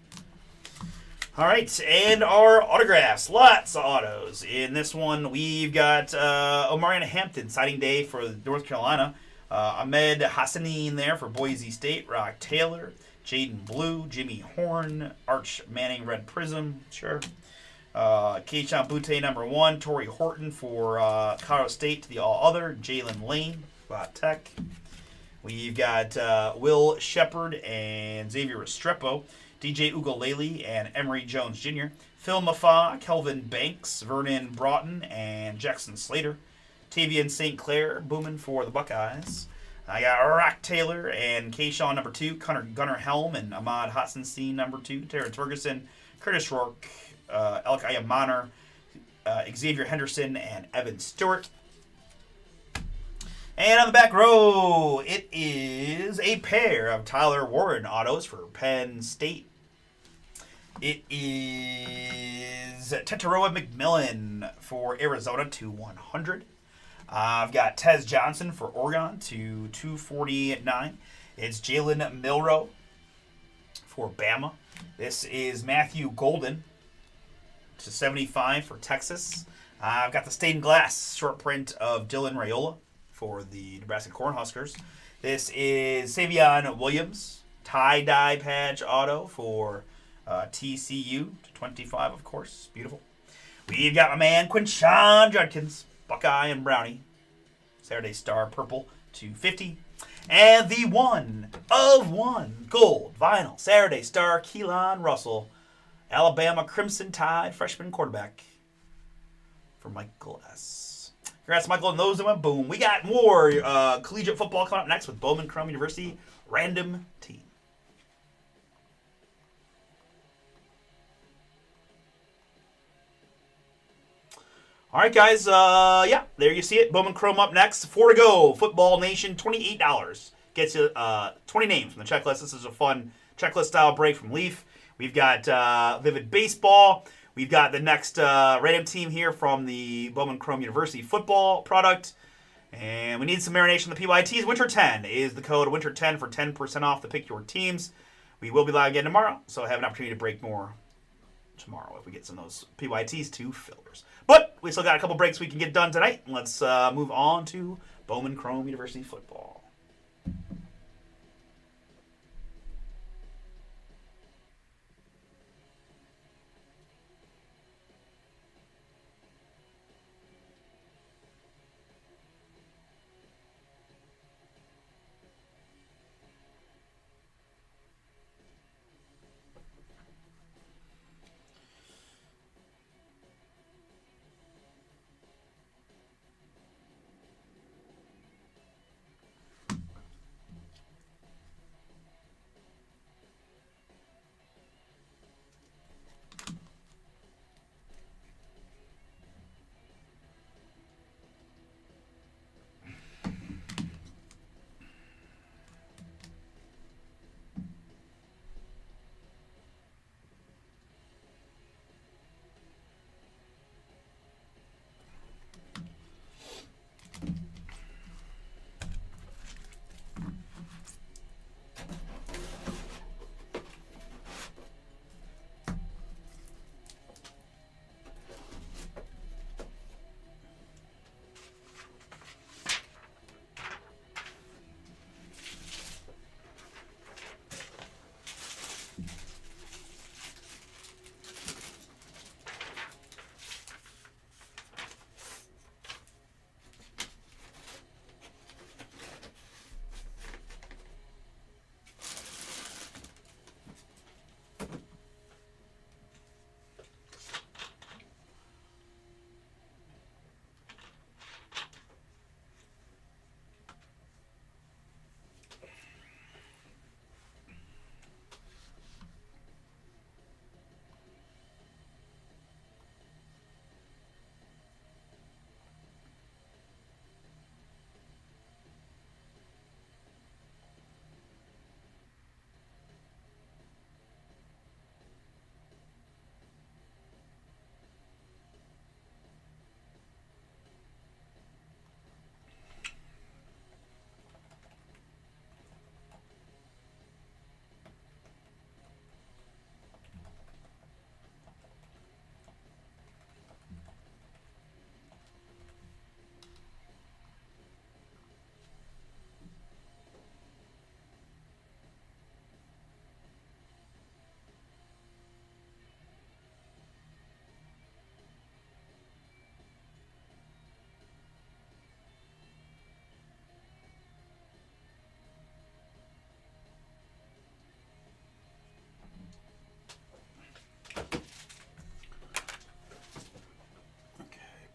All right, and our autographs. Lots of autos. In this one, we've got Omarion Hampton, signing day for North Carolina. Ahmed Hassanin there for Boise State. Rock Taylor, Jaden Blue, Jimmy Horn, Arch Manning Red Prism, sure. Keishawn Butte, number 1. Torrey Horton for Colorado State to the all-other. Jalen Lane, Tech. We've got Will Shepard and Xavier Restrepo. DJ Ugalele and Emory Jones Jr. Phil Mafa, Kelvin Banks, Vernon Broughton, and Jackson Slater. Tavian St. Clair booming for the Buckeyes. I got Rock Taylor and Keyshawn, number 2. Gunnar Helm and Ahmad Hassanstein, number 2. Terrence Ferguson, Curtis Rourke, Elk Ayamaner, Xavier Henderson, and Evan Stewart. And on the back row, it is a pair of Tyler Warren autos for Penn State. It is Tetaroa McMillan for Arizona to 100. I've got Tez Johnson for Oregon to 249. It's Jalen Milroe for Bama. This is Matthew Golden to 75 for Texas. I've got the stained glass short print of Dylan Raiola for the Nebraska Cornhuskers. This is Savion Williams, tie-dye patch auto for TCU to 25, of course. Beautiful. We've got my man Quinshon Judkins, Buckeye and Brownie. Saturday Star purple to 50. And the 1 of 1 gold vinyl Saturday Star Keelan Russell, Alabama Crimson Tide freshman quarterback for Michael S. Congrats, Michael, and those that went boom. We got more collegiate football coming up next with Bowman Crum University Random Team. All right, guys. Yeah, there you see it. Bowman Chrome up next. 4 to go. Football Nation, $28. Gets you 20 names from the checklist. This is a fun checklist-style break from Leaf. We've got Vivid Baseball. We've got the next random team here from the Bowman Chrome University football product. And we need some marination on the PYTs. Winter 10 is the code Winter 10 for 10% off the Pick Your Teams. We will be live again tomorrow, so I have an opportunity to break more tomorrow if we get some of those PYTs to fillers. But we still got a couple breaks we can get done tonight. Let's move on to Bowman Chrome University football.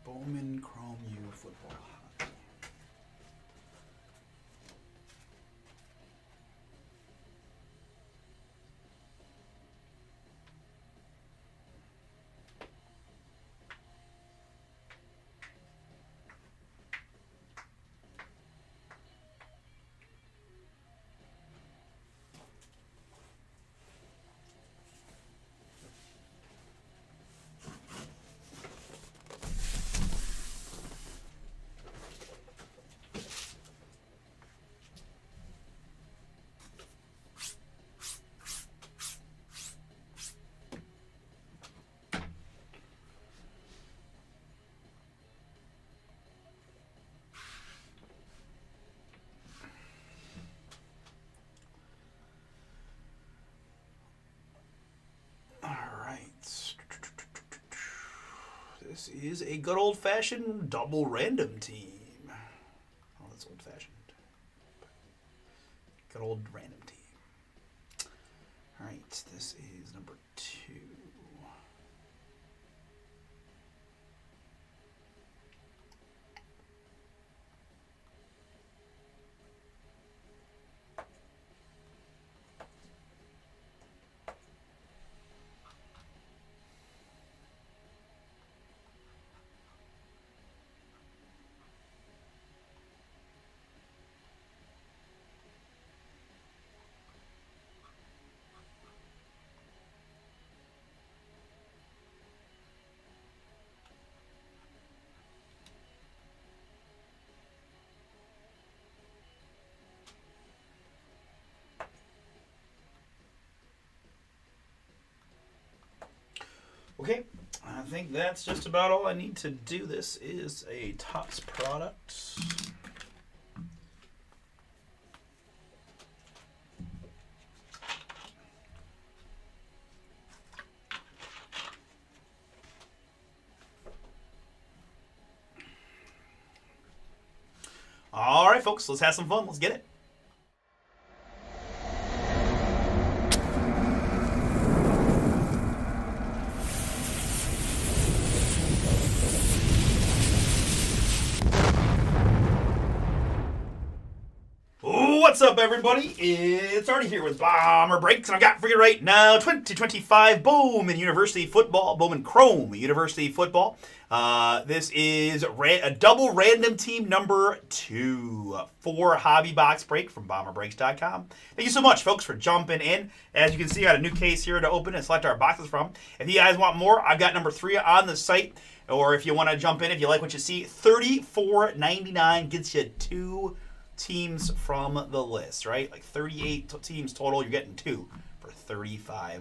Bowman Chrome U football. This is a good old-fashioned double random team. Oh, that's old-fashioned. Good old random team. All right, this is number 2. Okay, I think that's just about all I need to do. This is a Topps product. All right, folks, let's have some fun. Let's get it. What's up, everybody? It's Artie here with Bomber Breaks, and I've got for you right now 2025 Bowman University Football, Bowman Chrome University Football. This is a double random team number 2 for Hobby Box Break from BomberBreaks.com. Thank you so much, folks, for jumping in. As you can see, I got a new case here to open and select our boxes from. If you guys want more, I've got number 3 on the site. Or if you want to jump in, if you like what you see, $34.99 gets you 2 teams from the list, right? Like 38 teams total. You're getting 2 for $35.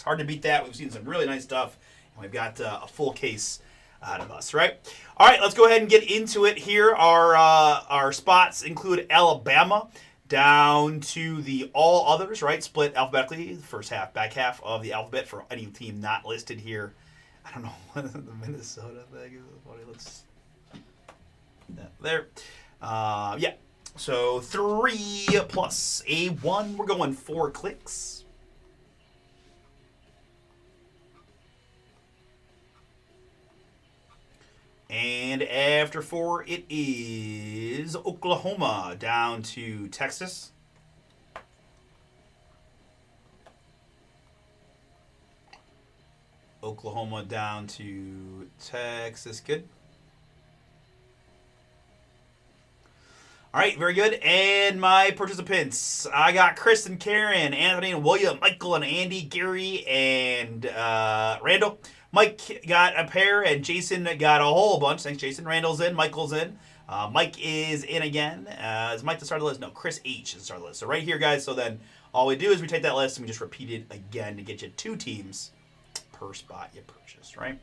Hard to beat that. We've seen some really nice stuff, and we've got a full case out of us, right? All right, let's go ahead and get into it here. Our spots include Alabama down to the all others, right? Split alphabetically, the first half, back half of the alphabet for any team not listed here. I don't know what the Minnesota thing is. Let's there. Yeah. So 3 plus a 1. We're going 4 clicks. And after 4, it is Oklahoma down to Texas. Oklahoma down to Texas. Good. All right, very good. And my participants, I got Chris and Karen, Anthony and William, Michael and Andy, Gary and Randall. Mike got a pair, and Jason got a whole bunch. Thanks, Jason. Randall's in, Michael's in. Mike is in again. Is Mike the start of the list? No, Chris H is the start of the list. So right here, guys, so then all we do is we take that list and we just repeat it again to get you 2 teams per spot you purchased, right?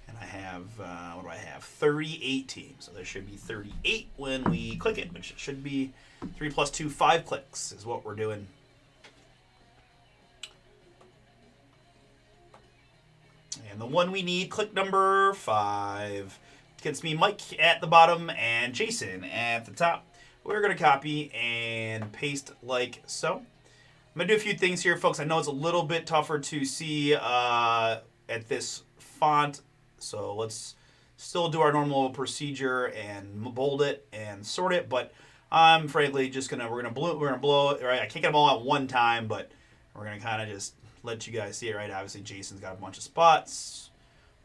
And I have, what do I have? 38 teams. So there should be 38 when we click it, which should be 3 plus 2, 5 clicks is what we're doing. And the one we need, click number 5, gets me Mike at the bottom and Jason at the top. We're going to copy and paste like so. I'm going to do a few things here, folks. I know it's a little bit tougher to see at this font. So let's still do our normal procedure and bold it and sort it, but I'm frankly just we're gonna blow it, right? I can't get them all at one time, but we're gonna kind of just let you guys see it, right? Obviously, Jason's got a bunch of spots,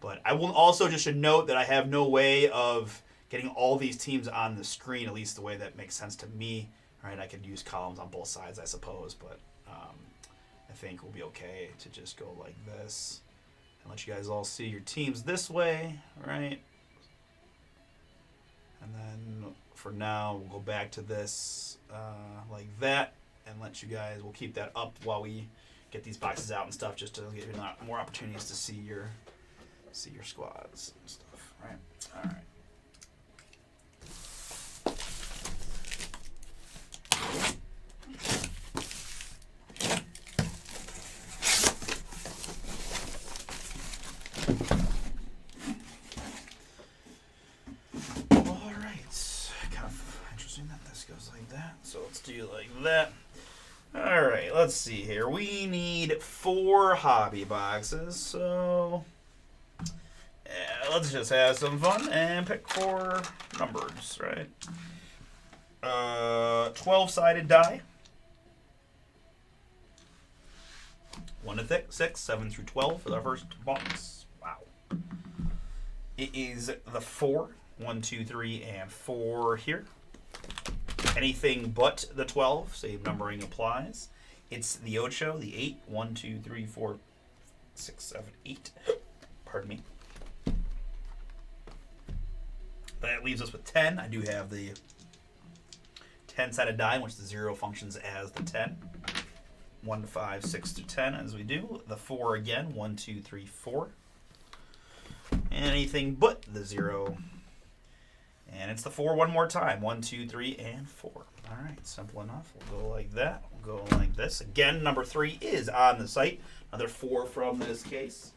but I will also just should note that I have no way of getting all these teams on the screen, at least the way that makes sense to me, right? I could use columns on both sides, I suppose, but I think we'll be okay to just go like this. Let you guys all see your teams this way, right? And then for now, we'll go back to this like that, and let you guys. We'll keep that up while we get these boxes out and stuff, just to give you more opportunities to see your squads and stuff, right? All right. So let's do like that. All right, let's see here. We need 4 hobby boxes. So yeah, let's just have some fun and pick 4 numbers, right? 12-sided die. 1 to 6, 7 through 12 for the first box. Wow. It is the 4. 1, 2, 3, and 4 here. Anything but the 12, save numbering applies. It's the Ocho, the 8. 1, 2, 3, 4, 6, 7, 8. Pardon me. That leaves us with 10. I do have the 10-sided die, in which the 0 functions as the 10. 1 to 5, 6 to 10, as we do. The 4 again. 1, 2, 3, 4. Anything but the 0. And it's the 4 one more time. 1, 2, 3, and 4. All right, simple enough. We'll go like that. We'll go like this. Again, number 3 is on the site. Another 4 from this case.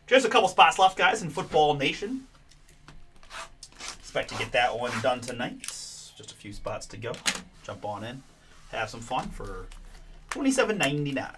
Just a couple spots left, guys, in Football Nation. Expect to get that one done tonight. Just a few spots to go. Jump on in. Have some fun for $27.99.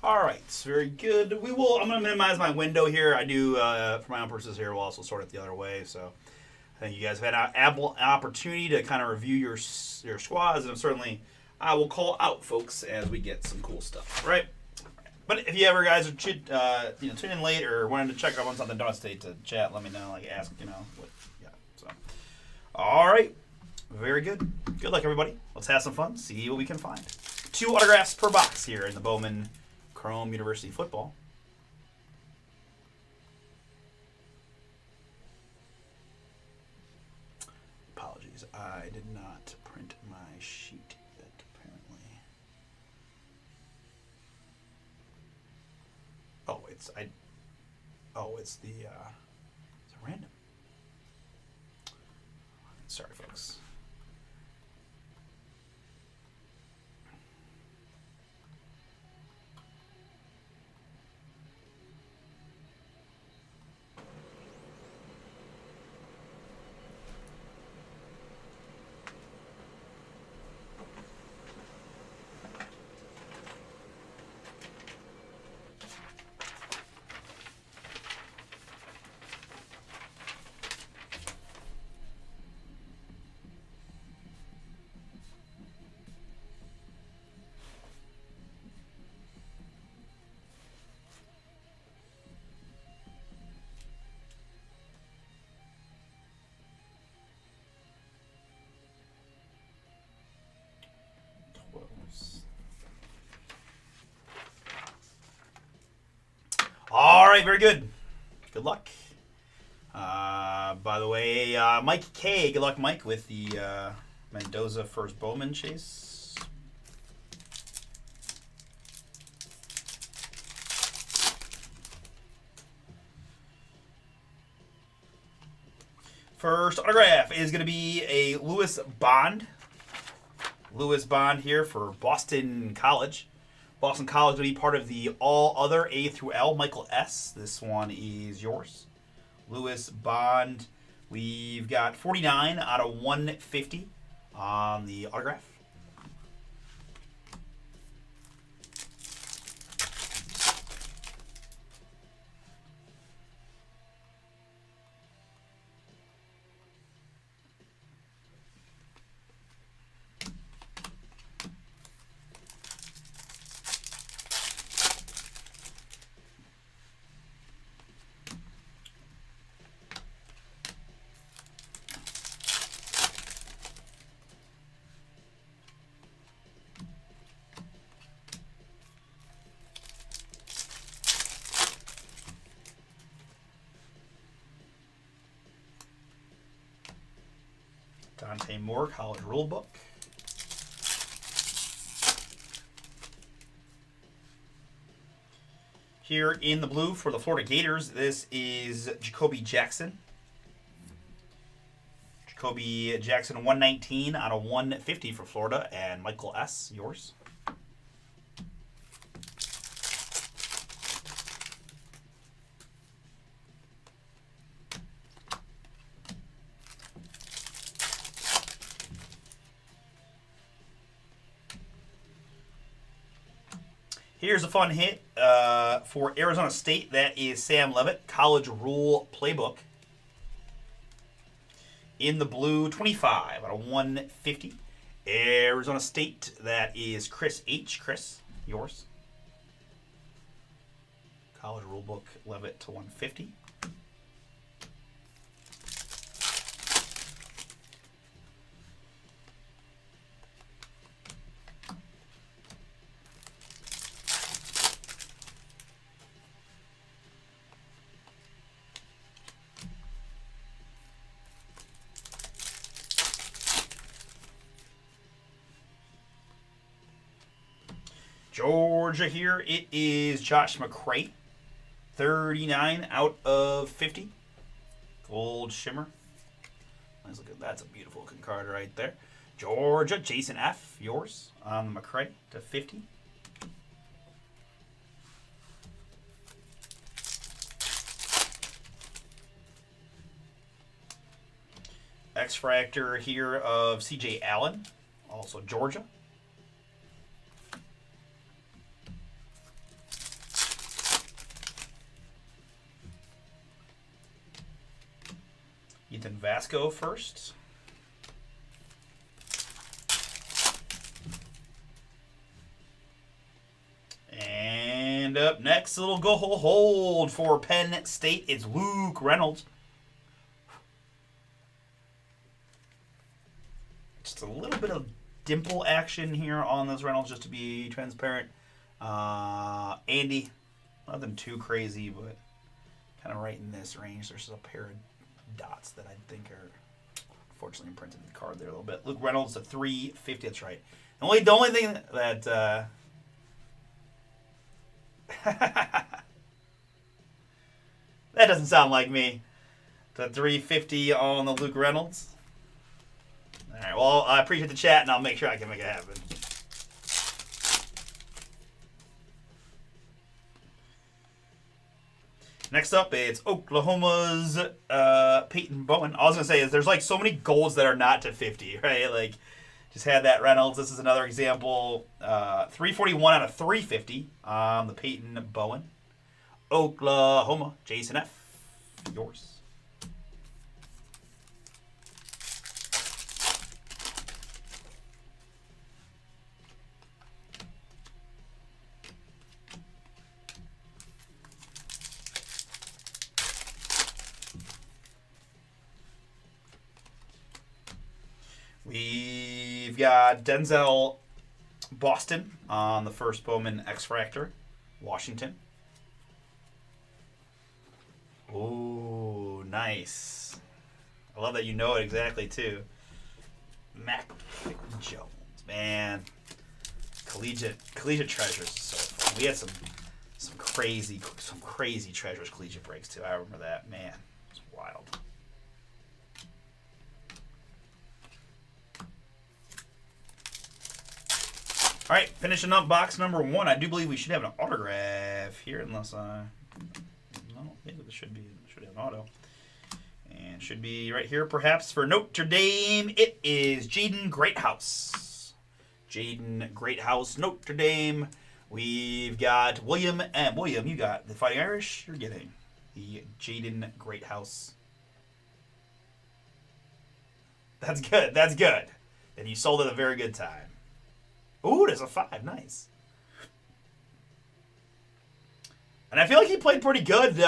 All right, very good. I'm going to minimize my window here. I do, for my own purposes here, we'll also sort it the other way. So I think you guys have had ample opportunity to kind of review your squads, and certainly I will call out folks as we get some cool stuff, right? But if you ever guys are tuning in late or wanted to check up on something, don't hesitate to chat. Let me know, ask, what, yeah. So, all right, very good. Good luck, everybody. Let's have some fun. See what we can find. 2 autographs per box here in the Bowman Chrome University Football. Apologies, I did not print my sheet yet, apparently. It's the it's a random. Sorry, folks. All right, very good. Good luck. By the way, Mike K. Good luck, Mike, with the Mendoza first Bowman chase. First autograph is going to be a Lewis Bond. Lewis Bond here for Boston College. Boston College will be part of the all other A through L. Michael S. This one is yours. Lewis Bond. We've got 49 out of 150 on the autograph. Dante Moore, College Rulebook. Here in the blue for the Florida Gators, this is Jacoby Jackson. Jacoby Jackson, 119 out of 150 for Florida. And Michael S., yours. Here's a fun hit for Arizona State. That is Sam Levitt, College Rule Playbook. In the blue, 25 out of 150. Arizona State, that is Chris H. Chris, yours. College Rulebook, Levitt to 150. Georgia here, it is Josh McCray, 39 out of 50. Gold shimmer. Let's look at that's a beautiful looking card right there. Georgia, Jason F., yours on the McCray to 50. X-Fractor here of C.J. Allen, also Georgia. Ethan Vasco first. And up next, a little go hold for Penn State. It's Luke Reynolds. Just a little bit of dimple action here on this Reynolds, just to be transparent. Andy, nothing too crazy, but kind of right in this range. There's a pair of dots that I think are unfortunately imprinted in the card there a little bit. Luke Reynolds, a 350. That's right. The only thing that that doesn't sound like me. The 350 on the Luke Reynolds. All right. Well, I appreciate the chat, and I'll make sure I can make it happen. Next up, it's Oklahoma's Peyton Bowen. All I was going to say is there's like so many golds that are not to 50, right? Like, just had that Reynolds. This is another example. 341 out of 350 on the Peyton Bowen. Oklahoma, Jason F., yours. We've got Denzel Boston on the first Bowman X-Fractor, Washington. Ooh, nice. I love that you know it exactly, too. Mac Jones, man. Collegiate treasures is so fun. We had some crazy treasures collegiate breaks, too. I remember that. Man, it's wild. All right, finishing up box number 1. I do believe we should have an autograph here, unless no, maybe this should have an auto, and should be right here perhaps for Notre Dame. It is Jaden Greathouse. Jaden Greathouse, Notre Dame. We've got William M. William, you got the Fighting Irish. You're getting the Jaden Greathouse. That's good. That's good. And you sold at a very good time. Ooh, there's a 5. Nice. And I feel like he played pretty good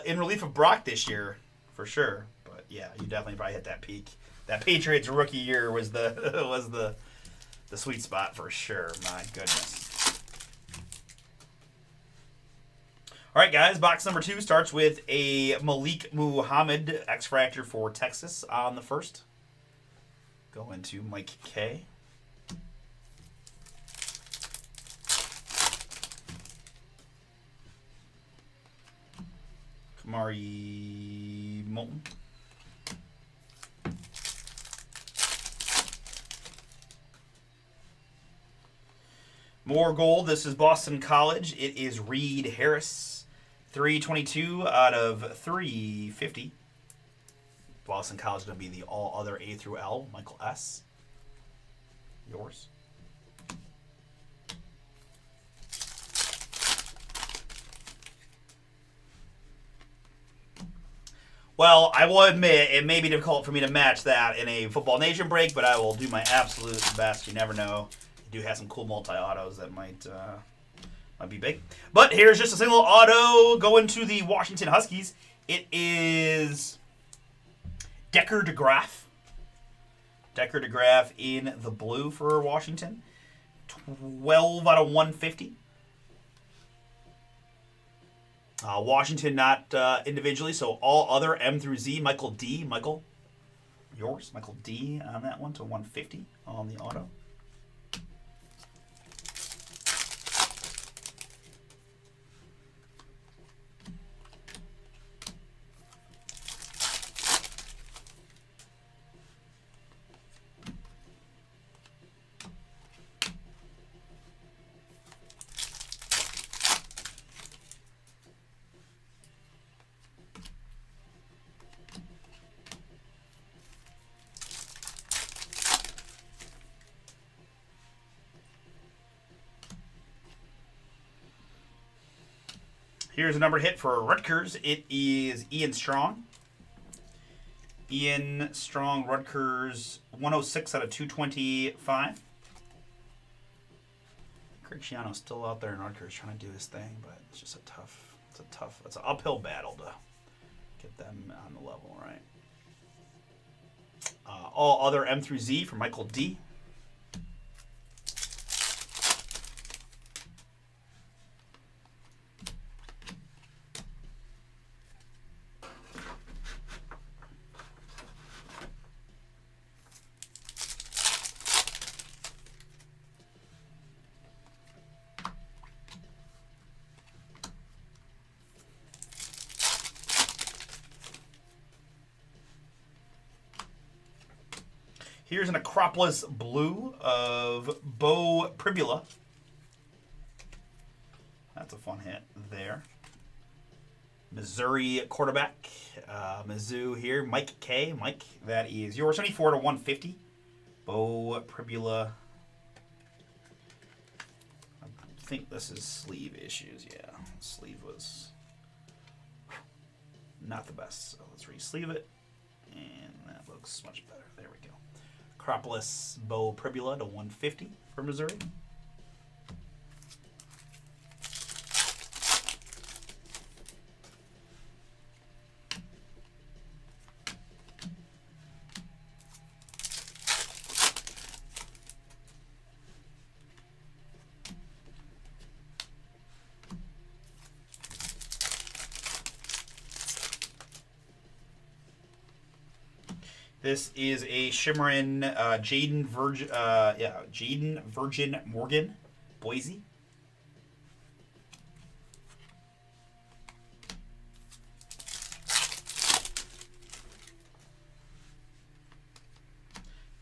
in relief of Brock this year, for sure. But yeah, you definitely probably hit that peak. That Patriots rookie year was the sweet spot for sure. My goodness. All right, guys. Box number 2 starts with a Malik Muhammad X-Fractor for Texas on the first. Going to Mike K. Kamari Moulton. More gold. This is Boston College. It is Reed Harris. 322 out of 350. Boston College is going to be the all other A through L. Michael S. Yours. Well, I will admit it may be difficult for me to match that in a Football Nation break, but I will do my absolute best. You never know. You do have some cool multi-autos that might be big. But here's just a single auto going to the Washington Huskies. It is Decker DeGraff. Decker DeGraff in the blue for Washington. 12 out of 150. Washington not individually, so all other M through Z. Michael D. Michael, yours. Michael D on that one to 150 on the auto. Here's a number hit for Rutgers. It is Ian Strong. Ian Strong, Rutgers, 106 out of 225. Craig Schiano's still out there in Rutgers trying to do his thing, but it's just it's an uphill battle to get them on the level, right? All other M through Z for Michael D. Here's an Acropolis blue of Bo Pribula. That's a fun hit there. Missouri quarterback. Mizzou here. Mike K. Mike, that is yours. 74 to 150. Bo Pribula. I think this is sleeve issues. Yeah, sleeve was not the best. So let's re-sleeve it. And that looks much better. There we go. Acropolis Bo Pribula to 150 for Missouri. This is a Shimmerin Jaden Virgin Morgan, Boise.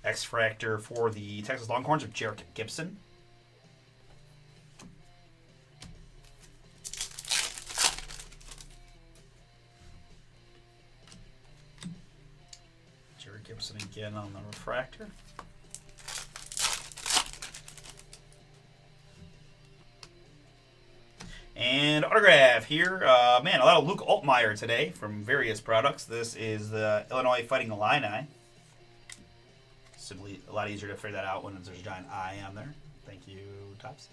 X-Fractor for the Texas Longhorns of Jarek Gibson. Gibson again on the refractor. And autograph here. Man, a lot of Luke Altmaier today from various products. This is the Illinois Fighting Illini. Simply a lot easier to figure that out when there's a giant I on there. Thank you, Tops.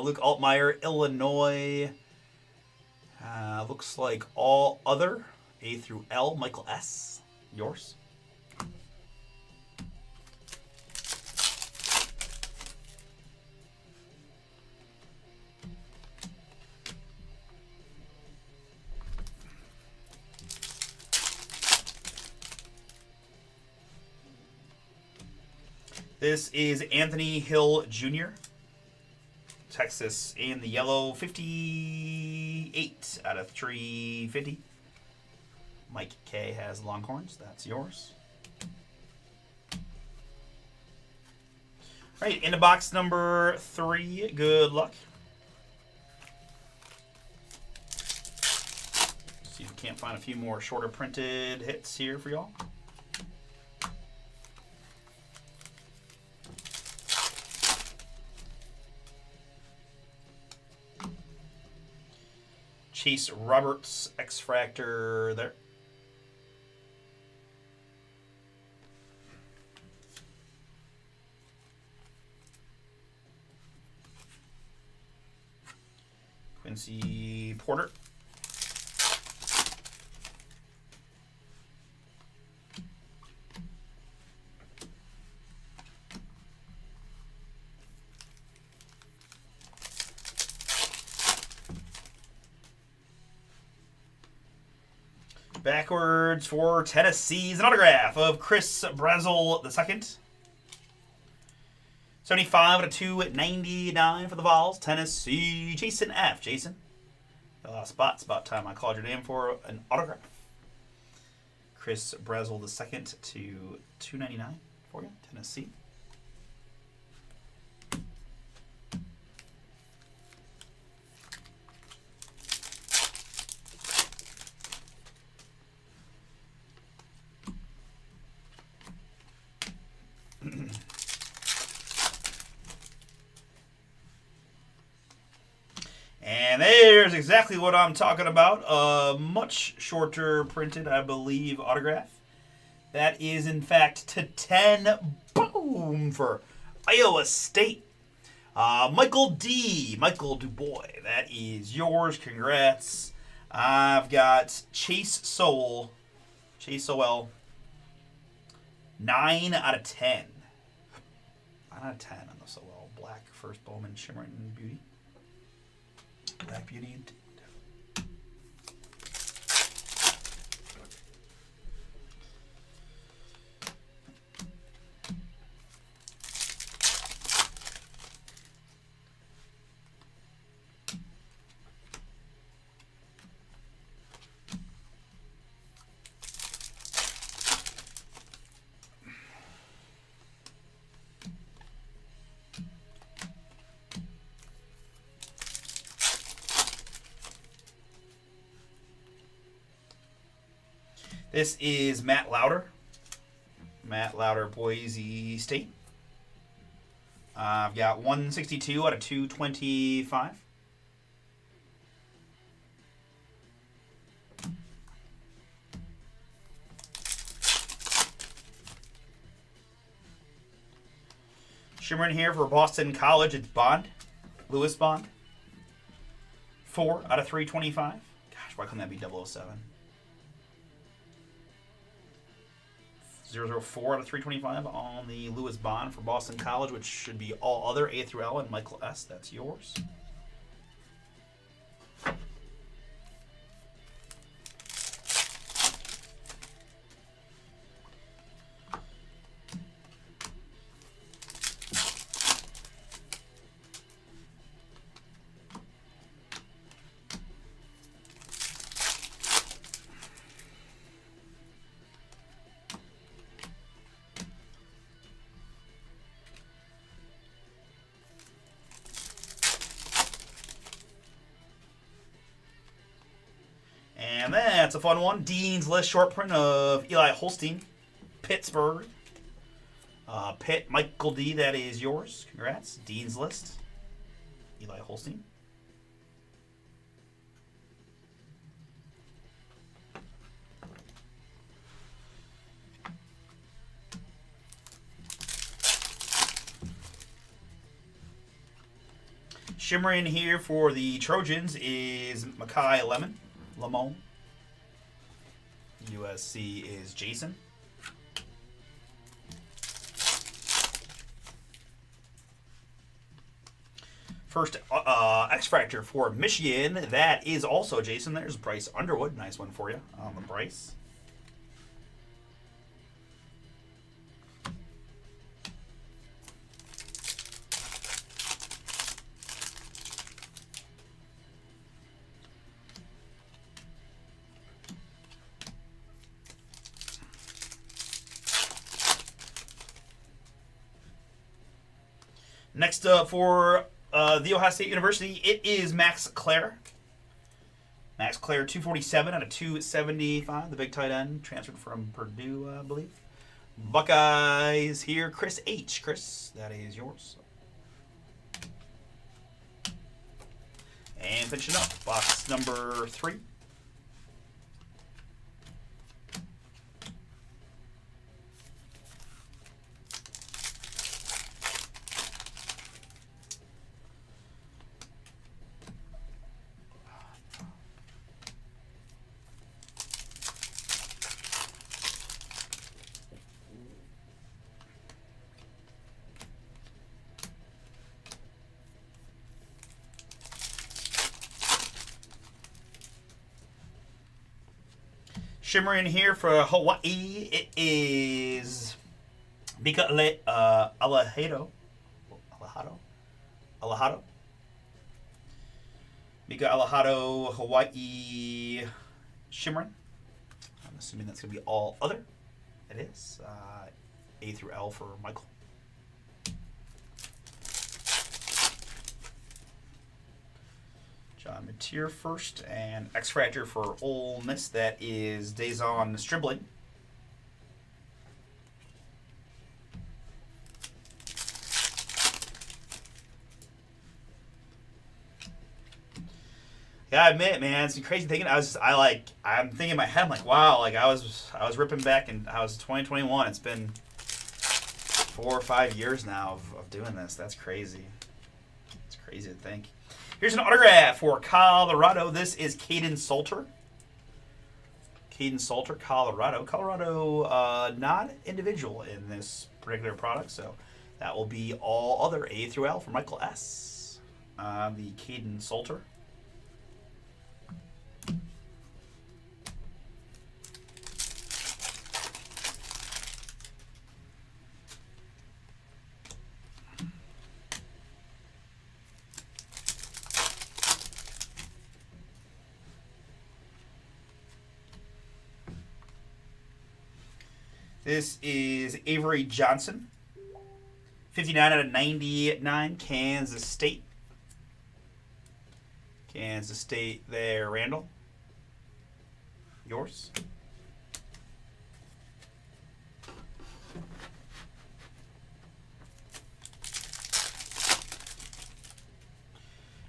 Luke Altmaier, Illinois. Looks like all other. A through L, Michael S. Yours. This is Anthony Hill Jr., Texas in the yellow, 58 out of 350. Mike K has Longhorns. That's yours. All right, into box number 3. Good luck. See if we can't find a few more shorter printed hits here for y'all. Chase Roberts X-Fractor there. Quincy Porter. Backwards for Tennessee's an autograph of Chris Brazel II. 75 out of 299 for the Vols. Tennessee, Jason F. Jason. You lost spot. It's about time I called your name for an autograph. Chris Brazel II to 299 for you, Tennessee. And there's exactly what I'm talking about. A much shorter printed, I believe, autograph. That is, in fact, to 10. Boom! For Iowa State. Michael D. Michael Dubois. That is yours. Congrats. I've got Chase Sowell. Chase Sowell. 9 out of 10. 9 out of 10 on the Sowell. Black first Bowman Shimmering Beauty. Black Beauty indeed. This is Matt Lauder. Matt Lauder, Boise State. I've got 162 out of 225. Shimmering here for Boston College. It's Bond. Lewis Bond. 4 out of 325. Gosh, why couldn't that be 007? 004 out of 325 on the Lewis Bond for Boston College, which should be all other A through L, and Michael S. That's yours. And that's a fun one. Dean's List short print of Eli Holstein, Pittsburgh. Pitt, Michael D, that is yours. Congrats. Dean's List, Eli Holstein. Shimmering here for the Trojans is Makai Lemon. USC is Jason. First X-Fractor for Michigan. That is also Jason. There's Bryce Underwood. Nice one for you on the Bryce. Next up for the Ohio State University, it is Max Clare. Max Clare, 247 out of 275. The big tight end, transferred from Purdue, I believe. Buckeyes here, Chris H. Chris, that is yours. And finishing up, box number 3. Shimmering here for Hawaii, it is Mika Alahado. Mika Alahado, Hawaii Shimmering. I'm assuming that's going to be all other. It is. A through L for Michael. John Mateer first, and X-Fractor for Ole Miss, that is Dazon Stribling. Yeah, I admit, man, it's crazy thinking. I'm thinking in my head, I'm like, wow, like I was ripping back, and I was 2021. It's been 4 or 5 years now of doing this. That's crazy. It's crazy to think. Here's an autograph for Colorado. This is Caden Salter. Caden Salter, Colorado. Colorado, not individual in this particular product, so that will be all other A through L for Michael S. The Caden Salter. This is Avery Johnson, 59 out of 99, Kansas State. Kansas State there, Randall. Yours.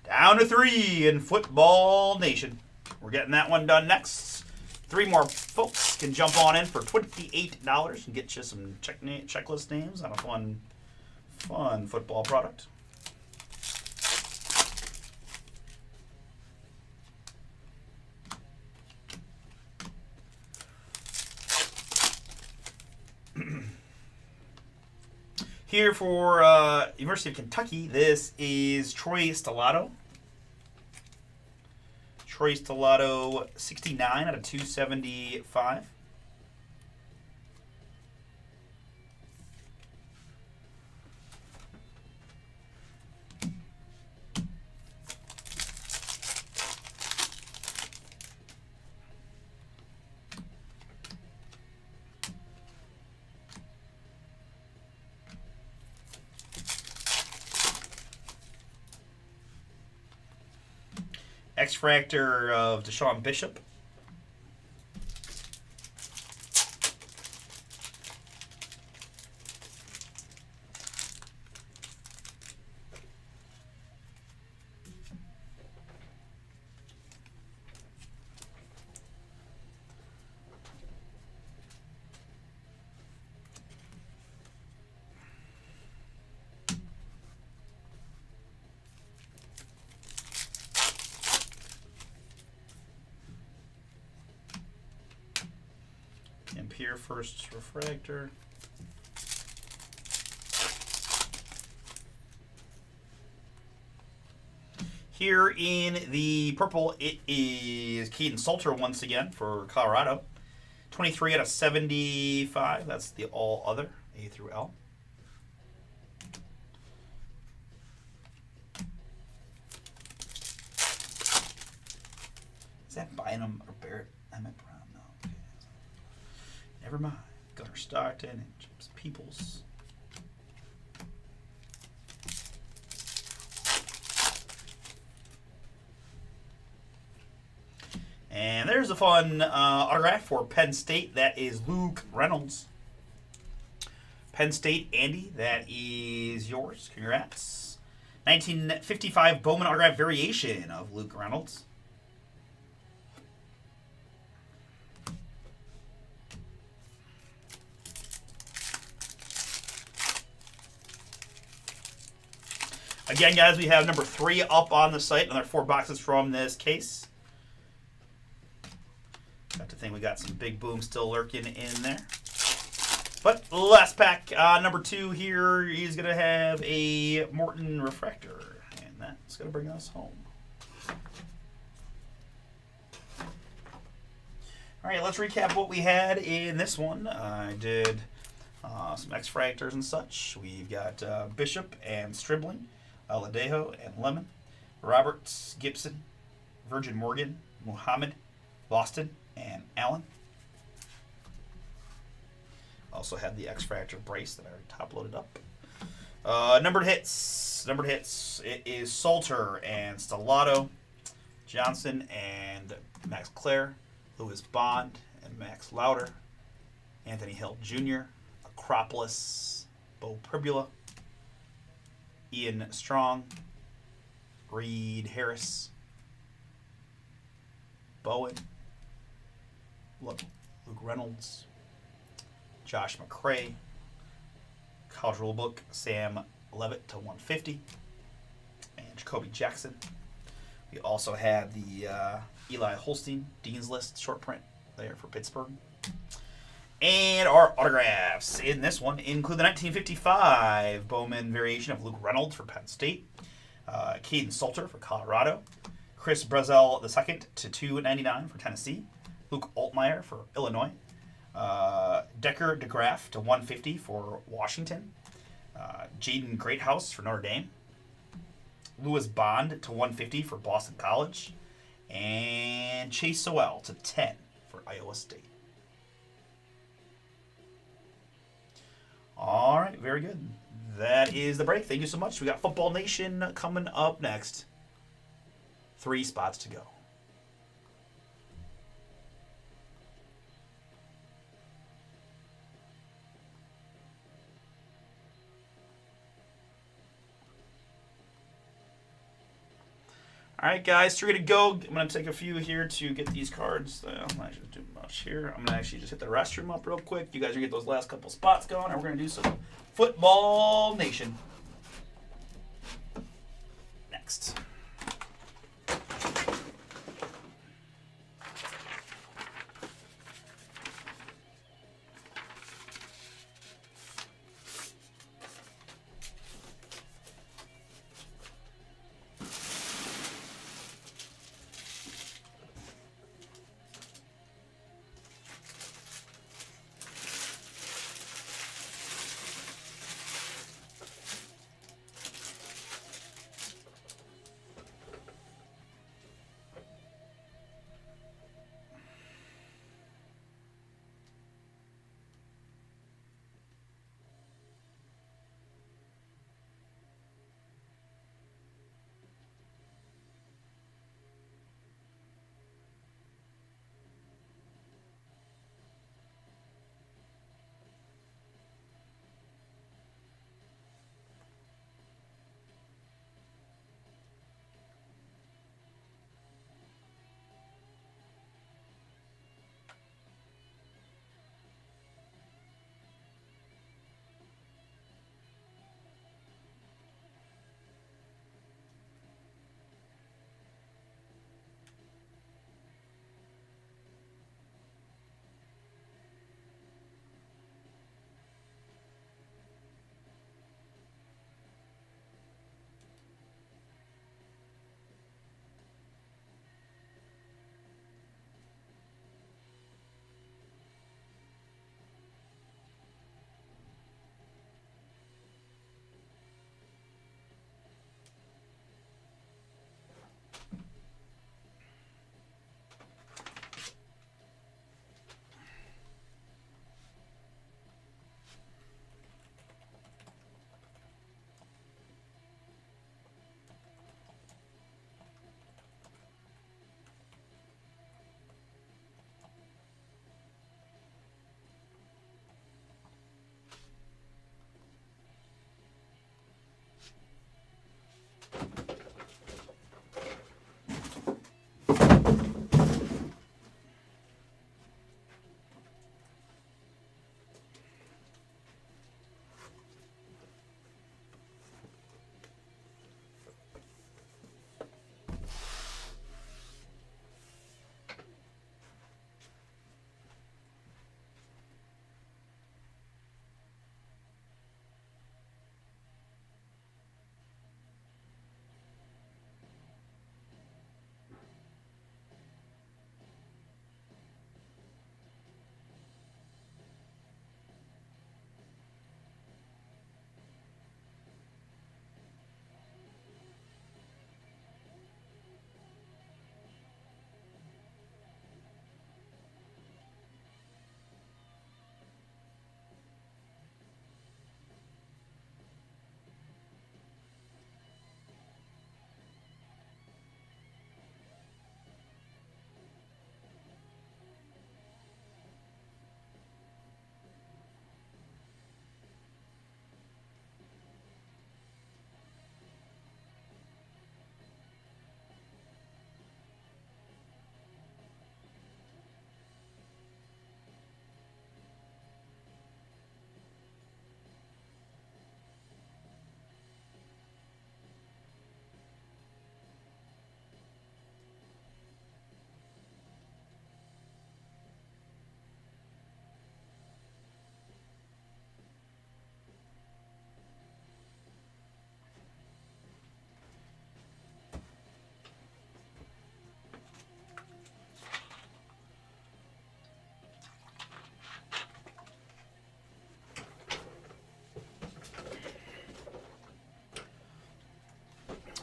Down to 3 in Football Nation. We're getting that one done next. 3 more folks can jump on in for $28 and get you some checklist names on a fun football product. Here for University of Kentucky, this is Troy Stellato. Troy Stellato, 69 out of 275. X-Fractor of Deshaun Bishop. Here first refractor. Here in the purple, it is Caden Salter once again for Colorado. 23 out of 75. That's the all other, A through L. Is that Bynum or Barrett? Emmett Brown? No. Okay. Never mind. Gunnar Stockton and James Peoples. And there's a fun autograph for Penn State. That is Luke Reynolds. Penn State, Andy, that is yours. Congrats. 1955 Bowman autograph variation of Luke Reynolds. Again, guys, we have number 3 up on the site. Another 4 boxes from this case. Got to think we got some big boom still lurking in there. But last pack, number 2 here is going to have a Morton refractor. And that's going to bring us home. All right, let's recap what we had in this one. I did some X-Fractors and such. We've got Bishop and Stribling, Aladejo and Lemon, Roberts, Gibson, Virgin Morgan, Muhammad, Boston, and Allen. Also had the X-Fractor brace that I already top-loaded up. Numbered hits. It is Salter and Stellato, Johnson and Max Clare, Lewis Bond and Max Lauder, Anthony Hill Jr., Acropolis, Bo Pribula, Ian Strong, Reed Harris, Bowen, Luke Reynolds, Josh McCray, College Rulebook, Sam Levitt to 150, and Jacoby Jackson. We also had the Eli Holstein Dean's List short print there for Pittsburgh. And our autographs in this one include the 1955 Bowman variation of Luke Reynolds for Penn State, Caden Salter for Colorado, Chris Brazel II to 299 for Tennessee, Luke Altmaier for Illinois, Decker DeGraff to 150 for Washington, Jaden Greathouse for Notre Dame, Lewis Bond to 150 for Boston College, and Chase Sowell to 10 for Iowa State. All right, very good. That is the break. Thank you so much. We got Football Nation coming up next. 3 spots to go. All right, guys, 3 to go. I'm going to take a few here to get these cards. I'm not going to do much here. I'm going to actually just hit the restroom up real quick. You guys are going to get those last couple spots going, and we're going to do some Football Nation next.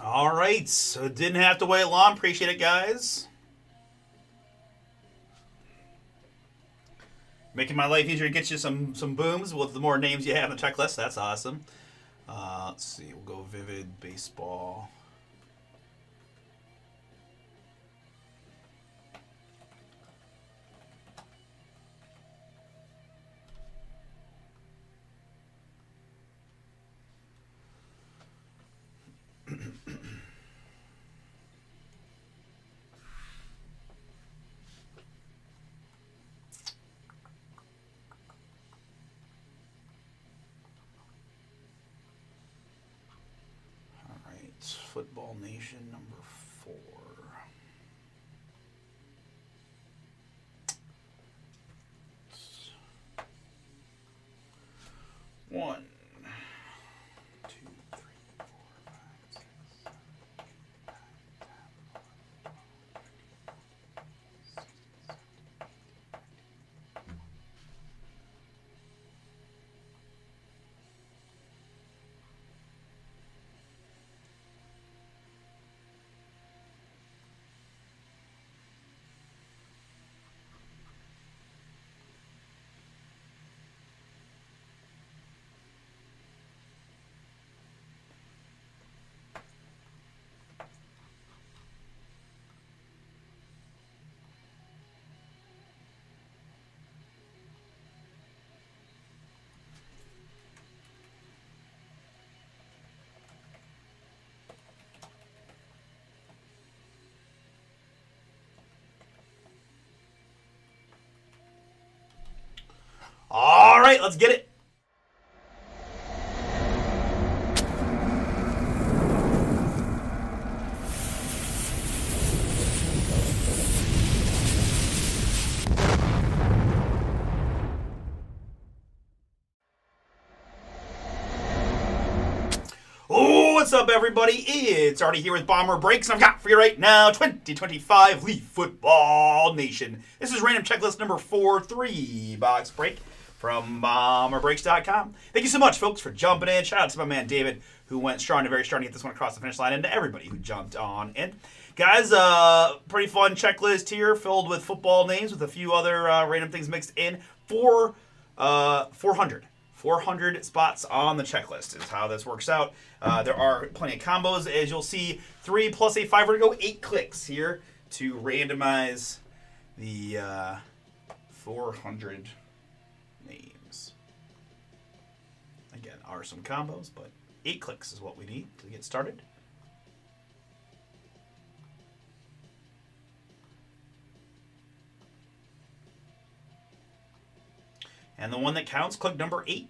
All right, so didn't have to wait long. Appreciate it, guys. Making my life easier to get you some booms with the more names you have in the checklist. That's awesome. Let's see. We'll go Vivid Baseball. Football Nation number 4. One, two, three, four, five, six, seven, eight, nine, 10, 11, 12, All right, let's get it. Oh, what's up, everybody? It's Artie here with Bomber Breaks, and I've got for you right now 2025 Leaf Football Nation. This is random checklist number 4, 3-box break from BomberBreaks.com. Thank you so much, folks, for jumping in. Shout out to my man David, who went strong and very strong to get this one across the finish line, and to everybody who jumped on in. Guys, pretty fun checklist here, filled with football names with a few other random things mixed in. 400 spots on the checklist is how this works out. There are plenty of combos, as you'll see. 3 plus a 5. We're going to go 8 clicks here to randomize the 400 names. Again, are some combos, but 8 clicks is what we need to get started. And the one that counts, click number 8.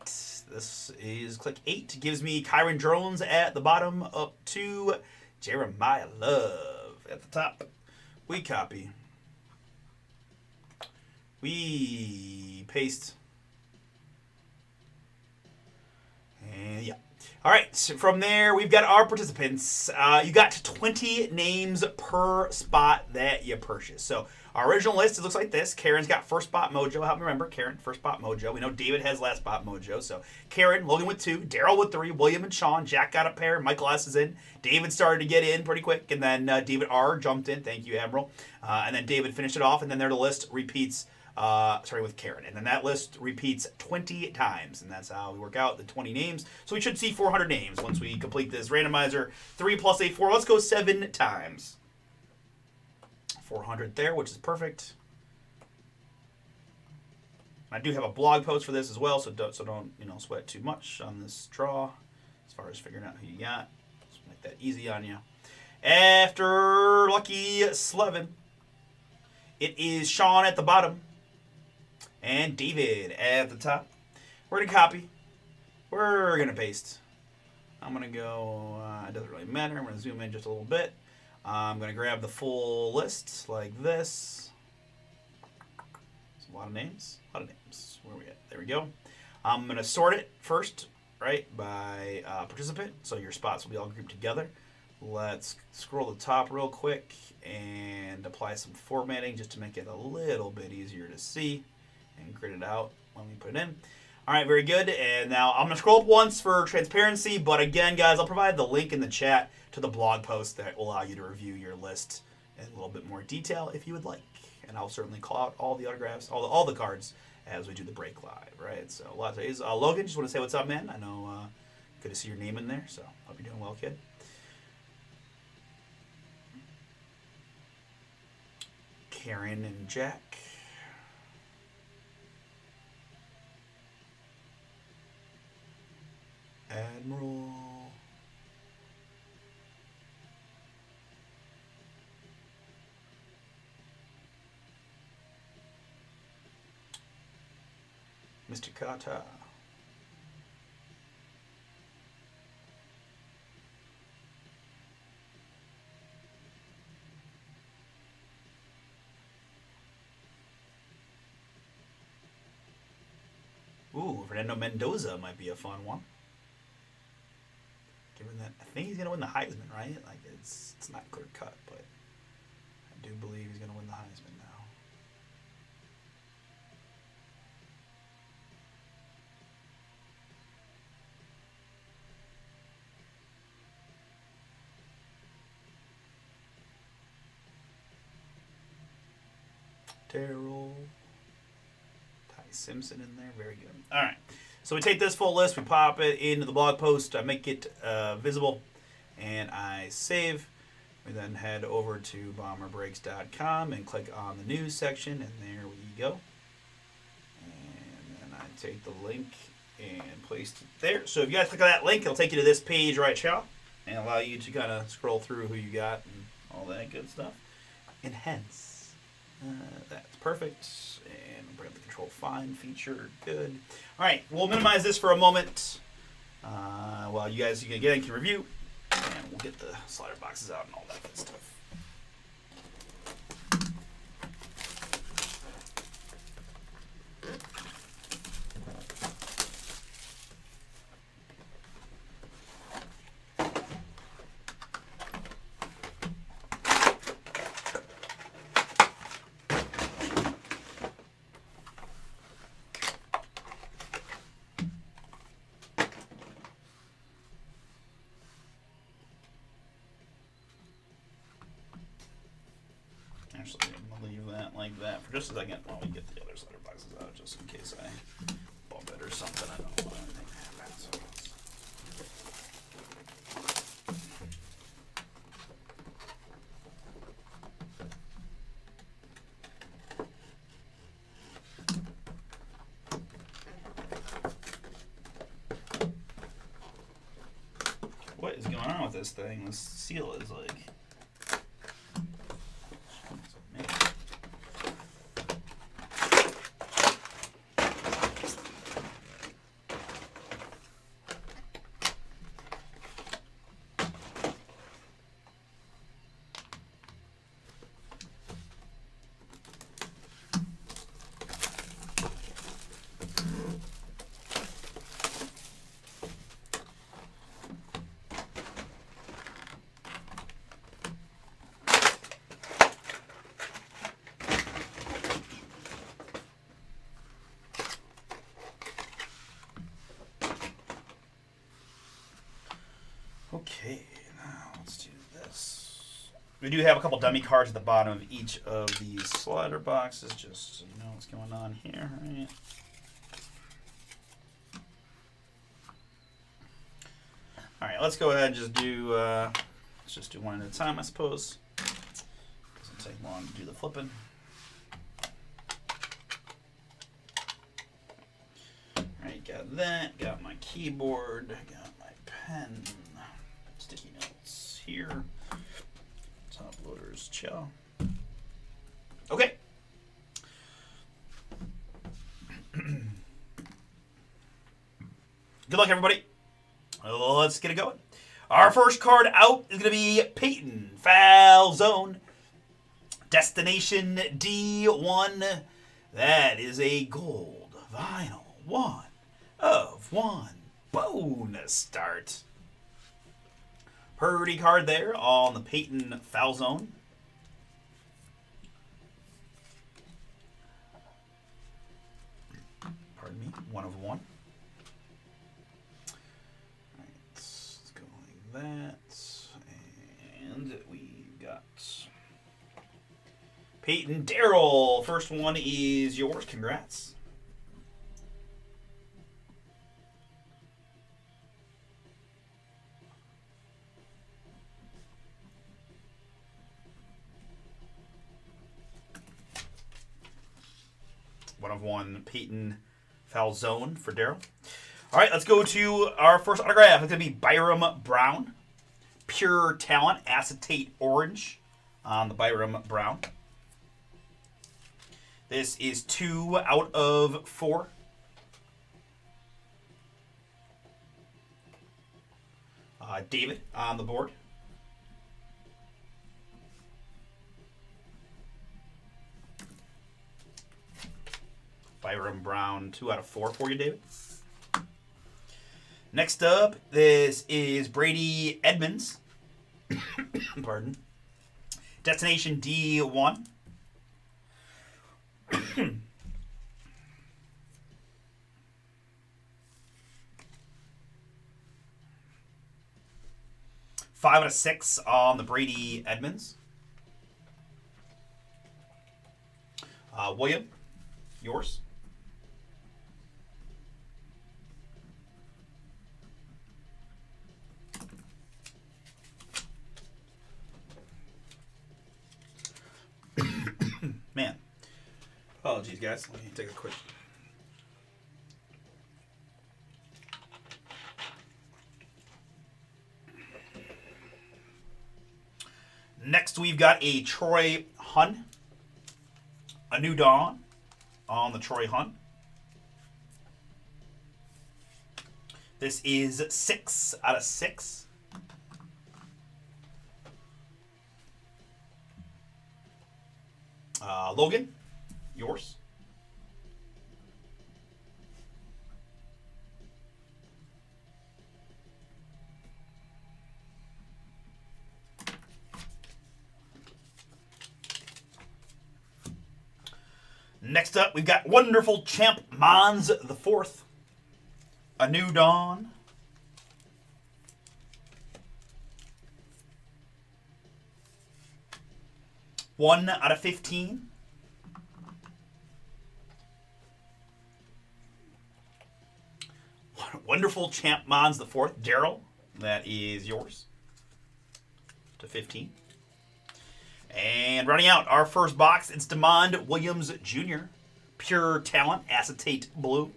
This is click 8. Gives me Kyron Drones at the bottom up to Jeremiah Love at the top. We copy. We paste. And yeah. All right, so from there, we've got our participants. You got 20 names per spot that you purchase. So our original list, it looks like this. Karen's got first spot mojo. Help me remember. Karen, first spot mojo. We know David has last spot mojo. So Karen, Logan with 2, Daryl with 3, William and Sean. Jack got a pair. Michael S. is in. David started to get in pretty quick. And then David R. jumped in. Thank you, Admiral. And then David finished it off. And then there the list repeats. With Karen. And then that list repeats 20 times. And that's how we work out the 20 names. So we should see 400 names once we complete this randomizer. 3 plus 8, 4. Let's go 7 times. 400 there, which is perfect. I do have a blog post for this as well, so don't sweat too much on this draw as far as figuring out who you got. Let's make that easy on you. After Lucky Slevin, it is Sean at the bottom and David at the top. We're going to copy. We're going to paste. I'm going to go, it doesn't really matter. I'm going to zoom in just a little bit. I'm going to grab the full list like this. That's a lot of names. Where are we at? There we go. I'm going to sort it first, right, by participant. So your spots will be all grouped together. Let's scroll to the top real quick and apply some formatting just to make it a little bit easier to see and grid it out when we put it in. All right, very good. And now I'm going to scroll up once for transparency, but again, guys, I'll provide the link in the chat to the blog post that will allow you to review your list in a little bit more detail if you would like. And I'll certainly call out all the autographs, all the cards as we do the break live, right? So a lot of days. Logan, just want to say what's up, man. I know good to see your name in there, so hope you're doing well, kid. Karen and Jack. Admiral. Mr. Carter. Ooh, Fernando Mendoza might be a fun one. Given that, I think he's going to win the Heisman, right? Like, it's not clear cut, but I do believe he's going to win the Heisman now. Daryl. Ty Simpson in there. Very good. All right. So we take this full list, we pop it into the blog post, I make it visible, and I save. We then head over to bomberbreaks.com and click on the news section, and there we go. And then I take the link and place it there. So if you guys click on that link, it'll take you to this page right here and allow you to kind of scroll through who you got and all that good stuff. And hence, that's perfect. And bring up the control find feature. Good. All right, we'll minimize this for a moment while you guys again can review, and we'll get the slider boxes out and all that good stuff. Actually, I'm going to leave that like that for just a second while we get the other slider boxes out, just in case I bump it or something. I don't want anything to happen. So what is going on with this thing? This seal is like... Okay, now let's do this. We do have a couple dummy cards at the bottom of each of these slider boxes, just so you know what's going on here, right? All right, let's go ahead and just do. Let's just do one at a time, I suppose. Doesn't take long to do the flipping. All right, got that. Got my keyboard. Got my pen. Sticky notes here. Top loaders, chow. Okay. Good luck, everybody. Let's get it going. Our first card out is going to be Peyton Falzone. Destination D1. That is a gold vinyl 1 of 1 bonus start. Purdy card there on the Peyton Falzone. Pardon me, 1 of 1. That, and we got Peyton Darrell. First one is yours. Congrats. One of 1 Peyton Falzone for Darrell. All right, let's go to our first autograph. It's going to be Byram Brown. Pure Talent, acetate orange on the Byram Brown. This is 2 out of 4. David on the board. Byram Brown, 2 out of 4 for you, David. Next up, this is Brady Edmonds. Pardon. Destination D1. Five out of 6 on the Brady Edmonds. William, yours. Man. Apologies, guys. Let me take a quick. Next, we've got a Troy Hun. A New Dawn on the Troy Hun. This is 6 out of 6. Logan, yours. Next up, we've got Wonderful Champ Mons the Fourth. A New Dawn. One out of 15. Wonderful Champ Mons the Fourth. Darrell, that is yours. To 15. And running out our first box, it's Demond Williams Jr. Pure Talent, acetate blue.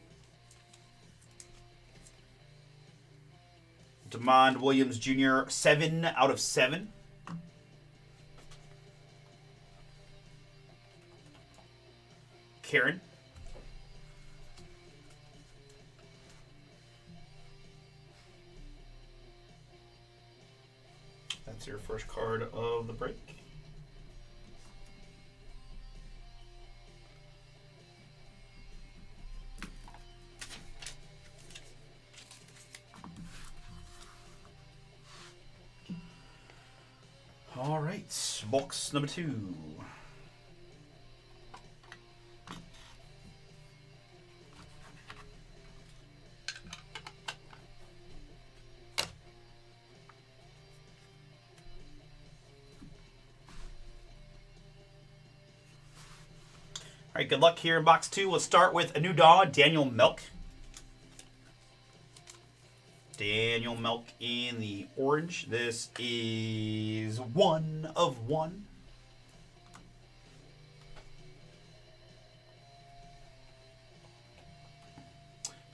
Demond Williams Jr., 7 out of 7. Karen. That's your first card of the break. All right, box number 2. right, good luck here in box 2. Let's start with a new dog, Daniel Milk. Daniel Milk in the orange. This is 1 of 1.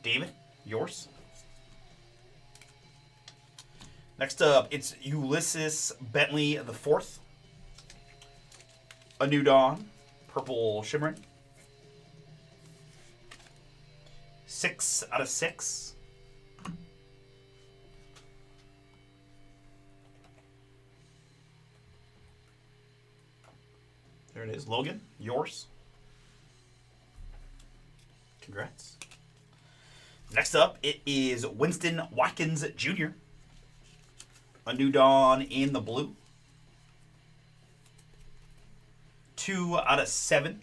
David, yours. Next up, it's Ulysses Bentley IV. A New Dawn, purple shimmering. 6 out of 6. There it is. Logan, yours. Congrats. Next up, it is Winston Watkins Jr. A New Dawn in the blue. 2 out of 7.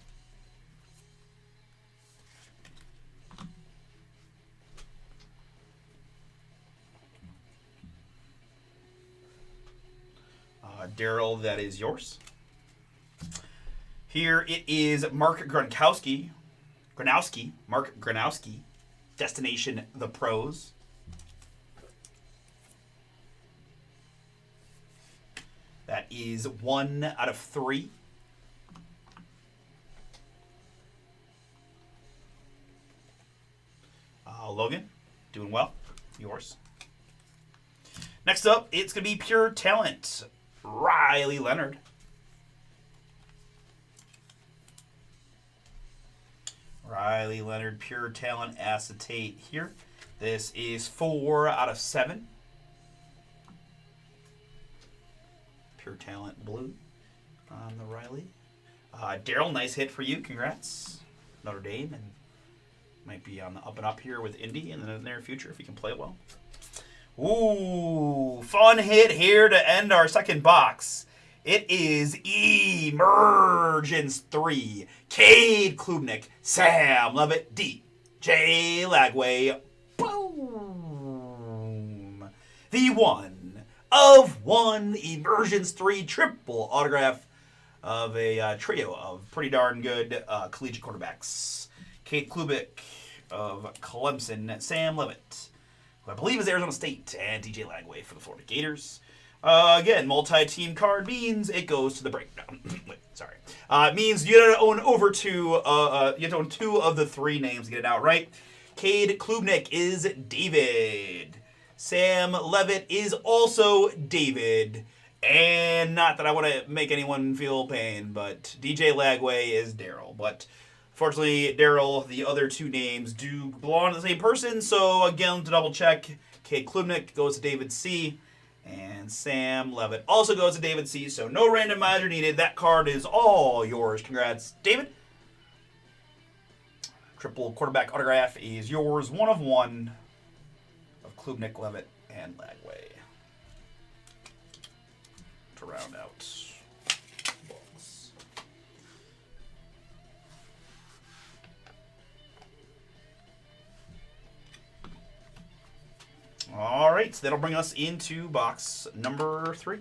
Daryl, that is yours. Here it is Mark Gronowski. Mark Gronowski. Destination The Pros. That is 1 out of 3. Logan, doing well. Yours. Next up, it's going to be Pure Talent. Riley Leonard. Riley Leonard, Pure Talent Acetate here. This is 4 out of 7. Pure Talent blue on the Riley. Daryl, nice hit for you. Congrats. Notre Dame, and might be on the up and up here with Indy in the near future if he can play well. Ooh, fun hit here to end our second box. It is Emergence 3. Cade Klubnik, Sam Levitt, DJ Lagway. Boom. The 1 of 1 Emergence 3 triple autograph of a trio of pretty darn good collegiate quarterbacks. Cade Klubnik of Clemson, Sam Levitt, who I believe is Arizona State, and DJ Lagway for the Florida Gators. Again, multi-team card means it goes to the breakdown. Wait, sorry. It means you have to own over 2. You have to own 2 of the 3 names to get it out right. Cade Klubnik is David. Sam Levitt is also David. And not that I want to make anyone feel pain, but DJ Lagway is Daryl. But fortunately, Daryl, the other 2 names do belong to the same person. So again, to double check, Cade Klubnik goes to David C. And Sam Levitt also goes to David C. So no randomizer needed. That card is all yours. Congrats, David. Triple quarterback autograph is yours. 1 of 1 of Klubnik, Levitt, and Lagway to round out books. All right, so that'll bring us into box number 3.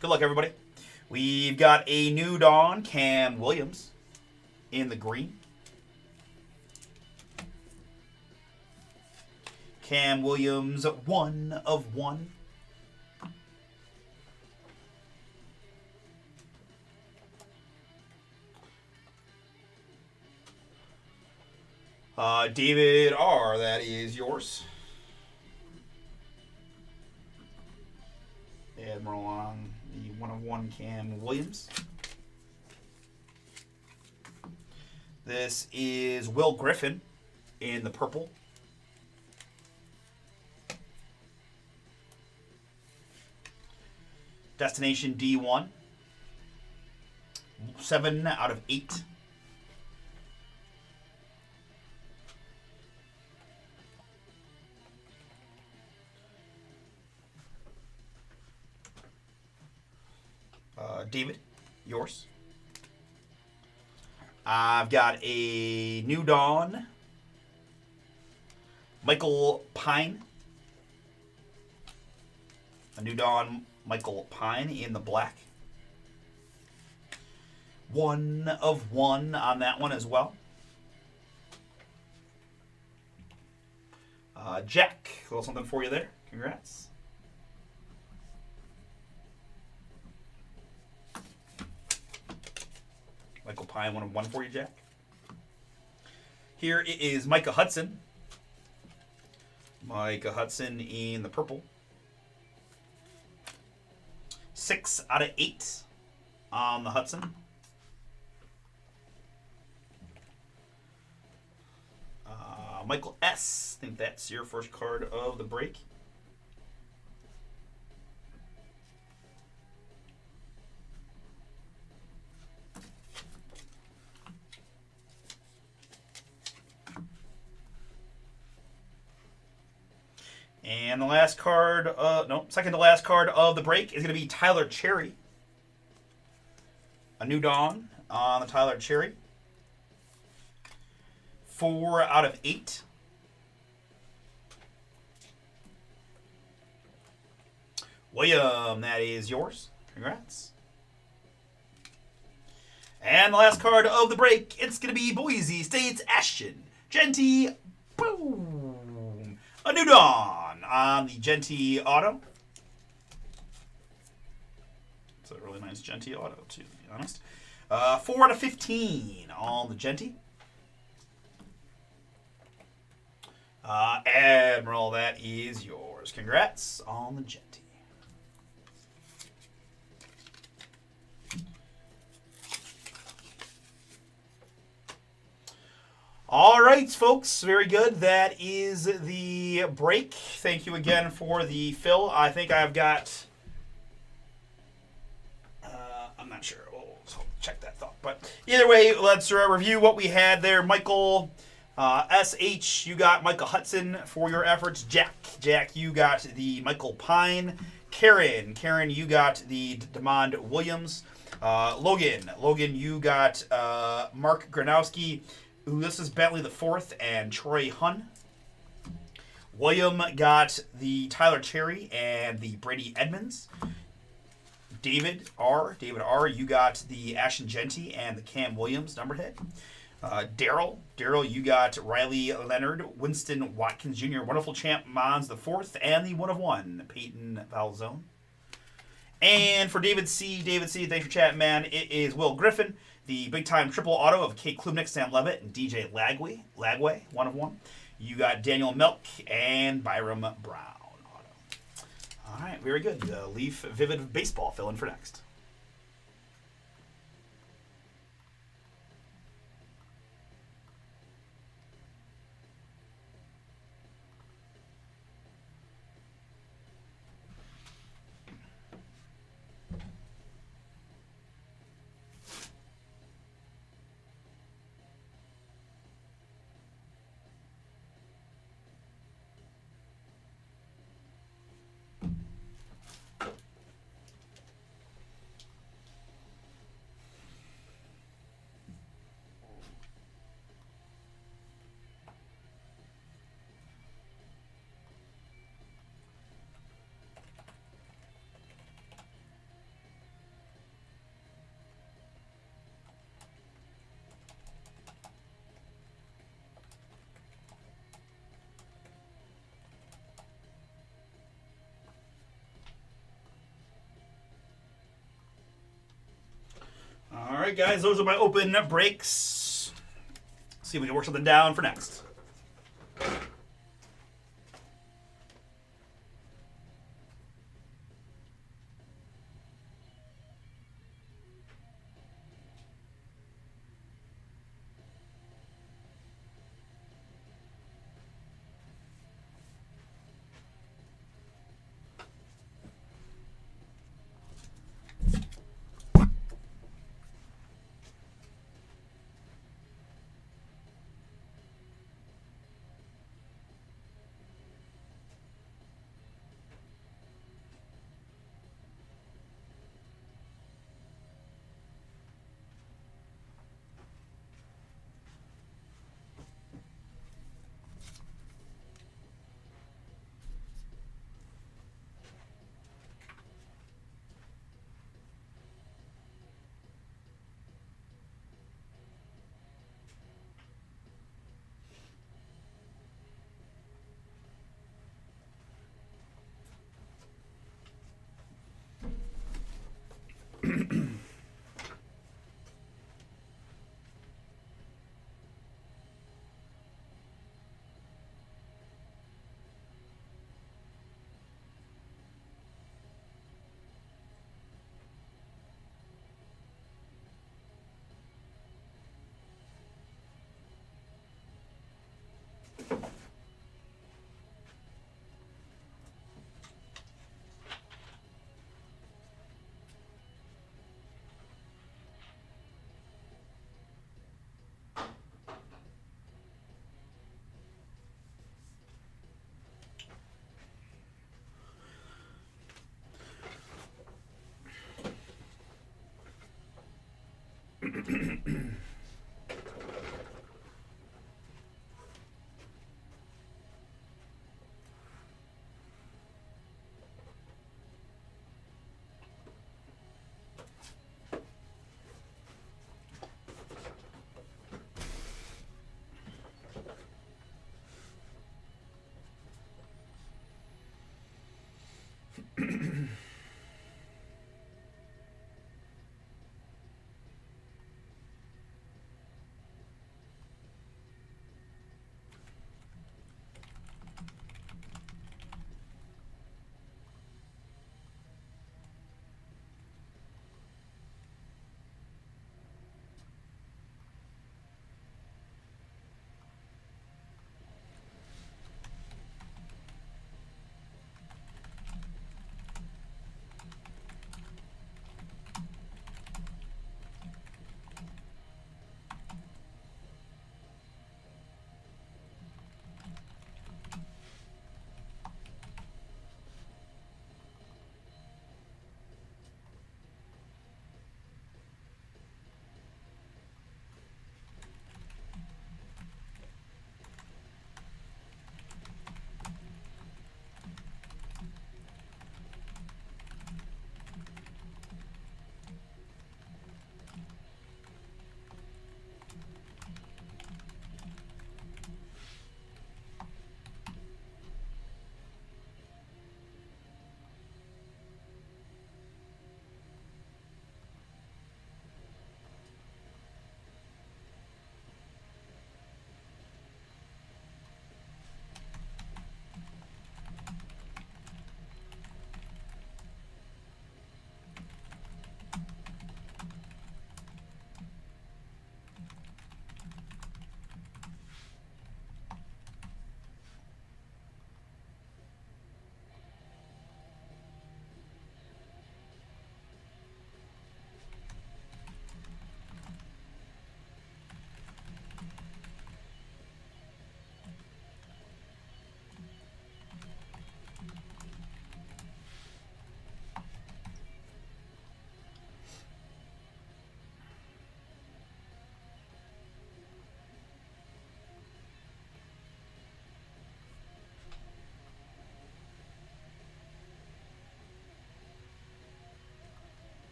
Good luck, everybody. We've got a New Dawn, Cam Williams, in the green. Cam Williams, 1 of 1. David R., that is yours. Admiral on the 1 of 1 Cam Williams. This is Will Griffin in the purple. Destination D1. 7 out of 8. David, yours. I've got a New Dawn, Michael Pine. A New Dawn, Michael Pine in the black. 1 of 1 on that one as well. Jack, a little something for you there. Congrats. Michael Pine, 1 of 1 for you, Jack. Here it is Micah Hudson. Micah Hudson in the purple. 6 out of 8 on the Hudson. Michael S. I think that's your first card of the break. And the last card, second to last card of the break is going to be Tyler Cherry. A New Dawn on the Tyler Cherry. 4 out of 8. William, that is yours. Congrats. And the last card of the break, it's going to be Boise State's Ashton Jeanty. Boom. A New Dawn on the Jeanty auto. It's a really nice Jeanty auto, to be honest. 4 out of 15 on the Jeanty. Admiral, that is yours. Congrats on the Jeanty. All right, folks. Very good. That is the break. Thank you again for the fill. I think I've got... I'm not sure. We'll check that thought. But either way, let's review what we had there. Michael... SH, you got Michael Hudson for your efforts. Jack, you got the Michael Pine. Karen, you got the Demond Williams. Logan, you got Mark Granowski, Ulysses Bentley IV, and Troy Hun. William got the Tyler Cherry and the Brady Edmonds. David R, you got the Ashton Jeanty and the Cam Williams numberhead. Daryl, you got Riley Leonard, Winston Watkins Jr., Wonderful Champ Mons the Fourth, and the 1 of 1 Peyton Valzone. And for David C, thanks for chatting, man. It is Will Griffin, the big time triple auto of Kate Klubnik, Sam Levitt, and DJ Lagway, 1 of 1. You got Daniel Milk and Byram Brown auto. All right, very good. Leaf Vivid Baseball fill in for next. All right, guys, those are my open breaks. See if we can work something down for next.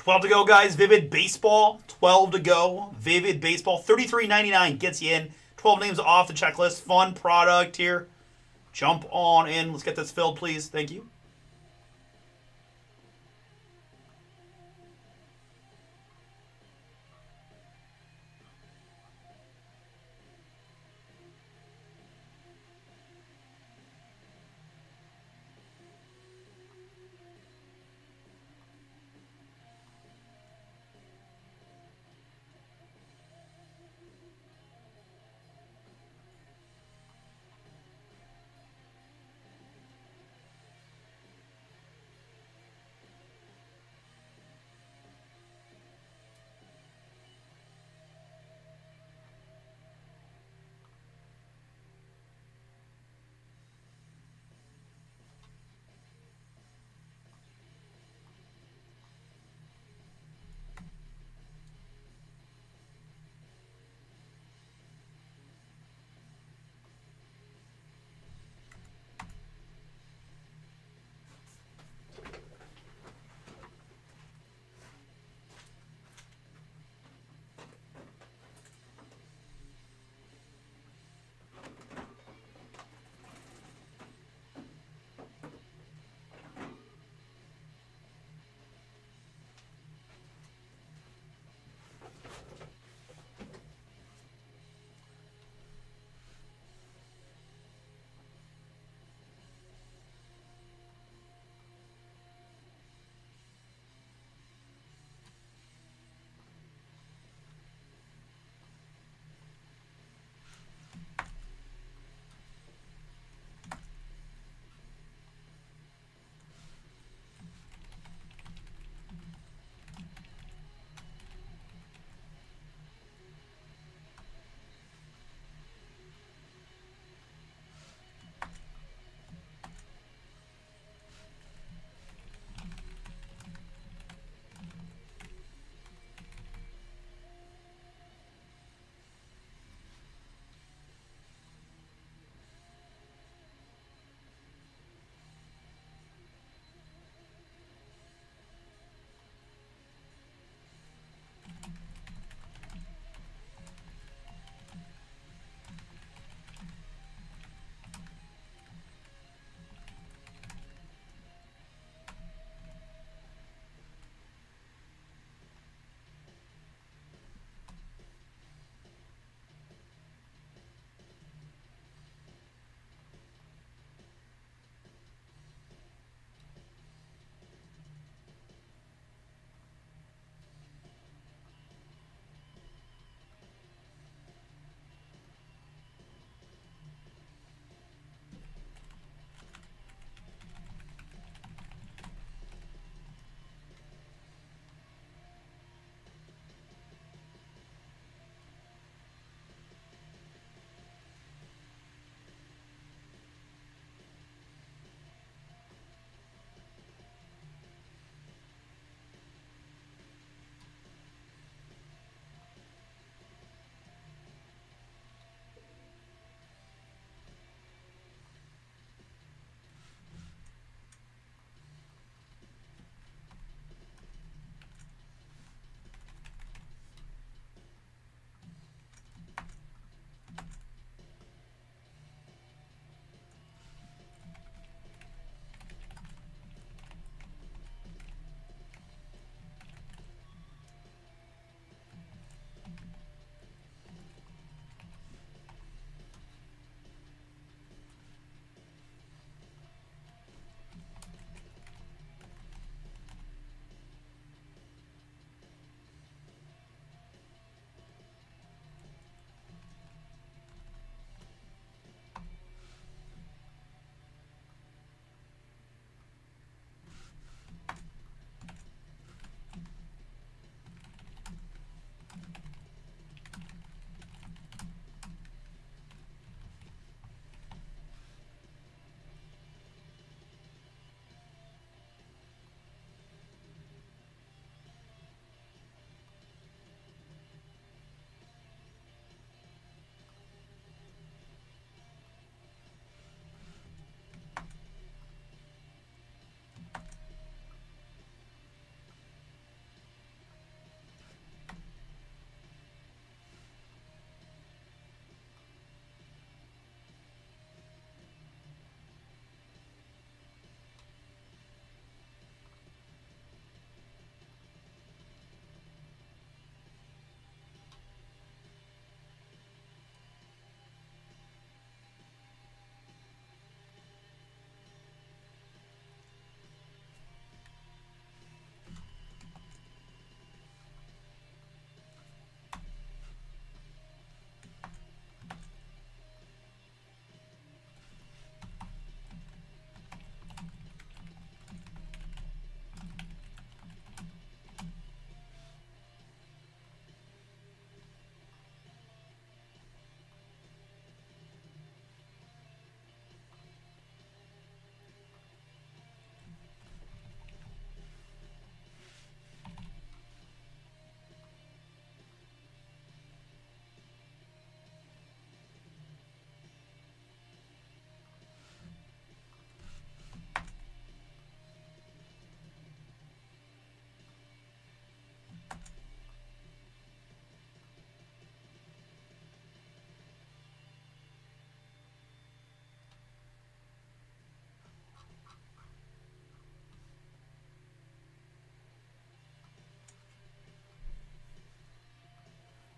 12 to go, guys. Vivid Baseball. 12 to go. Vivid Baseball. $33.99 gets you in. 12 names off the checklist. Fun product here. Jump on in. Let's get this filled, please. Thank you.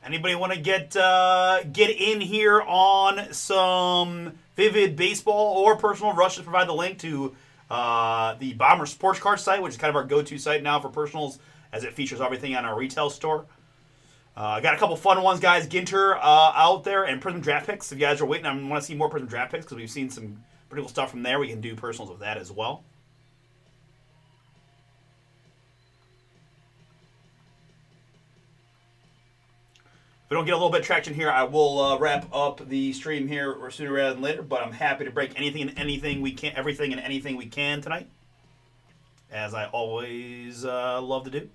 Anybody want to get in here on some Vivid Baseball or Personal? Rush to provide the link to the Bomber Sports Card site, which is kind of our go-to site now for personals, as it features everything on our retail store. Got a couple fun ones, guys. Ginter out there, and Prism Draft Picks. If you guys are waiting and want to see more Prism Draft Picks, because we've seen some pretty cool stuff from there, we can do personals with that as well. If we don't get a little bit of traction here, I will wrap up the stream here sooner rather than later. But I'm happy to break anything and anything we can, everything and anything we can tonight, as I always love to do.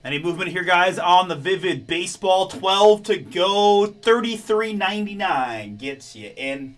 Any movement here, guys, on the Vivid Baseball? 12 to go. $33.99 gets you in.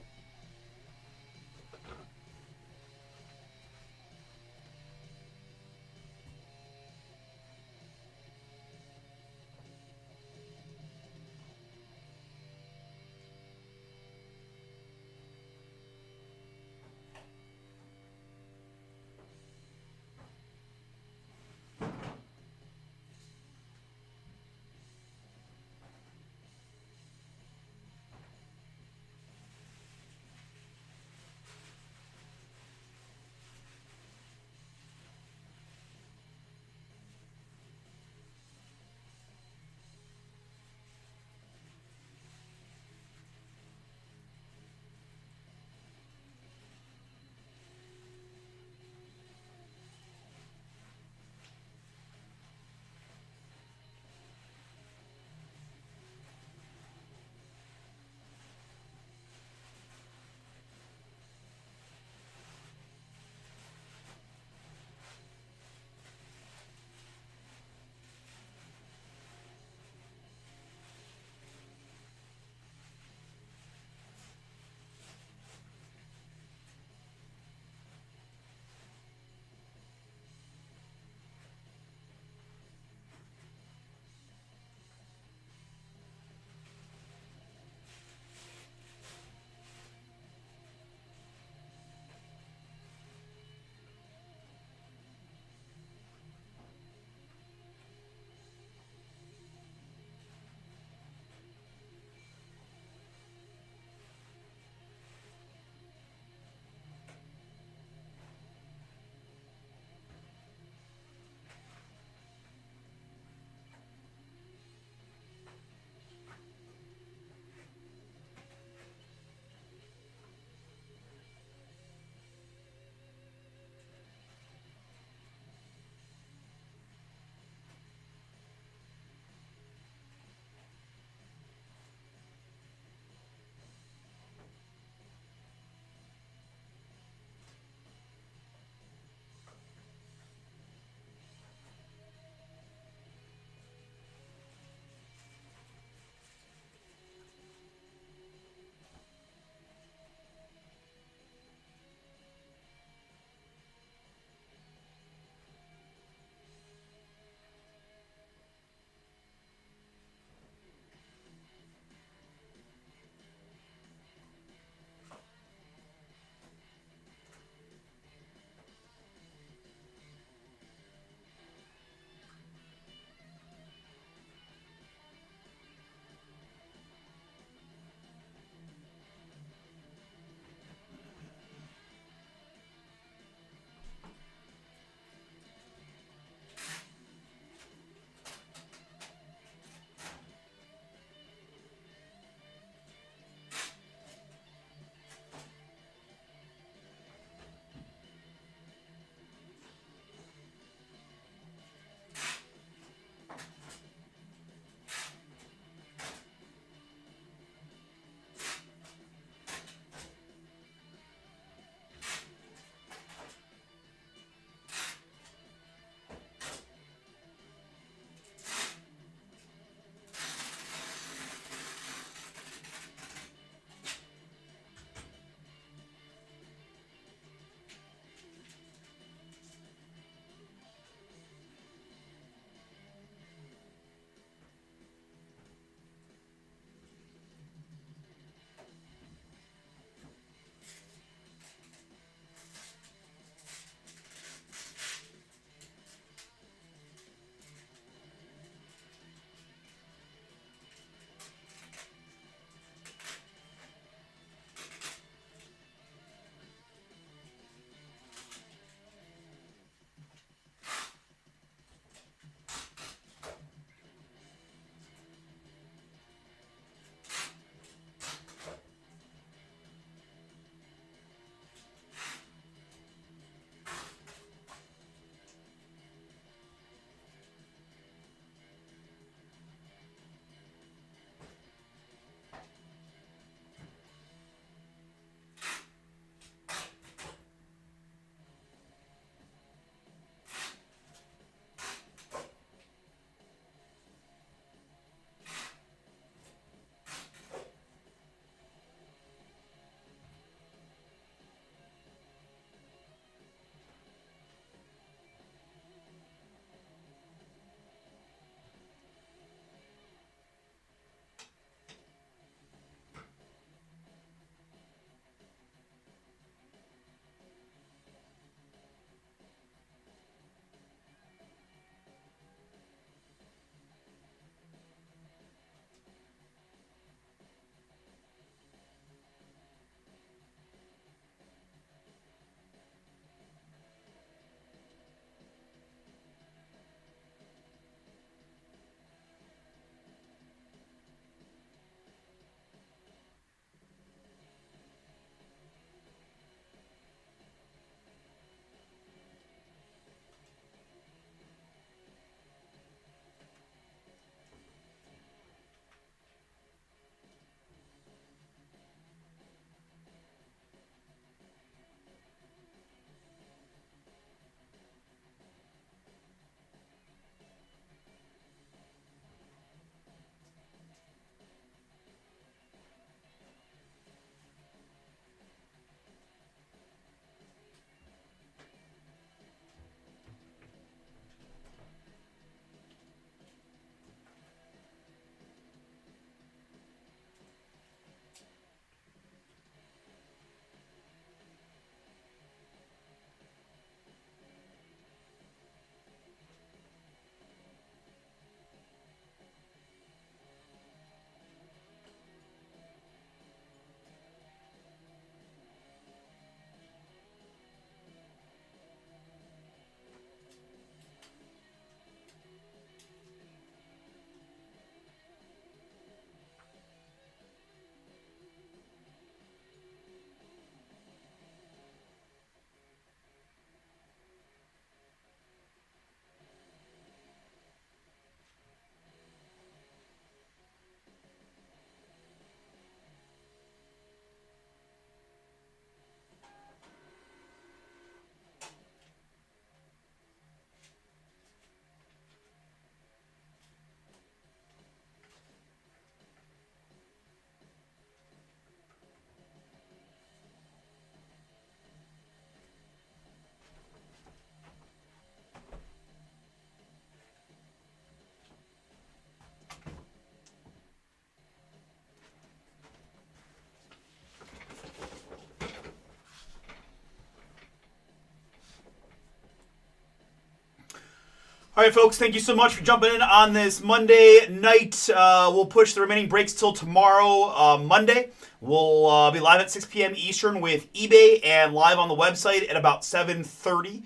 All right, folks, thank you so much for jumping in on this Monday night. We'll push the remaining breaks till tomorrow, Monday. We'll be live at 6 p.m. Eastern with eBay and live on the website at about 7:30.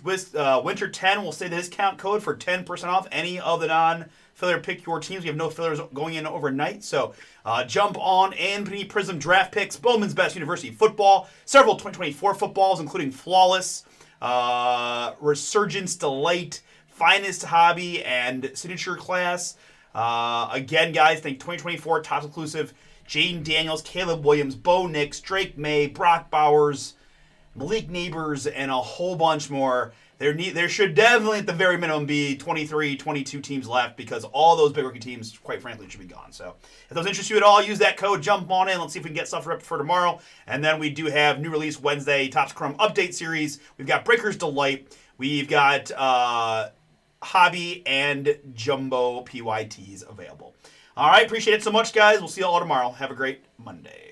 With Winter 10, we'll say the discount code for 10% off any of the non-filler pick your teams. We have no fillers going in overnight, so jump on Anthony Prism draft picks, Bowman's Best University football, several 2024 footballs, including Flawless, Resurgence Delight, Finest Hobby, and Signature Class. Again, guys, think 2024 top inclusive Jaden Daniels, Caleb Williams, Bo Nix, Drake May, Brock Bowers, Malik Neighbors, and a whole bunch more. There should definitely, at the very minimum, be 23, 22 teams left because all those big rookie teams, quite frankly, should be gone. So if those interest you at all, use that code, jump on in. Let's see if we can get stuff ripped for tomorrow. And then we do have new release Wednesday, Topps Chrome update series. We've got Breakers Delight. We've got Hobby and Jumbo PYTs available. All right, appreciate it so much, guys. We'll see you all tomorrow. Have a great Monday.